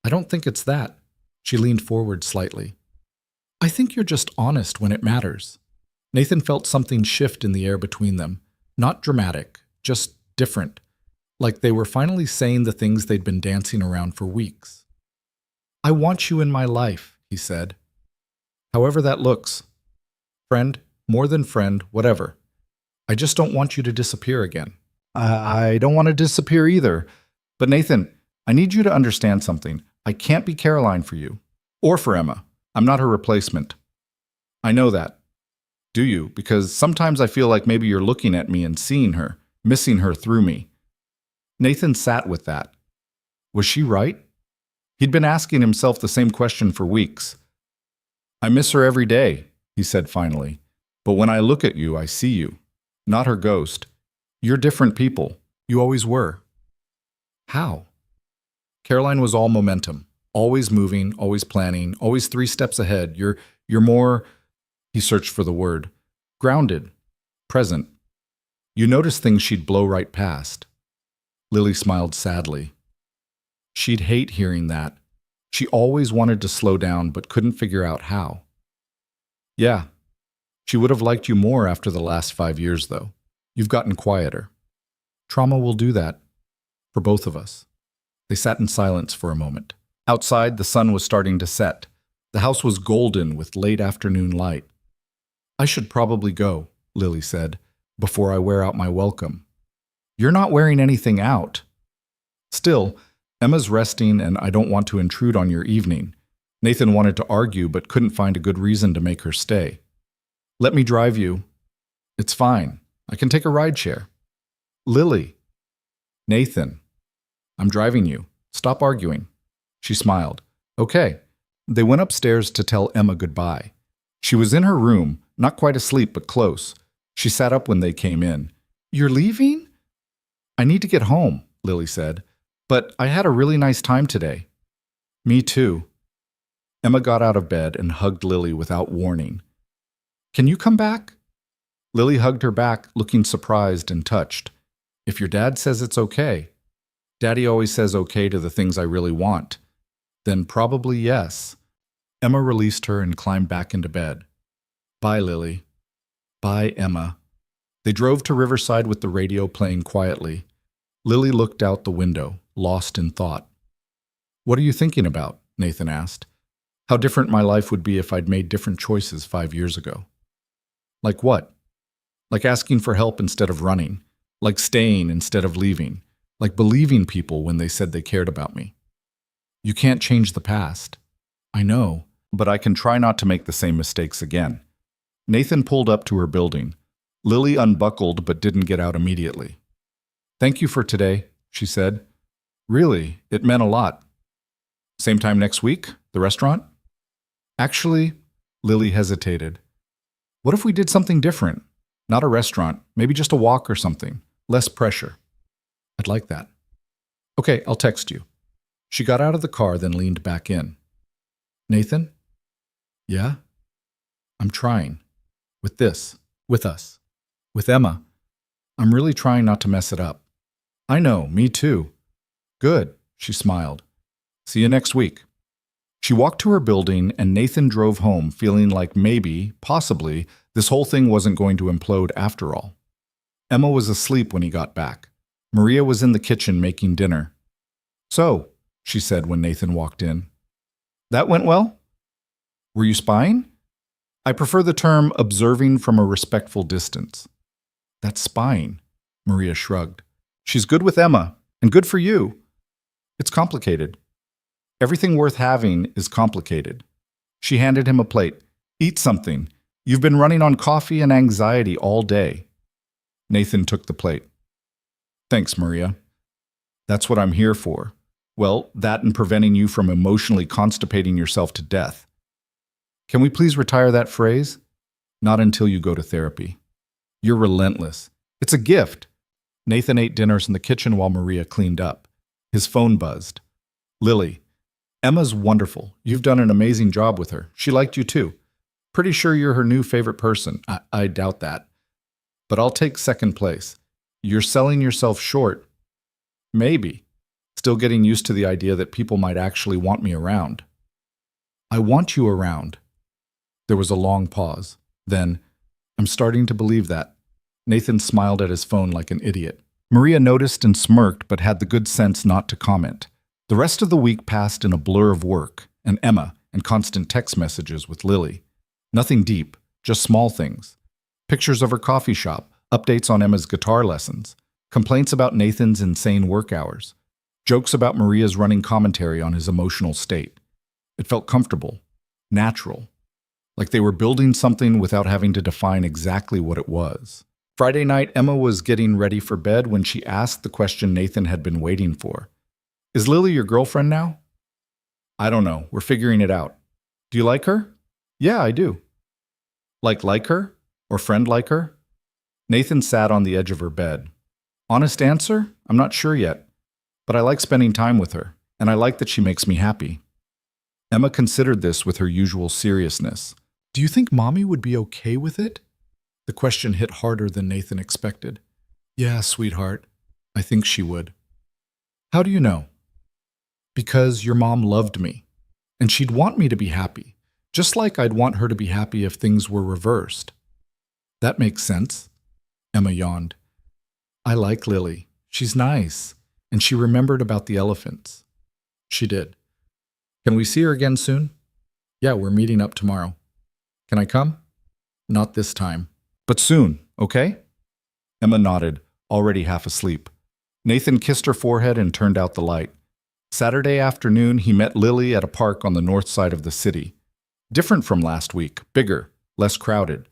I don't think it's that. She leaned forward slightly. I think you're just honest when it matters. Nathan felt something shift in the air between them. Not dramatic, just different. Like they were finally saying the things they'd been dancing around for weeks. I want you in my life, he said. However that looks. Friend, more than friend, whatever. I just don't want you to disappear again. I don't want to disappear either. But Nathan, I need you to understand something. I can't be Caroline for you. Or for Emma. I'm not her replacement. I know that. Do you? Because sometimes I feel like maybe you're looking at me and seeing her, missing her through me. Nathan sat with that. Was she right? He'd been asking himself the same question for weeks. I miss her every day, he said finally. But when I look at you, I see you. Not her ghost. You're different people. You always were. How? Caroline was all momentum. Always moving, always planning, always 3 steps ahead. You're more, he searched for the word, grounded, present. You noticed things she'd blow right past. Lily smiled sadly. She'd hate hearing that. She always wanted to slow down but couldn't figure out how. Yeah, she would have liked you more after the last 5 years, though. You've gotten quieter. Trauma will do that, for both of us. They sat in silence for a moment. Outside, the sun was starting to set. The house was golden with late afternoon light. I should probably go, Lily said, before I wear out my welcome. You're not wearing anything out. Still, Emma's resting and I don't want to intrude on your evening. Nathan wanted to argue but couldn't find a good reason to make her stay. Let me drive you. It's fine. I can take a rideshare. Lily. Nathan. I'm driving you. Stop arguing. She smiled. Okay. They went upstairs to tell Emma goodbye. She was in her room, not quite asleep but close. She sat up when they came in. You're leaving? I need to get home, Lily said. But I had a really nice time today. Me too. Emma got out of bed and hugged Lily without warning. Can you come back? Lily hugged her back, looking surprised and touched. If your dad says it's okay. Daddy always says okay to the things I really want. Then probably yes. Emma released her and climbed back into bed. Bye, Lily. Bye, Emma. They drove to Riverside with the radio playing quietly. Lily looked out the window, lost in thought. What are you thinking about? Nathan asked. How different my life would be if I'd made different choices 5 years ago. Like what? Like asking for help instead of running. Like staying instead of leaving. Like believing people when they said they cared about me. You can't change the past. I know, but I can try not to make the same mistakes again. Nathan pulled up to her building. Lily unbuckled but didn't get out immediately. Thank you for today, she said. Really, it meant a lot. Same time next week? The restaurant? Actually, Lily hesitated. What if we did something different? Not a restaurant, maybe just a walk or something. Less pressure. I'd like that. Okay, I'll text you. She got out of the car, then leaned back in. Nathan? Yeah? I'm trying. With this. With us. With Emma. I'm really trying not to mess it up. I know, me too. Good, she smiled. See you next week. She walked to her building and Nathan drove home feeling like maybe, possibly, this whole thing wasn't going to implode after all. Emma was asleep when he got back. Maria was in the kitchen making dinner. So, she said when Nathan walked in. That went well? Were you spying? I prefer the term observing from a respectful distance. That's spying, Maria shrugged. She's good with Emma, and good for you. It's complicated. Everything worth having is complicated. She handed him a plate. Eat something. You've been running on coffee and anxiety all day. Nathan took the plate. Thanks, Maria. That's what I'm here for. Well, that and preventing you from emotionally constipating yourself to death. Can we please retire that phrase? Not until you go to therapy. You're relentless. It's a gift. Nathan ate dinners in the kitchen while Maria cleaned up. His phone buzzed. Lily, Emma's wonderful. You've done an amazing job with her. She liked you too. Pretty sure you're her new favorite person. I doubt that. But I'll take second place. You're selling yourself short. Maybe. Still getting used to the idea that people might actually want me around. I want you around. There was a long pause. Then, I'm starting to believe that. Nathan smiled at his phone like an idiot. Maria noticed and smirked but had the good sense not to comment. The rest of the week passed in a blur of work, and Emma, and constant text messages with Lily. Nothing deep, just small things. Pictures of her coffee shop, updates on Emma's guitar lessons, complaints about Nathan's insane work hours, jokes about Maria's running commentary on his emotional state. It felt comfortable, natural, like they were building something without having to define exactly what it was. Friday night, Emma was getting ready for bed when she asked the question Nathan had been waiting for. Is Lily your girlfriend now? I don't know. We're figuring it out. Do you like her? Yeah, I do. Like her? Or friend like her? Nathan sat on the edge of her bed. Honest answer? I'm not sure yet. But I like spending time with her, and I like that she makes me happy. Emma considered this with her usual seriousness. Do you think Mommy would be okay with it? The question hit harder than Nathan expected. Yeah, sweetheart. I think she would. How do you know? Because your mom loved me, and she'd want me to be happy, just like I'd want her to be happy if things were reversed. That makes sense. Emma yawned. I like Lily. She's nice, and she remembered about the elephants. She did. Can we see her again soon? Yeah, we're meeting up tomorrow. Can I come? Not this time. But soon, okay? Emma nodded, already half asleep. Nathan kissed her forehead and turned out the light. Saturday afternoon, he met Lily at a park on the north side of the city. Different from last week, bigger, less crowded.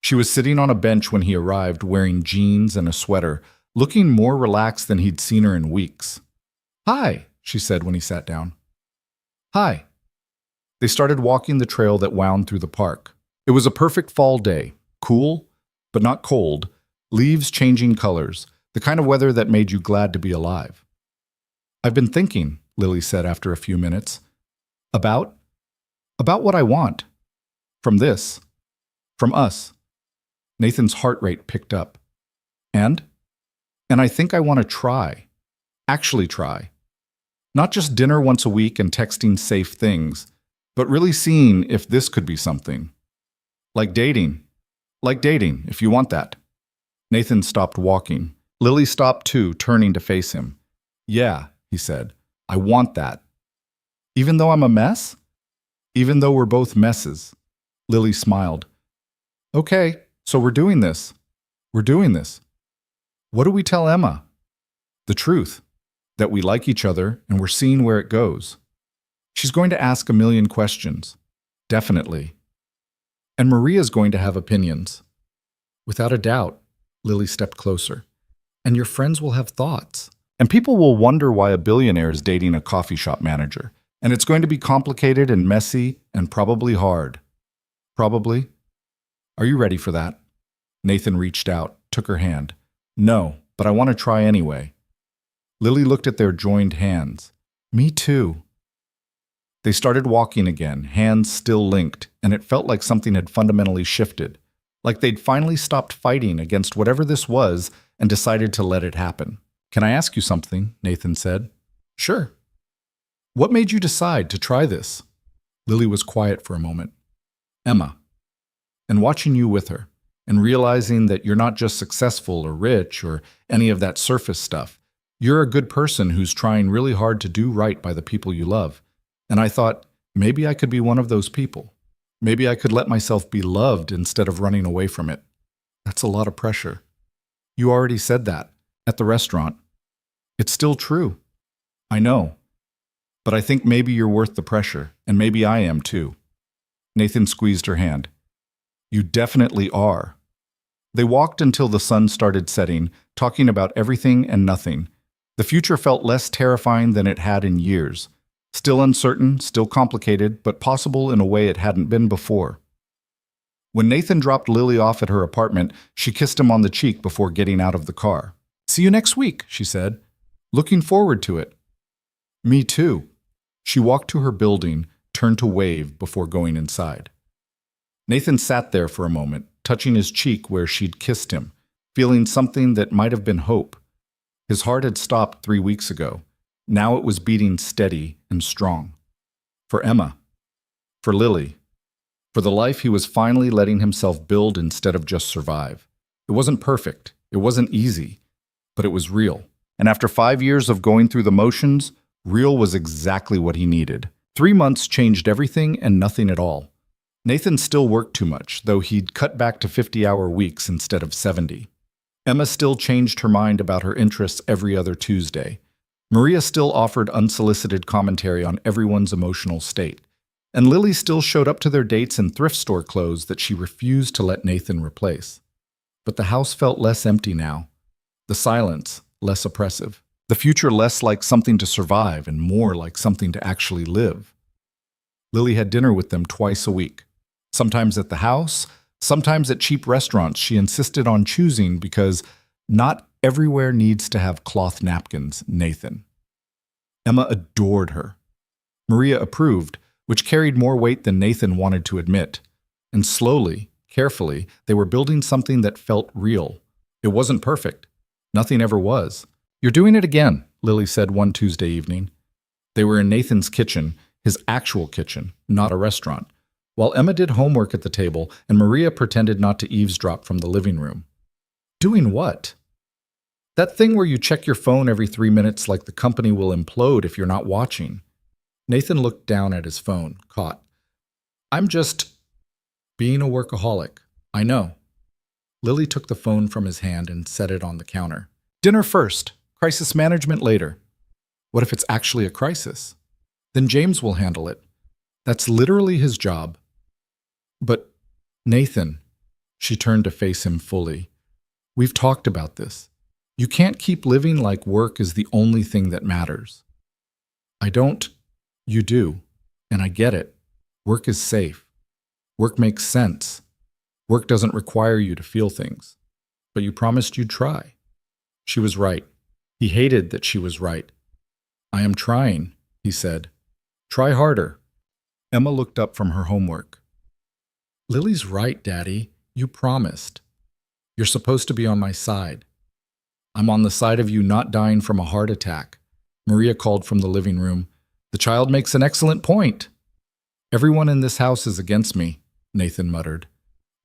She was sitting on a bench when he arrived, wearing jeans and a sweater, looking more relaxed than he'd seen her in weeks. Hi, she said when he sat down. Hi. They started walking the trail that wound through the park. It was a perfect fall day, cool, but not cold, leaves changing colors, the kind of weather that made you glad to be alive. I've been thinking, Lily said after a few minutes, about what I want. From this. From us. Nathan's heart rate picked up. And I think I want to try. Actually try. Not just dinner once a week and texting safe things, but really seeing if this could be something. Like dating. Like dating, if you want that. Nathan stopped walking. Lily stopped too, turning to face him. Yeah, he said, I want that. Even though I'm a mess? Even though we're both messes. Lily smiled. Okay, so we're doing this. We're doing this. What do we tell Emma? The truth. That we like each other and we're seeing where it goes. She's going to ask a million questions. Definitely. And Maria's going to have opinions. Without a doubt. Lily stepped closer. And your friends will have thoughts. And people will wonder why a billionaire is dating a coffee shop manager. And it's going to be complicated and messy and probably hard. Probably. Are you ready for that? Nathan reached out, took her hand. No, but I want to try anyway. Lily looked at their joined hands. Me too. They started walking again, hands still linked, and it felt like something had fundamentally shifted. Like they'd finally stopped fighting against whatever this was and decided to let it happen. Can I ask you something? Nathan said. Sure. What made you decide to try this? Lily was quiet for a moment. Emma. And watching you with her, and realizing that you're not just successful or rich or any of that surface stuff. You're a good person who's trying really hard to do right by the people you love. And I thought, maybe I could be one of those people. Maybe I could let myself be loved instead of running away from it. That's a lot of pressure. You already said that, at the restaurant. It's still true. I know. But I think maybe you're worth the pressure, and maybe I am too. Nathan squeezed her hand. You definitely are. They walked until the sun started setting, talking about everything and nothing. The future felt less terrifying than it had in years. Still uncertain, still complicated, but possible in a way it hadn't been before. When Nathan dropped Lily off at her apartment, she kissed him on the cheek before getting out of the car. "See you next week," she said. "Looking forward to it." "Me too." She walked to her building, turned to wave before going inside. Nathan sat there for a moment, touching his cheek where she'd kissed him, feeling something that might have been hope. His heart had stopped 3 weeks ago. Now it was beating steady and strong. For Emma. For Lily. For the life he was finally letting himself build instead of just survive. It wasn't perfect. It wasn't easy. But it was real. And after 5 years of going through the motions, real was exactly what he needed. 3 months changed everything and nothing at all. Nathan still worked too much, though he'd cut back to 50-hour weeks instead of 70. Emma still changed her mind about her interests every other Tuesday. Maria still offered unsolicited commentary on everyone's emotional state. And Lily still showed up to their dates in thrift store clothes that she refused to let Nathan replace. But the house felt less empty now. The silence less oppressive. The future less like something to survive and more like something to actually live. Lily had dinner with them twice a week. Sometimes at the house, sometimes at cheap restaurants she insisted on choosing because not everywhere needs to have cloth napkins, Nathan. Emma adored her. Maria approved, which carried more weight than Nathan wanted to admit. And slowly, carefully, they were building something that felt real. It wasn't perfect. Nothing ever was. "You're doing it again," Lily said one Tuesday evening. They were in Nathan's kitchen, his actual kitchen, not a restaurant, while Emma did homework at the table and Maria pretended not to eavesdrop from the living room. "Doing what?" "That thing where you check your phone every 3 minutes like the company will implode if you're not watching." Nathan looked down at his phone, caught. "I'm just being a workaholic. I know." Lily took the phone from his hand and set it on the counter. "Dinner first, crisis management later." "What if it's actually a crisis?" "Then James will handle it. That's literally his job." "But, Nathan," she turned to face him fully, "we've talked about this. You can't keep living like work is the only thing that matters." "I don't." "You do. And I get it. Work is safe. Work makes sense. Work doesn't require you to feel things. But you promised you'd try." She was right. He hated that she was right. "I am trying," he said. "Try harder." Emma looked up from her homework. "Lily's right, Daddy. You promised. You're supposed to be on my side." "I'm on the side of you not dying from a heart attack," Maria called from the living room. "The child makes an excellent point." "Everyone in this house is against me," Nathan muttered.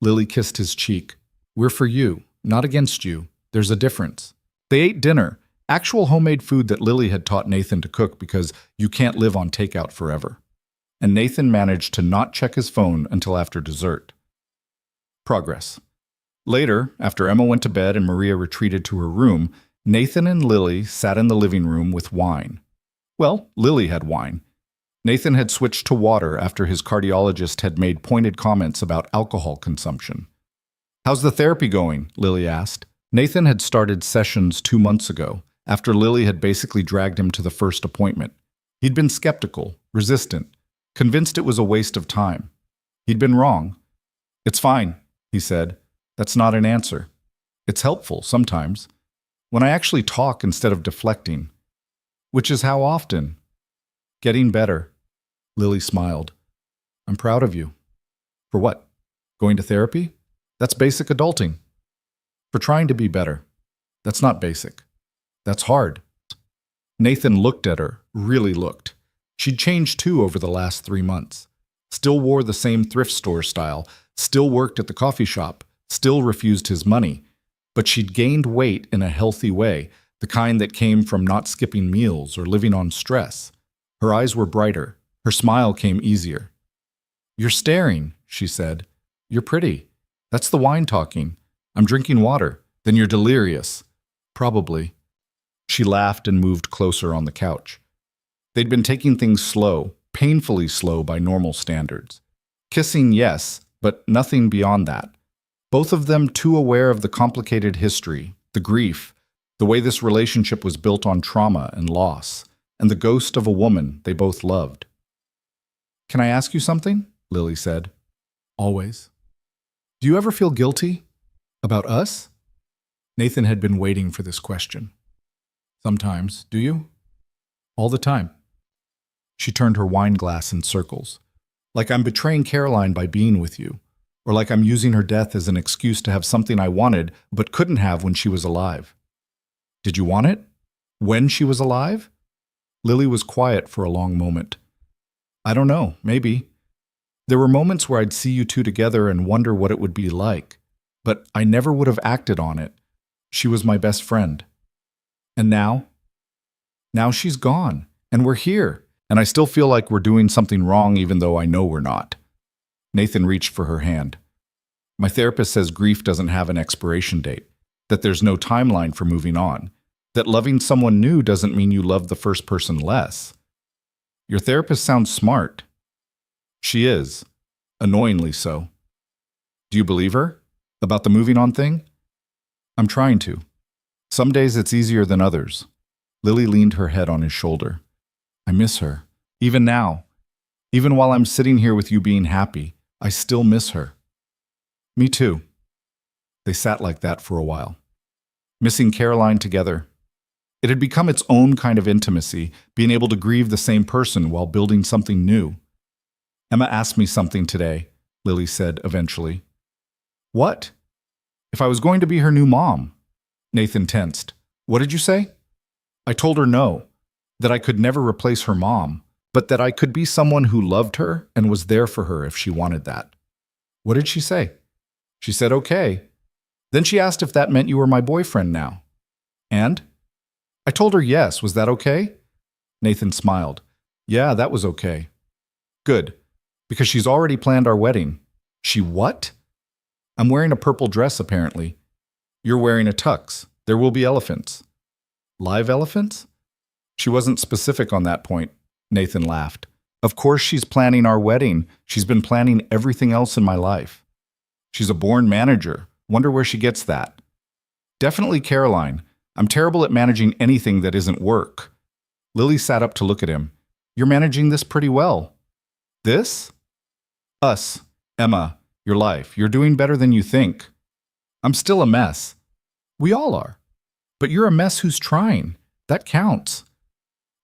Lily kissed his cheek. "We're for you, not against you. There's a difference." They ate dinner, actual homemade food that Lily had taught Nathan to cook because you can't live on takeout forever. And Nathan managed to not check his phone until after dessert. Progress. Later, after Emma went to bed and Maria retreated to her room, Nathan and Lily sat in the living room with wine. Well, Lily had wine. Nathan had switched to water after his cardiologist had made pointed comments about alcohol consumption. "How's the therapy going?" Lily asked. Nathan had started sessions 2 months ago, after Lily had basically dragged him to the first appointment. He'd been skeptical, resistant, convinced it was a waste of time. He'd been wrong. "It's fine," he said. "That's not an answer. It's helpful sometimes. When I actually talk instead of deflecting. Which is how often?" "Getting better." Lily smiled. "I'm proud of you." "For what? Going to therapy? That's basic adulting." "For trying to be better. That's not basic. That's hard." Nathan looked at her, really looked. She'd changed too over the last 3 months. Still wore the same thrift store style, still worked at the coffee shop, still refused his money. But she'd gained weight in a healthy way, the kind that came from not skipping meals or living on stress. Her eyes were brighter. Her smile came easier. "You're staring," she said. "You're pretty. That's the wine talking. I'm drinking water. Then you're delirious." "Probably." She laughed and moved closer on the couch. They'd been taking things slow, painfully slow by normal standards. Kissing, yes, but nothing beyond that. Both of them too aware of the complicated history, the grief, The way this relationship was built on trauma and loss, and the ghost of a woman they both loved. "Can I ask you something?" Lily said. "Always." "Do you ever feel guilty? About us?" Nathan had been waiting for this question. "Sometimes. Do you?" "All the time." She turned her wine glass in circles. "Like I'm betraying Caroline by being with you, or like I'm using her death as an excuse to have something I wanted but couldn't have when she was alive." "Did you want it? When she was alive?" Lily was quiet for a long moment. "I don't know, maybe. There were moments where I'd see you two together and wonder what it would be like, but I never would have acted on it. She was my best friend. And now? Now she's gone, and we're here, and I still feel like we're doing something wrong even though I know we're not." Nathan reached for her hand. "My therapist says grief doesn't have an expiration date, that there's no timeline for moving on, that loving someone new doesn't mean you love the first person less." "Your therapist sounds smart." "She is. Annoyingly so." "Do you believe her? About the moving on thing?" "I'm trying to. Some days it's easier than others." Lily leaned her head on his shoulder. "I miss her. Even now. Even while I'm sitting here with you being happy, I still miss her." "Me too." They sat like that for a while, missing Caroline together. It had become its own kind of intimacy, being able to grieve the same person while building something new. "Emma asked me something today," Lily said eventually. "What?" "If I was going to be her new mom." Nathan tensed. "What did you say?" "I told her no, that I could never replace her mom, but that I could be someone who loved her and was there for her if she wanted that." "What did she say?" "She said okay. Then she asked if that meant you were my boyfriend now." "And?" "I told her yes. Was that okay?" Nathan smiled. "Yeah, that was okay." "Good, because she's already planned our wedding." "She what?" "I'm wearing a purple dress, apparently. You're wearing a tux. There will be elephants." "Live elephants?" She wasn't specific on that point. Nathan laughed. "Of course she's planning our wedding. She's been planning everything else in my life. She's a born manager. Wonder where she gets that." "Definitely Caroline. I'm terrible at managing anything that isn't work." Lily sat up to look at him. "You're managing this pretty well." "This?" "Us. Emma. Your life. You're doing better than you think." "I'm still a mess." "We all are. But you're a mess who's trying. That counts."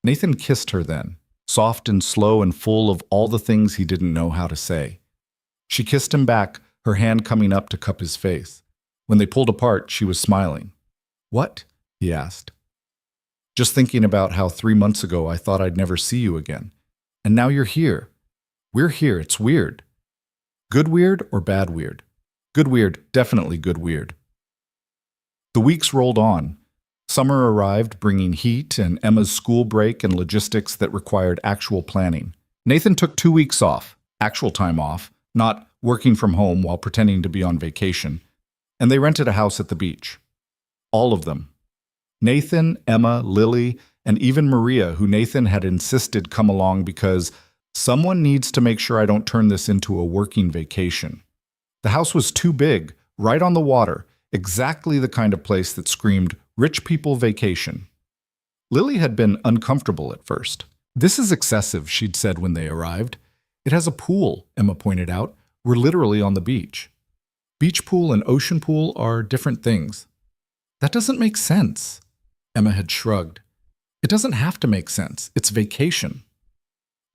Nathan kissed her then, soft and slow and full of all the things he didn't know how to say. She kissed him back, her hand coming up to cup his face. When they pulled apart, she was smiling. "What?" he asked. "Just thinking about how 3 months ago I thought I'd never see you again. And now you're here. We're here. It's weird." "Good weird or bad weird?" "Good weird. Definitely good weird." The weeks rolled on. Summer arrived, bringing heat and Emma's school break and logistics that required actual planning. Nathan took 2 weeks off, actual time off, not working from home while pretending to be on vacation, and they rented a house at the beach. All of them. Nathan, Emma, Lily, and even Maria, who Nathan had insisted come along because someone needs to make sure I don't turn this into a working vacation. The house was too big, right on the water, exactly the kind of place that screamed, rich people vacation. Lily had been uncomfortable at first. "This is excessive," she'd said when they arrived. "It has a pool," Emma pointed out. "We're literally on the beach." "Beach pool and ocean pool are different things." "That doesn't make sense." Emma had shrugged. "It doesn't have to make sense. It's vacation."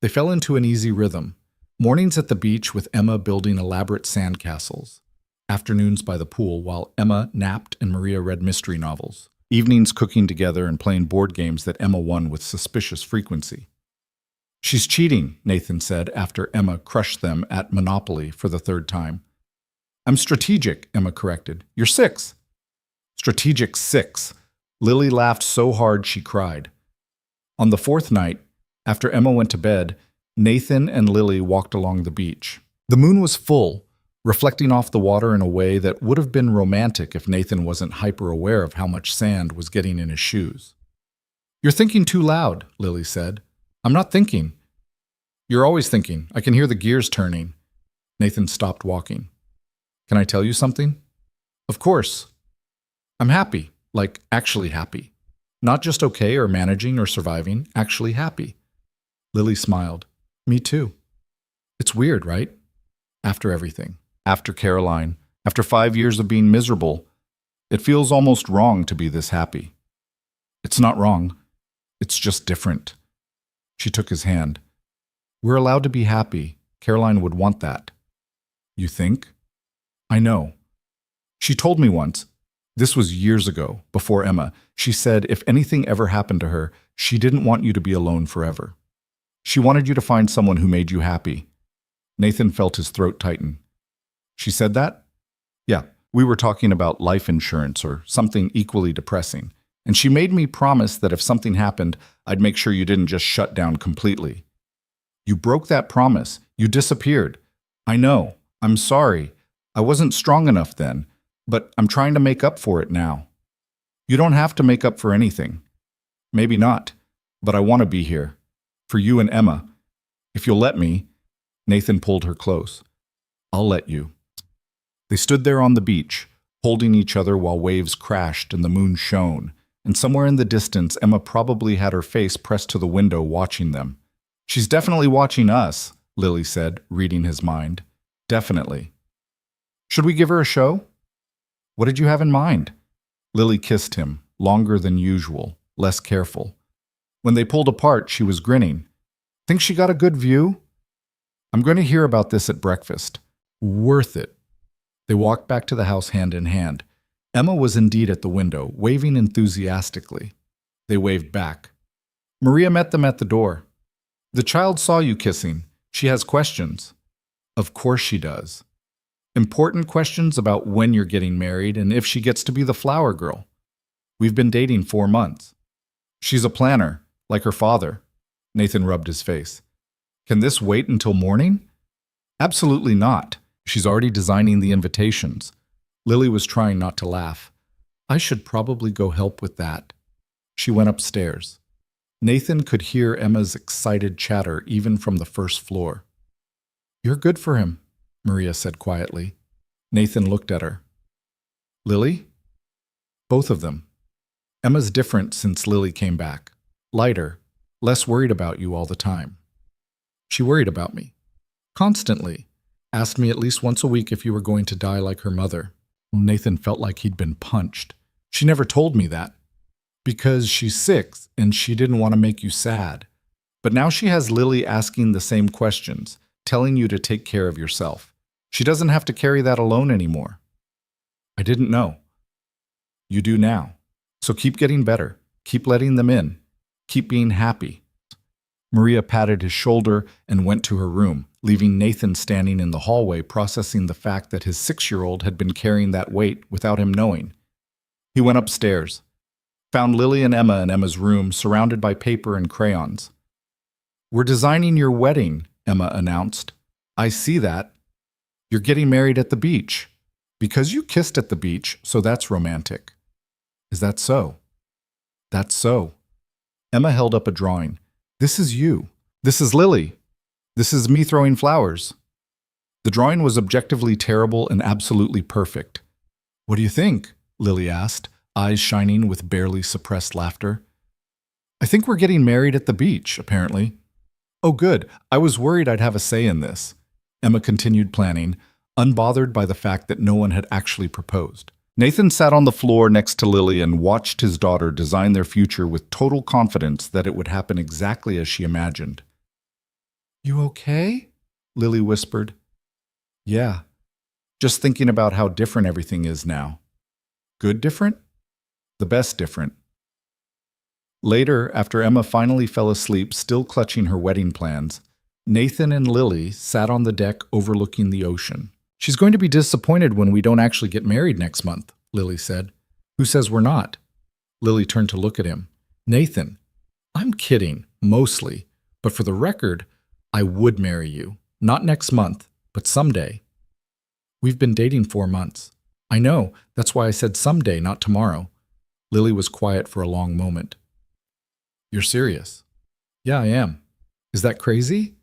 They fell into an easy rhythm. Mornings at the beach with Emma building elaborate sandcastles. Afternoons by the pool while Emma napped and Maria read mystery novels. Evenings cooking together and playing board games that Emma won with suspicious frequency. "She's cheating," Nathan said after Emma crushed them at Monopoly for the 3rd time. "I'm strategic," Emma corrected. "You're 6. "Strategic 6. Lily laughed so hard she cried. On the 4th night, after Emma went to bed, Nathan and Lily walked along the beach. The moon was full, reflecting off the water in a way that would have been romantic if Nathan wasn't hyper-aware of how much sand was getting in his shoes. "You're thinking too loud," Lily said. "I'm not thinking." "You're always thinking. I can hear the gears turning." Nathan stopped walking. "Can I tell you something?" "Of course." "I'm happy. Like actually happy. Not just okay or managing or surviving, actually happy. Lily smiled. Me too. It's weird, right? After everything. After Caroline. After 5 years of being miserable. It feels almost wrong to be this happy. It's not wrong. It's just different. She took his hand. We're allowed to be happy. Caroline would want that. You think? I know. She told me once, this was years ago, before Emma, she said if anything ever happened to her, she didn't want you to be alone forever. She wanted you to find someone who made you happy. Nathan felt his throat tighten. She said that? Yeah, we were talking about life insurance or something equally depressing, and she made me promise that if something happened, I'd make sure you didn't just shut down completely. You broke that promise. You disappeared. I know. I'm sorry. I wasn't strong enough then, but I'm trying to make up for it now. You don't have to make up for anything. Maybe not, but I want to be here. For you and Emma. If you'll let me. Nathan pulled her close. I'll let you. They stood there on the beach, holding each other while waves crashed and the moon shone, and somewhere in the distance Emma probably had her face pressed to the window watching them. She's definitely watching us, Lily said, reading his mind. Definitely. Should we give her a show? What did you have in mind? Lily kissed him, longer than usual, less careful. When they pulled apart, she was grinning. Think she got a good view? I'm going to hear about this at breakfast. Worth it. They walked back to the house hand in hand. Emma was indeed at the window, waving enthusiastically. They waved back. Maria met them at the door. The child saw you kissing. She has questions. Of course she does. Important questions about when you're getting married and if she gets to be the flower girl. We've been dating 4 months. She's a planner, like her father. Nathan rubbed his face. Can this wait until morning? Absolutely not. She's already designing the invitations. Lily was trying not to laugh. I should probably go help with that. She went upstairs. Nathan could hear Emma's excited chatter even from the first floor. You're good for him, Maria said quietly. Nathan looked at her. Lily? Both of them. Emma's different since Lily came back. Lighter, less worried about you all the time. She worried about me. Constantly. Asked me at least once a week if you were going to die like her mother. Nathan felt like he'd been punched. She never told me that. Because she's 6 and she didn't want to make you sad. But now she has Lily asking the same questions, telling you to take care of yourself. She doesn't have to carry that alone anymore. I didn't know. You do now. So keep getting better. Keep letting them in. Keep being happy. Maria patted his shoulder and went to her room, leaving Nathan standing in the hallway processing the fact that his 6-year-old had been carrying that weight without him knowing. He went upstairs, found Lily and Emma in Emma's room surrounded by paper and crayons. We're designing your wedding, Emma announced. I see that. You're getting married at the beach. Because you kissed at the beach, so that's romantic. Is that so? That's so. Emma held up a drawing. This is you. This is Lily. This is me throwing flowers. The drawing was objectively terrible and absolutely perfect. What do you think? Lily asked, eyes shining with barely suppressed laughter. I think we're getting married at the beach, apparently. Oh, good. I was worried I'd have a say in this. Emma continued planning, unbothered by the fact that no one had actually proposed. Nathan sat on the floor next to Lily and watched his daughter design their future with total confidence that it would happen exactly as she imagined. You okay? Lily whispered. Yeah. Just thinking about how different everything is now. Good different? The best different. Later, after Emma finally fell asleep, still clutching her wedding plans, Nathan and Lily sat on the deck overlooking the ocean. She's going to be disappointed when we don't actually get married next month, Lily said. Who says we're not? Lily turned to look at him. Nathan, I'm kidding, mostly. But for the record, I would marry you. Not next month, but someday. We've been dating 4 months. I know, that's why I said someday, not tomorrow. Lily was quiet for a long moment. You're serious? Yeah, I am. Is that crazy?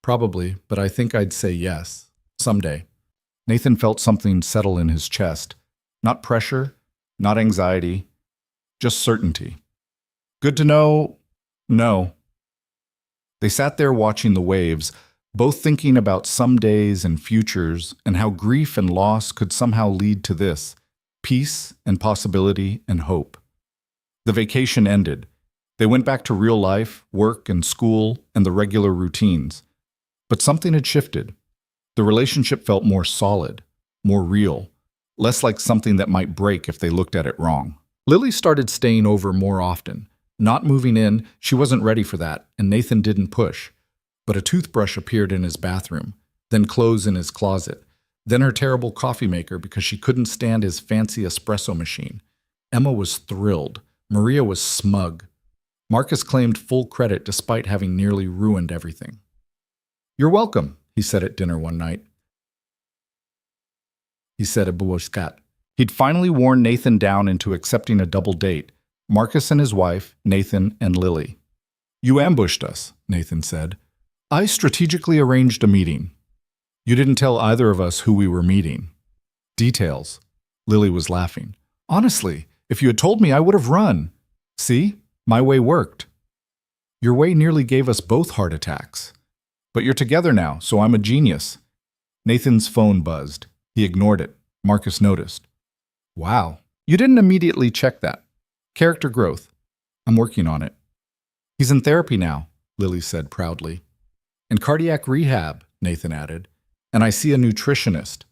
Probably, but I think I'd say yes. Someday. Nathan felt something settle in his chest. Not pressure, not anxiety, just certainty. Good to know, no. They sat there watching the waves, both thinking about some days and futures and how grief and loss could somehow lead to this, peace and possibility and hope. The vacation ended. They went back to real life, work and school, and the regular routines. But something had shifted. The relationship felt more solid, more real, less like something that might break if they looked at it wrong. Lily started staying over more often. Not moving in, she wasn't ready for that, and Nathan didn't push. But a toothbrush appeared in his bathroom, then clothes in his closet, then her terrible coffee maker because she couldn't stand his fancy espresso machine. Emma was thrilled. Maria was smug. Marcus claimed full credit despite having nearly ruined everything. "You're welcome," he said at dinner one night. He said a buoscat. He'd finally worn Nathan down into accepting a double date. Marcus and his wife, Nathan and Lily. "You ambushed us," Nathan said. "I strategically arranged a meeting. You didn't tell either of us who we were meeting." "Details." Lily was laughing. "Honestly, if you had told me, I would have run. See? My way worked." "Your way nearly gave us both heart attacks. But you're together now, so I'm a genius." Nathan's phone buzzed. He ignored it. Marcus noticed. "Wow, you didn't immediately check that. Character growth. I'm working on it." "He's in therapy now," Lily said proudly. "And cardiac rehab," Nathan added. "And I see a nutritionist."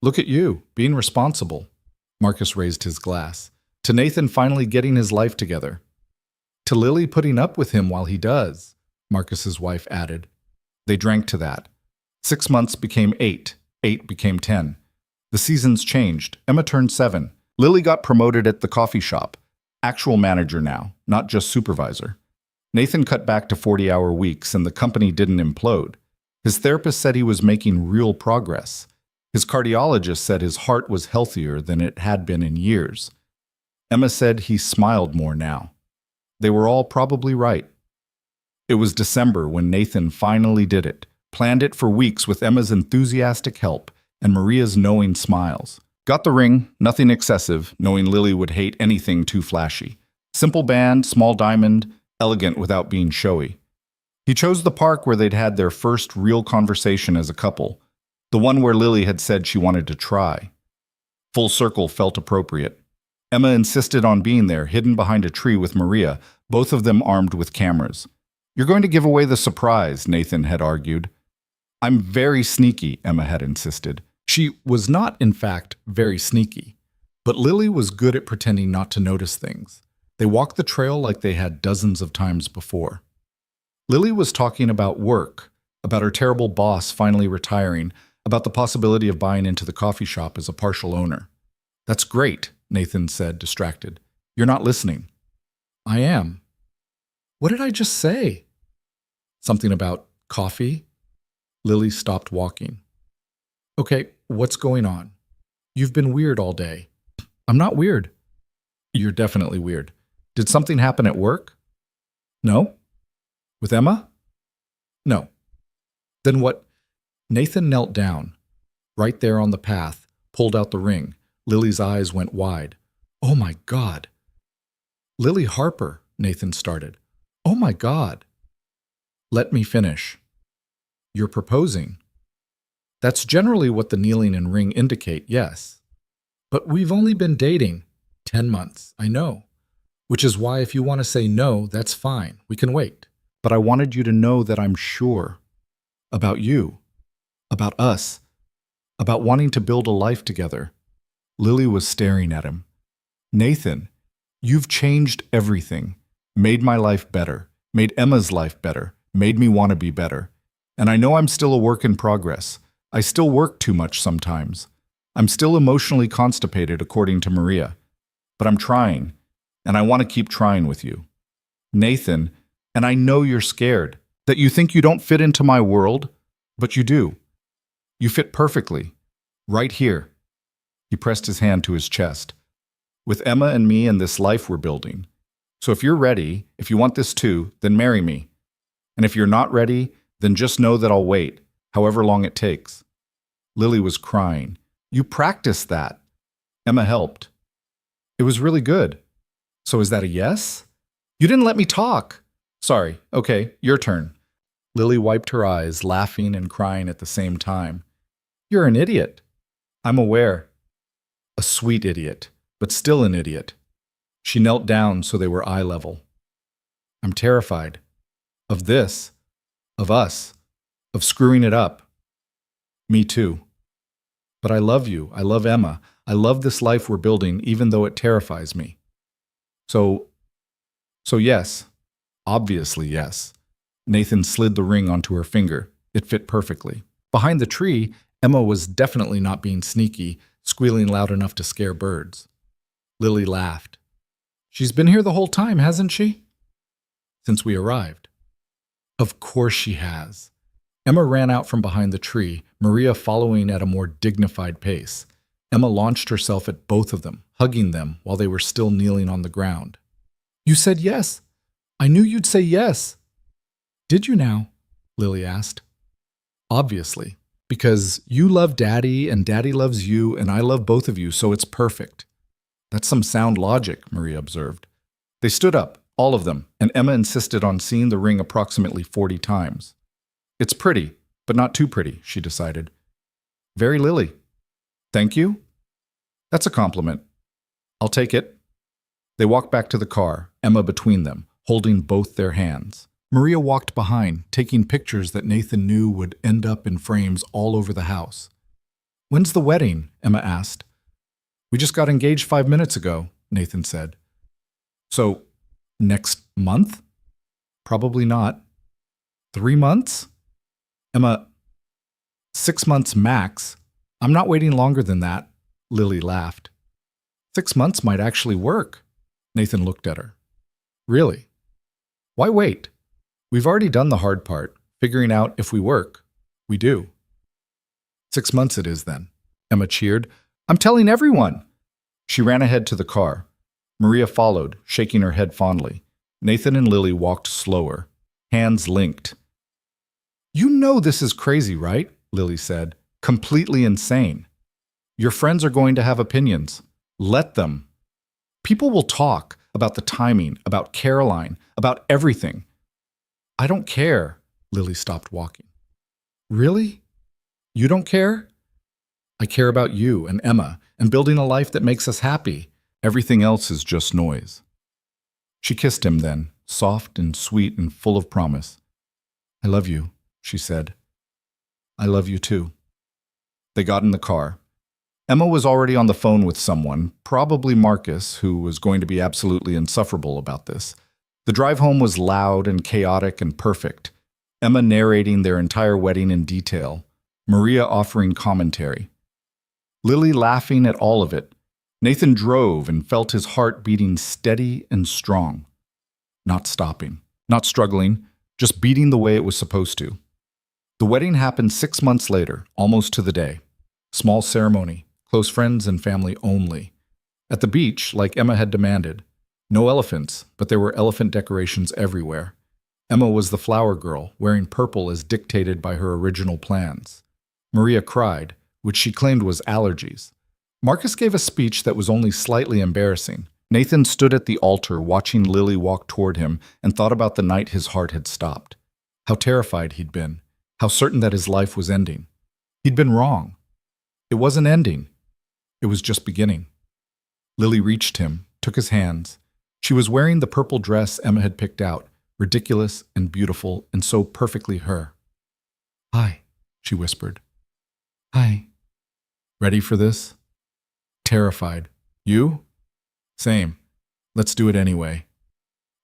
"Look at you, being responsible." Marcus raised his glass. "To Nathan finally getting his life together." "To Lily putting up with him while he does," Marcus's wife added. They drank to that. 6 months became 8. 8 became 10. The seasons changed. Emma turned 7. Lily got promoted at the coffee shop. Actual manager now, not just supervisor. Nathan cut back to 40-hour weeks and the company didn't implode. His therapist said he was making real progress. His cardiologist said his heart was healthier than it had been in years. Emma said he smiled more now. They were all probably right. It was December when Nathan finally did it, planned it for weeks with Emma's enthusiastic help and Maria's knowing smiles. Got the ring, nothing excessive, knowing Lily would hate anything too flashy. Simple band, small diamond, elegant without being showy. He chose the park where they'd had their first real conversation as a couple, the one where Lily had said she wanted to try. Full circle felt appropriate. Emma insisted on being there, hidden behind a tree with Maria, both of them armed with cameras. "You're going to give away the surprise," Nathan had argued. "I'm very sneaky," Emma had insisted. She was not, in fact, very sneaky. But Lily was good at pretending not to notice things. They walked the trail like they had dozens of times before. Lily was talking about work, about her terrible boss finally retiring, about the possibility of buying into the coffee shop as a partial owner. "That's great," Nathan said, distracted. "You're not listening." "I am." "What did I just say?" "Something about coffee?" Lily stopped walking. "Okay, what's going on? You've been weird all day." "I'm not weird." "You're definitely weird. Did something happen at work?" "No." "With Emma?" "No." "Then what?" Nathan knelt down, right there on the path, pulled out the ring. Lily's eyes went wide. "Oh my God." "Lily Harper," Nathan started. "Oh my God." "Let me finish." "You're proposing." "That's generally what the kneeling and ring indicate, yes. But we've only been dating 10 months, I know. Which is why if you want to say no, that's fine. We can wait. But I wanted you to know that I'm sure. About you. About us. About wanting to build a life together." Lily was staring at him. "Nathan, you've changed everything. Made my life better. Made Emma's life better. Made me want to be better. And I know I'm still a work in progress. I still work too much sometimes. I'm still emotionally constipated, according to Maria. But I'm trying, and I want to keep trying with you. Nathan, and I know you're scared, that you think you don't fit into my world, but you do. You fit perfectly. Right here." He pressed his hand to his chest. "With Emma and me and this life we're building. So if you're ready, if you want this too, then marry me. And if you're not ready, then just know that I'll wait, however long it takes." Lily was crying. "You practiced that." Emma helped. It was really good. So is that a yes? You didn't let me talk. Sorry. Okay, your turn. Lily wiped her eyes, laughing and crying at the same time. You're an idiot. I'm aware. A sweet idiot, but still an idiot. She knelt down so they were eye level. I'm terrified. Of this. Of us. Of screwing it up. Me too. But I love you. I love Emma. I love this life we're building, even though it terrifies me. So yes. Obviously yes. Nathan slid the ring onto her finger. It fit perfectly. Behind the tree, Emma was definitely not being sneaky, squealing loud enough to scare birds. Lily laughed. She's been here the whole time, hasn't she? Since we arrived. Of course she has. Emma ran out from behind the tree, Maria following at a more dignified pace. Emma launched herself at both of them, hugging them while they were still kneeling on the ground. You said yes. I knew you'd say yes. Did you now? Lily asked. Obviously, because you love Daddy and Daddy loves you and I love both of you, so it's perfect. That's some sound logic, Maria observed. They stood up, all of them, and Emma insisted on seeing the ring approximately 40 times. It's pretty, but not too pretty, she decided. Very Lily. Thank you? That's a compliment. I'll take it. They walked back to the car, Emma between them, holding both their hands. Maria walked behind, taking pictures that Nathan knew would end up in frames all over the house. When's the wedding? Emma asked. We just got engaged 5 minutes ago, Nathan said. So, next month? Probably not. 3 months? Emma, 6 months max. I'm not waiting longer than that, Lily laughed. 6 months might actually work. Nathan looked at her. Really? Why wait? We've already done the hard part, figuring out if we work. We do. 6 months it is then. Emma cheered. I'm telling everyone. She ran ahead to the car. Maria followed, shaking her head fondly. Nathan and Lily walked slower, hands linked. You know this is crazy, right? Lily said. Completely insane. Your friends are going to have opinions. Let them. People will talk about the timing, about Caroline, about everything. I don't care. Lily stopped walking. Really? You don't care? I care about you and Emma and building a life that makes us happy. Everything else is just noise. She kissed him then, soft and sweet and full of promise. I love you, she said. I love you too. They got in the car. Emma was already on the phone with someone, probably Marcus, who was going to be absolutely insufferable about this. The drive home was loud and chaotic and perfect. Emma narrating their entire wedding in detail, Maria offering commentary. Lily laughing at all of it. Nathan drove and felt his heart beating steady and strong. Not stopping, not struggling, just beating the way it was supposed to. The wedding happened 6 months later, almost to the day. Small ceremony, close friends and family only. At the beach, like Emma had demanded. No elephants, but there were elephant decorations everywhere. Emma was the flower girl, wearing purple as dictated by her original plans. Maria cried, which she claimed was allergies. Marcus gave a speech that was only slightly embarrassing. Nathan stood at the altar watching Lily walk toward him and thought about the night his heart had stopped. How terrified he'd been. How certain that his life was ending. He'd been wrong. It wasn't ending. It was just beginning. Lily reached him, took his hands. She was wearing the purple dress Emma had picked out, ridiculous and beautiful and so perfectly her. Hi, she whispered. Hi. Ready for this? Terrified. You? Same. Let's do it anyway.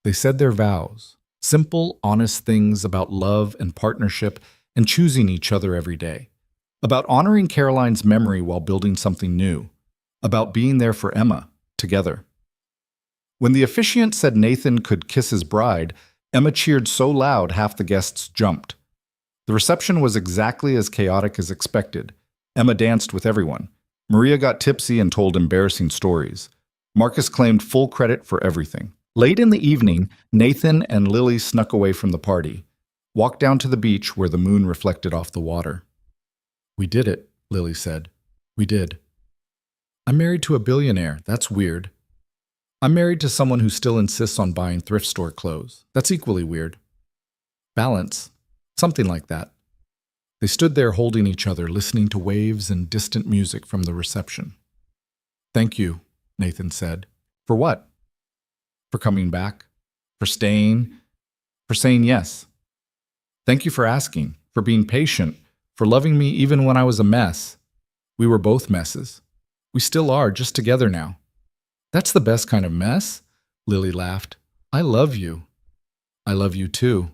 They said their vows. Simple, honest things about love and partnership and choosing each other every day. About honoring Caroline's memory while building something new. About being there for Emma, together. When the officiant said Nathan could kiss his bride, Emma cheered so loud half the guests jumped. The reception was exactly as chaotic as expected. Emma danced with everyone. Maria got tipsy and told embarrassing stories. Marcus claimed full credit for everything. Late in the evening, Nathan and Lily snuck away from the party. Walked down to the beach where the moon reflected off the water. We did it, Lily said. We did. I'm married to a billionaire. That's weird. I'm married to someone who still insists on buying thrift store clothes. That's equally weird. Balance. Something like that. They stood there holding each other, listening to waves and distant music from the reception. Thank you, Nathan said. For what? For coming back? For staying? For saying yes? Thank you for asking, for being patient, for loving me even when I was a mess. We were both messes. We still are, just together now. That's the best kind of mess, Lily laughed. I love you. I love you too.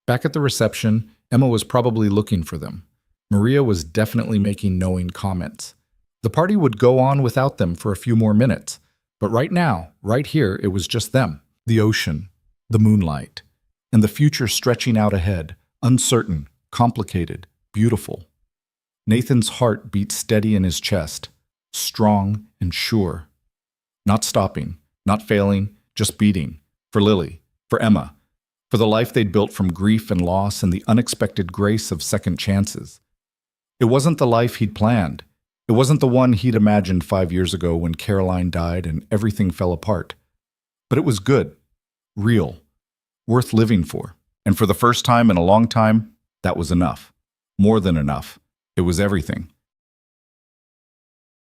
Back at the reception, Emma was probably looking for them. Maria was definitely making knowing comments. The party would go on without them for a few more minutes, but right now, right here, it was just them. The ocean, the moonlight, and the future stretching out ahead, uncertain, complicated, beautiful. Nathan's heart beat steady in his chest, strong and sure. Not stopping, not failing, just beating. For Lily, for Emma, for the life they'd built from grief and loss and the unexpected grace of second chances. It wasn't the life he'd planned. It wasn't the one he'd imagined 5 years ago when Caroline died and everything fell apart. But it was good, real, worth living for. And for the first time in a long time, that was enough. More than enough. It was everything.